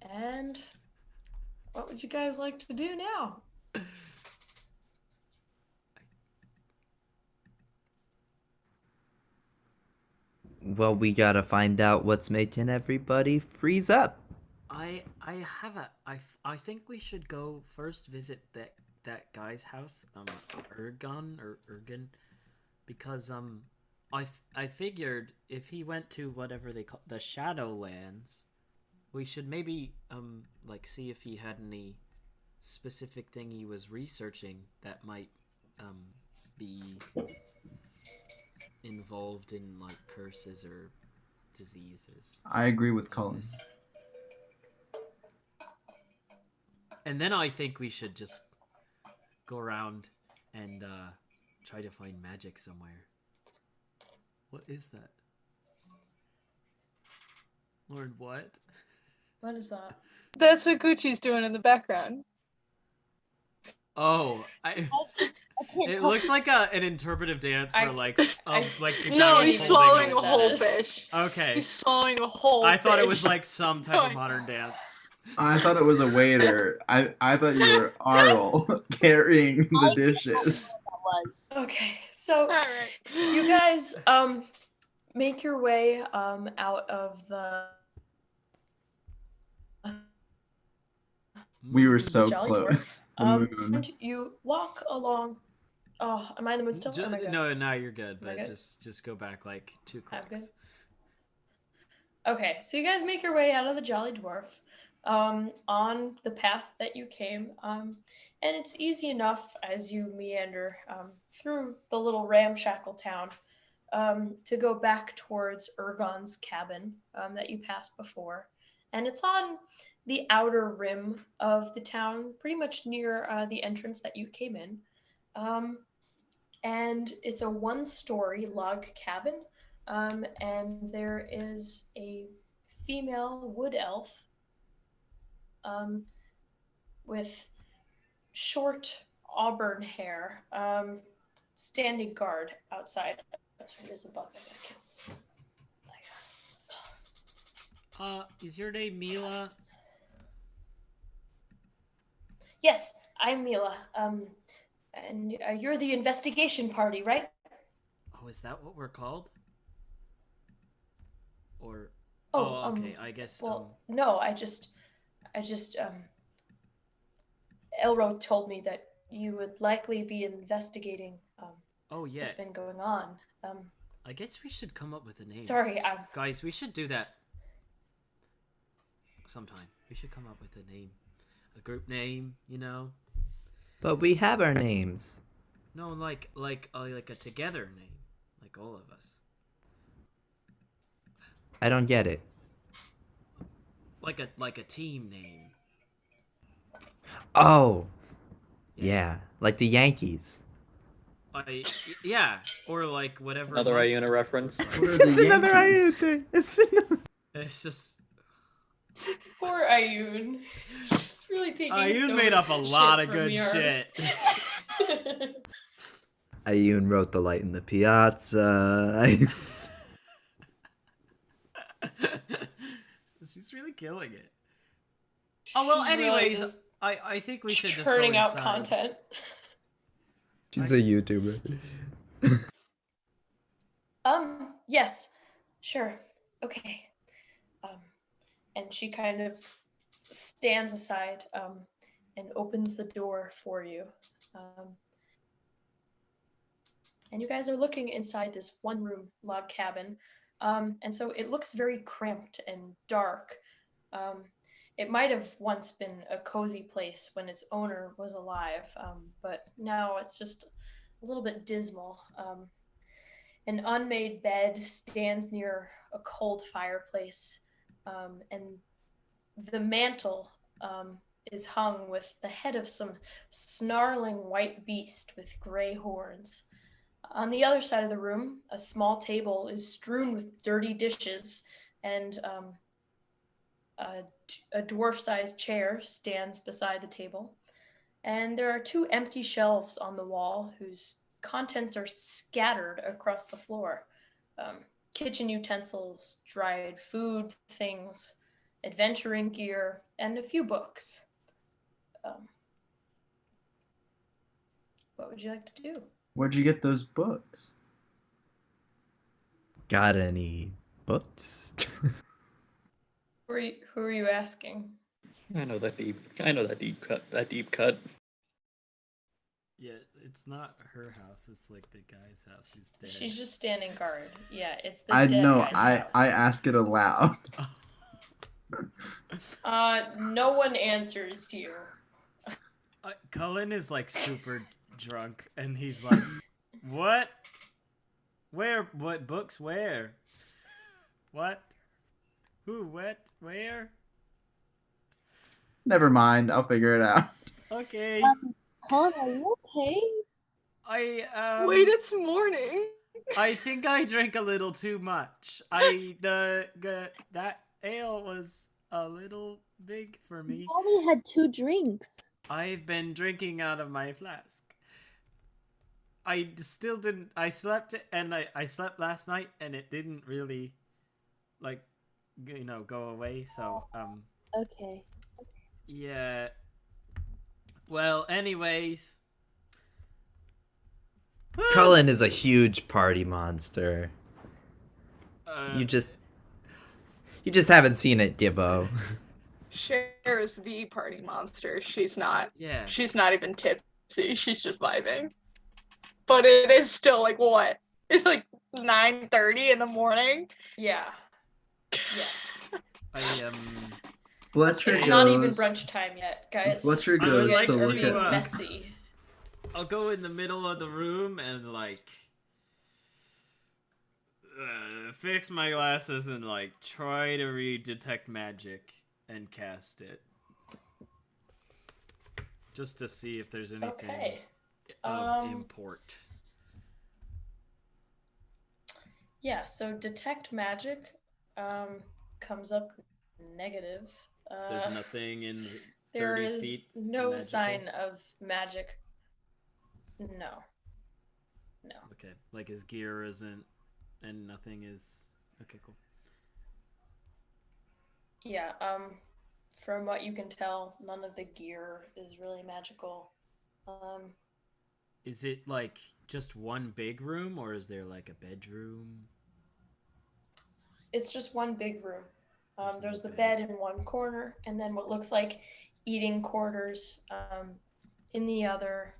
And what would you guys like to do now? Well, we gotta find out what's making everybody freeze up. I think we should go first visit that guy's house, Ergen, because I figured if he went to whatever they call the Shadowlands, we should maybe like see if he had any specific thing he was researching that might be involved in like curses or diseases. I agree with Cullen. And then I think we should just go around and try to find magic somewhere. What is that? Lord, what? What is that? That's what Gucci's doing in the background. Oh, I can't it tell. looks like an interpretive dance where like the No, guy he's is swallowing holding a whole fish. Okay. He's swallowing a whole I thought it fish. was like some type of modern dance. I thought it was a waiter. I thought you were Arl carrying the dishes. That was. Okay, so All right. you guys make your way out of the We were so Jolly close. The moon. and you walk along. Oh, am I in the mood still? Or am I good? No, you're good, Am I but good? just go back like 2 I'm good. clicks. Okay, so you guys make your way out of the Jolly Dwarf, on the path that you came, and it's easy enough as you meander through the little ramshackle town to go back towards Ergon's cabin that you passed before, and it's on the outer rim of the town, pretty much near the entrance that you came in, and it's a one-story log cabin. And there is a female wood elf with short auburn hair standing guard outside. That's what it is above it. Is your name Mila? Yes, I'm Mila. And you're the investigation party, right? Oh, is that what we're called? Or okay, I guess. Well, no, I just, Elro told me that you would likely be investigating. Oh yeah. What's been going on? I guess we should come up with a name. Sorry, guys, we should do that sometime. We should come up with a name, a group name, you know. But we have our names. No, like a together name, like all of us. I don't get it. Like a team name. Oh, yeah, like the Yankees. Yeah, or like whatever. Another Iuna reference. It's another Iuna thing. It's just. Poor Ayun. She's really taking Ayun so made up a lot of from good yours. shit. Ayun wrote The Light in the Piazza. She's really killing it. Oh well, She's really anyways, just I think we should just churning go out inside. content. She's a YouTuber. Yes, sure, okay. And she kind of stands aside and opens the door for you. And you guys are looking inside this one-room log cabin. And so it looks very cramped and dark. It might have once been a cozy place when its owner was alive, but now it's just a little bit dismal. An unmade bed stands near a cold fireplace, and the mantle is hung with the head of some snarling white beast with gray horns. On the other side of the room, a small table is strewn with dirty dishes, and a dwarf-sized chair stands beside the table. And there are two empty shelves on the wall whose contents are scattered across the floor. Kitchen utensils, dried food things, adventuring gear, and a few books. What would you like to do? Where'd you get those books? Got any books? Who are you asking? I know that deep deep cut. Yeah, it's not her house. It's like the guy's house who's dead. She's just standing guard. Yeah, it's the I dead know. guy's I house. ask it aloud. No one answers you. Cullen is like super drunk, and he's like, "What? Where? What books? Where? What? Who? What? Where?" Never mind. I'll figure it out. Okay. Colin, are you okay? Wait, it's morning. I think I drank a little too much. That ale was a little big for me. You only had 2 drinks. I've been drinking out of my flask. I still didn't. I slept and I slept last night, and it didn't really, like, go away. So Okay. yeah. Well, anyways. Cullen is a huge party monster. You just haven't seen it, Gibbo. Cher is the party monster. She's not. Yeah. She's not even tipsy. She's just vibing. But it is still like what? It's like 9:30 in the morning. Yeah. Yes. I Fletcher It's goes. not even brunch time yet, guys. Fletcher I would goes like to You guys are look being at. messy. I'll go in the middle of the room and like fix my glasses and like try to read detect magic and cast it, just to see if there's anything Okay. of import. Yeah, so detect magic comes up negative. There's nothing in There 30 is feet no magical? sign of magic. No. No. Okay, like his gear isn't, and nothing is. Okay, cool. Yeah, from what you can tell, none of the gear is really magical. Is it like just one big room, or is there like a bedroom? It's just one big room. There's the bed. bed in one corner, and then what looks like eating quarters in the other.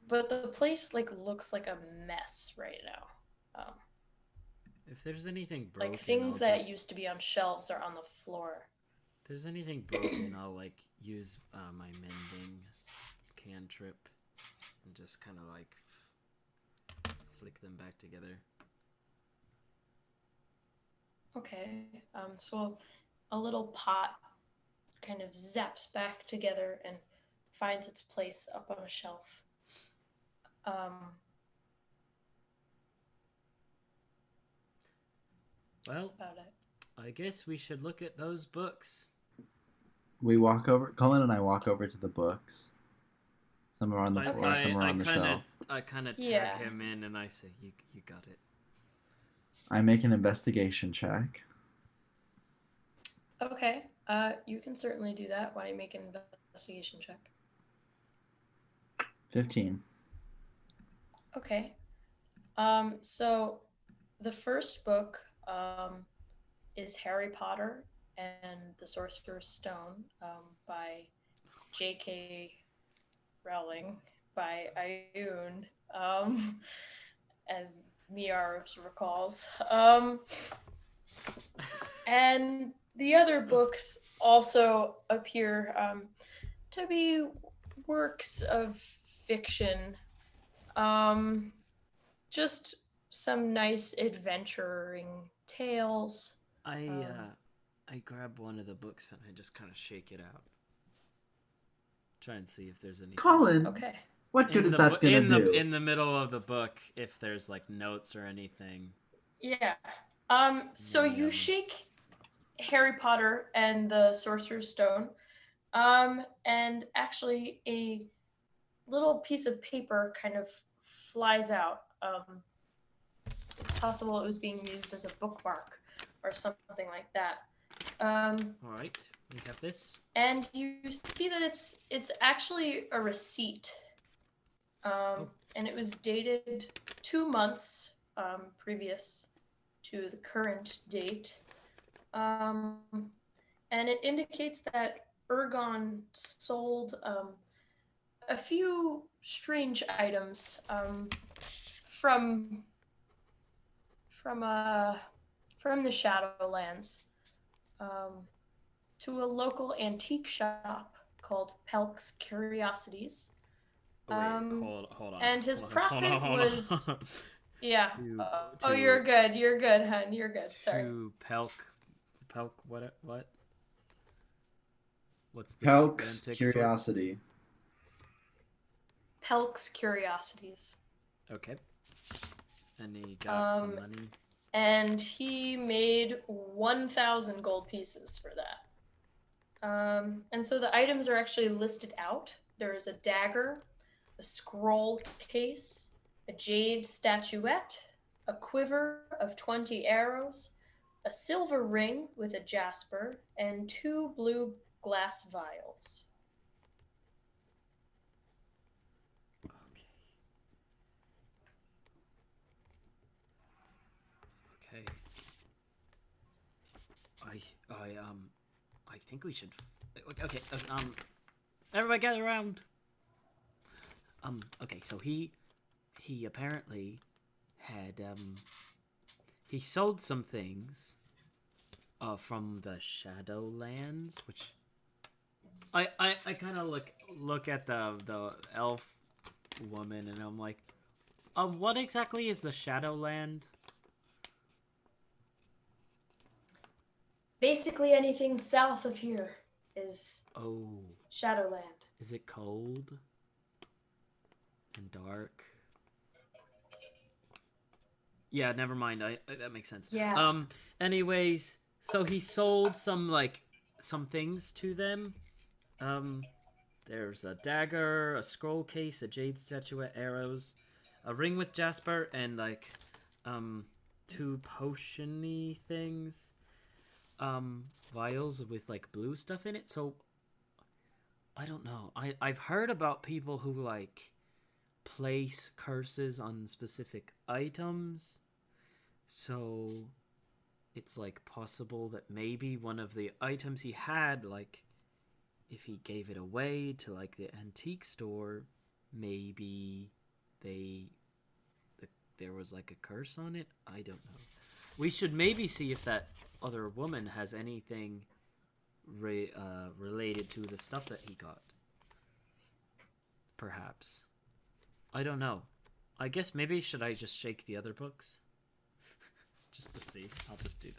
But the place like looks like a mess right now. If there's anything broken, Like things I'll that just... used to be on shelves are on the floor. If there's anything broken, I'll like use my mending cantrip and just kind of like flick them back together. Okay. So a little pot kind of zaps back together and finds its place up on a shelf. Well, that's about it. I guess we should look at those books. We walk over. Cullen and I walk over to the books. Some are on the floor, some are on the shelf. I kind of tag Yeah. him in, and I say, "You got it." I make an investigation check. Okay. You can certainly do that. Why don't you make an investigation check? 15. Okay. So the first book is Harry Potter and the Sorcerer's Stone by J.K. Rowling by Ioun, as Miaros recalls. And the other books also appear to be works of fiction. Just some nice adventuring tales. I grab one of the books and I just kind of shake it out. Try and see if there's anything. Colin, Okay. what good is that gonna do? In the middle of the book, if there's like notes or anything. Yeah. So you shake Harry Potter and the Sorcerer's Stone, and actually a little piece of paper kind of flies out. It's possible it was being used as a bookmark or something like that. All right, we have this. And you see that it's actually a receipt, and it was dated 2 months previous to the current date, and it indicates that Ergon sold a few strange items from the Shadowlands to a local antique shop called Pelk's Curiosities. Wait, hold on. And his Hold profit on. was yeah. To- You're good. You're good, hun. You're good. Sorry. To Pelk, what? What's the Pelk's antique store? Curiosity. Pelk's Curiosities. Okay. And he got some money. And he made 1,000 gold pieces for that. And so the items are actually listed out. There is a dagger, a scroll case, a jade statuette, a quiver of 20 arrows, a silver ring with a jasper, and 2 blue glass vials. Okay. I think we should. Okay. Everybody gather around. Okay. So he apparently had he sold some things from the Shadowlands, which I kind of look at the elf woman and I'm like, what exactly is the Shadowland? Basically, anything south of here is Shadowland. Is it cold and dark? Yeah, never mind. That makes sense. Yeah. Anyways, so he sold some things to them. There's a dagger, a scroll case, a jade statuette, arrows, a ring with jasper, and two potion-y things. Vials with blue stuff in it. So I don't know. I've heard about people who place curses on specific items. So it's possible that maybe one of the items he had, if he gave it away to the antique store, maybe there was a curse on it. I don't know. We should maybe see if that other woman has anything related to the stuff that he got. Perhaps. I don't know. I guess maybe should I just shake the other books? Just to see. I'll just do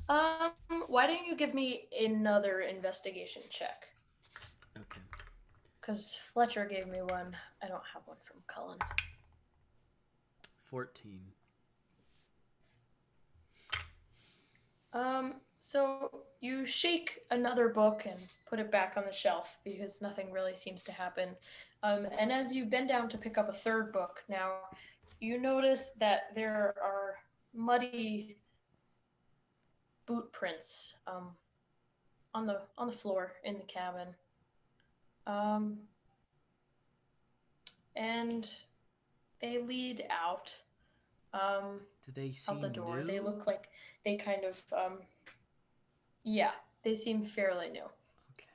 that. Why don't you give me another investigation check? Okay. Because Fletcher gave me one. I don't have one from Cullen. 14. So you shake another book and put it back on the shelf because nothing really seems to happen. And as you bend down to pick up a third book, now you notice that there are muddy boot prints on the floor in the cabin. And they lead out Do they seem out the door. new? They look like they kind of yeah, they seem fairly new. Okay.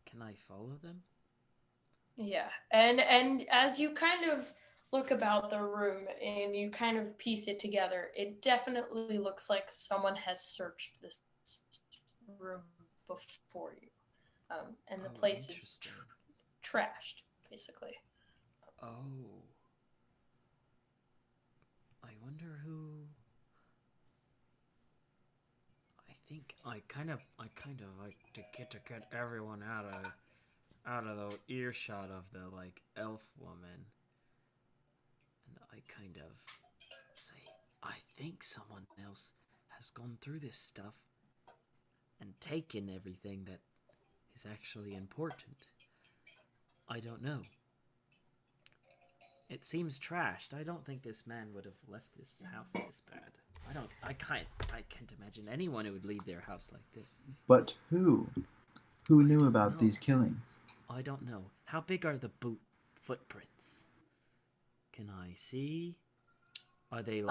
Can I follow them? Yeah, and as you kind of look about the room and you kind of piece it together, it definitely looks like someone has searched this room before you, and the place is trashed, basically. Oh. I wonder who. I think I kind of like to get everyone out of the earshot of the elf woman, and I kind of say, I think someone else has gone through this stuff and taken everything that is actually important. I don't know. It seems trashed. I don't think this man would have left his house this bad. I can't imagine anyone who would leave their house like this. But who? Who knew about these killings? I don't know. How big are the boot footprints? Can I see? Are they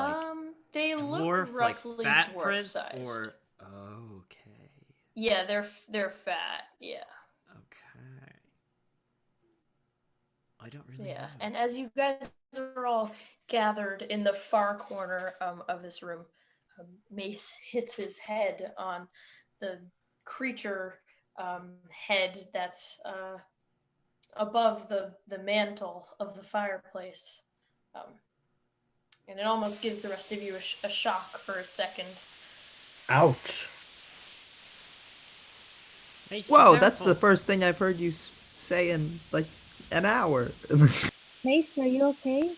they dwarf, look roughly fat dwarf prints, sized. or okay? Yeah, they're fat. Yeah. Okay. I don't really Yeah, know. and as you guys are all gathered in the far corner of this room, Mace hits his head on the creature head that's above the mantle of the fireplace. And it almost gives the rest of you a shock for a second. Ouch. Mace, Whoa, that's the first thing I've heard you say in an hour. Mace, are you okay?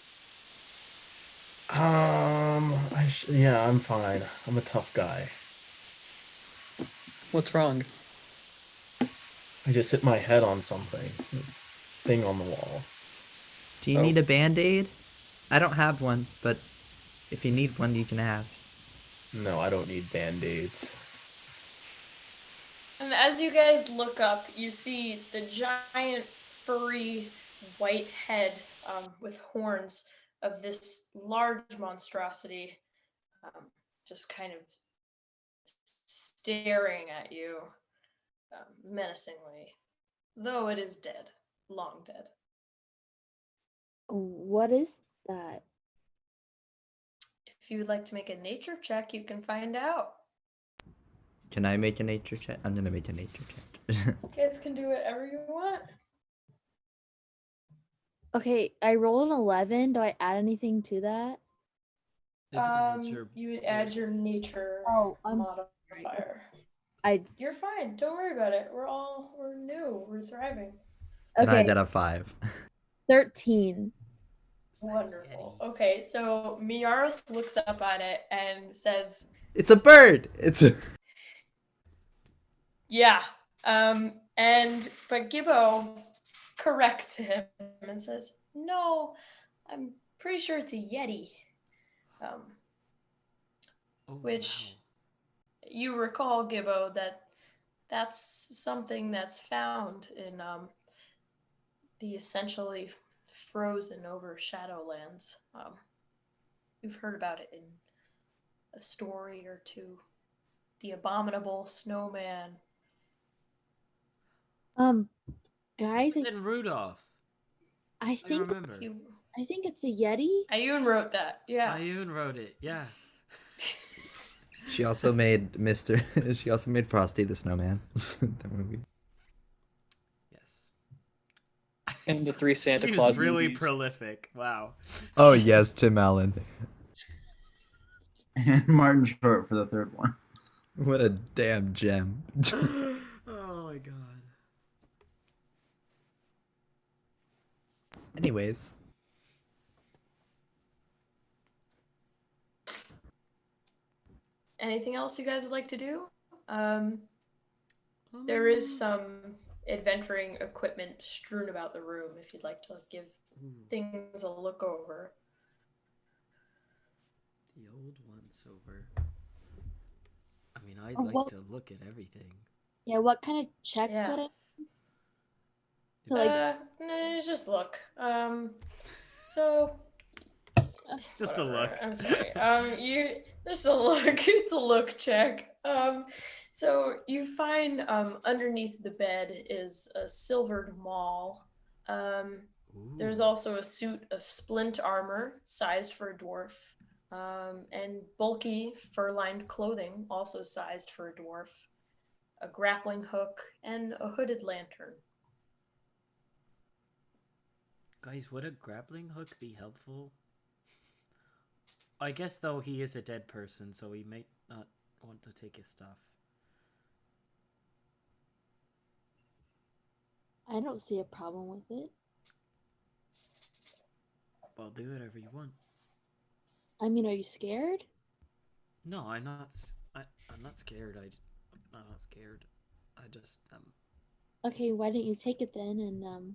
Yeah, I'm fine. I'm a tough guy. What's wrong? I just hit my head on something. This thing on the wall. Do you need a band-aid? I don't have one, but if you need one, you can ask. No, I don't need band-aids. And as you guys look up, you see the giant furry white head with horns of this large monstrosity just kind of staring at you menacingly, though it is dead, long dead. What is that? If If you would like to make a nature check, you can find out. Can I make a nature check? I'm gonna make a nature check. You guys can do whatever you want. Okay, I rolled an 11. Do I add anything to that? It's a nature. You would add your nature Oh, I'm sorry. modifier. I You're fine. Don't worry about it. We're new. We're thriving. And I okay. got a 5. 13. Wonderful. Okay, so Miaros looks up at it and says, It's a bird. It's a. "Yeah." But Gibbo corrects him and says, "No, I'm pretty sure it's a yeti." Oh, Which wow. you recall, Gibbo, that's something that's found in the essentially frozen over Shadowlands. You've heard about it in a story or two. The abominable snowman. Guys, It's in Rudolph. I I think remember. I think it's a yeti. Ayun wrote that. Yeah. Ayun wrote it. Yeah. She also made Mr. She also made Frosty the Snowman. That movie. Yes. And the 3 Santa He Claus was really movies. prolific. Wow. Oh yes, Tim Allen. And Martin Short for the third one. What a damn gem. Oh my god. Anyways. Anything else you guys would like to do? There is some adventuring equipment strewn about the room if you'd like to give things a look over. The old once over. I mean, I'd Oh, like what- to look at everything. Yeah, what kind of check Yeah. would I to like No, just look. So Just a whatever, look. I'm sorry. You just a look. It's a look check. So you find underneath the bed is a silvered maul. There's Ooh. also a suit of splint armor, sized for a dwarf, and bulky fur-lined clothing, also sized for a dwarf, a grappling hook, and a hooded lantern. Guys, would a grappling hook be helpful? I guess, though, he is a dead person, so he might not want to take his stuff. I don't see a problem with it. Well, do whatever you want. I mean, are you scared? No, I'm not. I'm not scared. I'm not scared. I just Okay, why didn't you take it then? And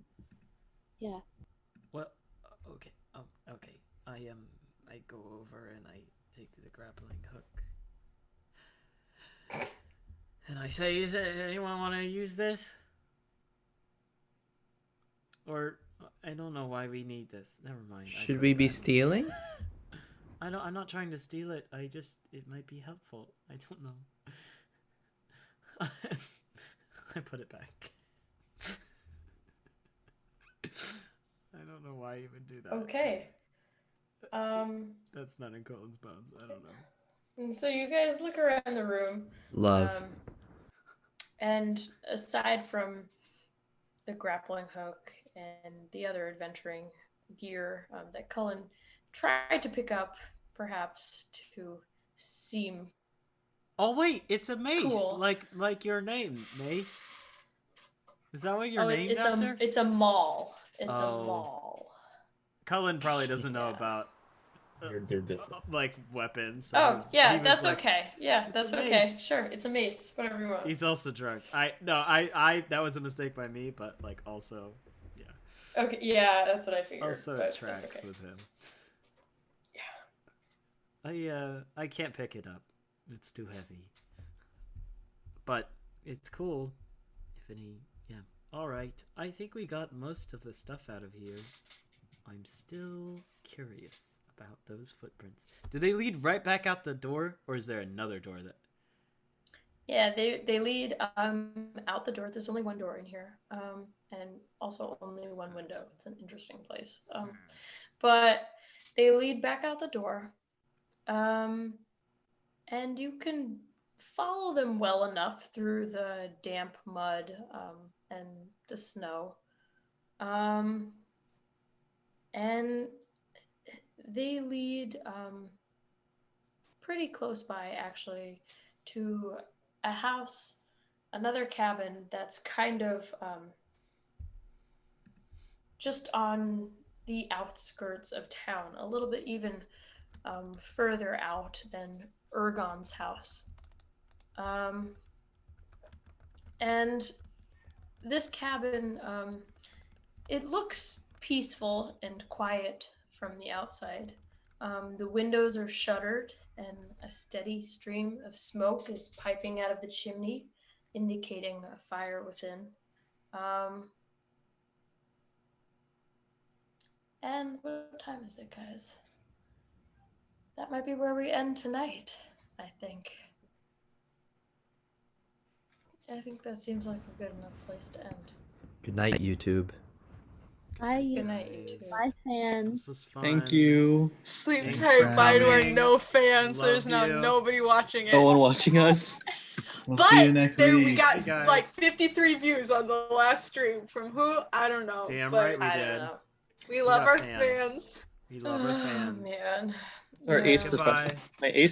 yeah. Well, okay. Okay. I go over and I take the grappling hook, and I say, "Is anyone want to use this?" Or I don't know why we need this. Never mind. Should we be stealing? I'm not trying to steal it. It might be helpful. I don't know. I put it back. I don't know why I even do that. Okay. That's not in Colin's bones. I don't know. And so you guys look around the room. Love. And aside from the grappling hook and the other adventuring gear that Cullen tried to pick up, perhaps to seem. Oh wait, it's a mace. Cool. Like your name, Mace. Is that what you're named it's after? it's a maul. It's a Oh. maul. Cullen probably doesn't know about They're different. like weapons. So Oh he yeah, was that's like, okay. Yeah, "It's that's a okay. mace." Sure, it's a mace. Whatever you want. He's also drunk. I that was a mistake by me, but like also, yeah. Okay, yeah, that's what I figured. Also but tracks that's okay. with him. I can't pick it up. It's too heavy. But it's cool. If any, yeah. All right. I think we got most of the stuff out of here. I'm still curious about those footprints. Do they lead right back out the door, or is there another door that? Yeah, they lead out the door. There's only one door in here, and also only one window. It's an interesting place. But they lead back out the door, And you can follow them well enough through the damp mud and the snow. And they lead pretty close by, actually, to a house, another cabin that's kind of just on the outskirts of town, a little bit even further out than Ergon's house. And this cabin, it looks peaceful and quiet from the outside. The windows are shuttered, and a steady stream of smoke is piping out of the chimney, indicating a fire within. And what time is it, guys? That might be where we end tonight, I think. I think that seems like a good enough place to end. Good night, YouTube. Good night, YouTube. Bye, fans. This is fun. Thank you. Sleep Thanks tight, for bye to our coming. no fans. Love There's now you. nobody watching it. No one watching us. We'll But see you next there week. we got Hey, guys. like 53 views on the last stream. From who? I don't know. Damn but right we I don't did. know. we love got our fans. fans. We love our Oh, fans. man. Our Yeah. ace Goodbye. professor. My ace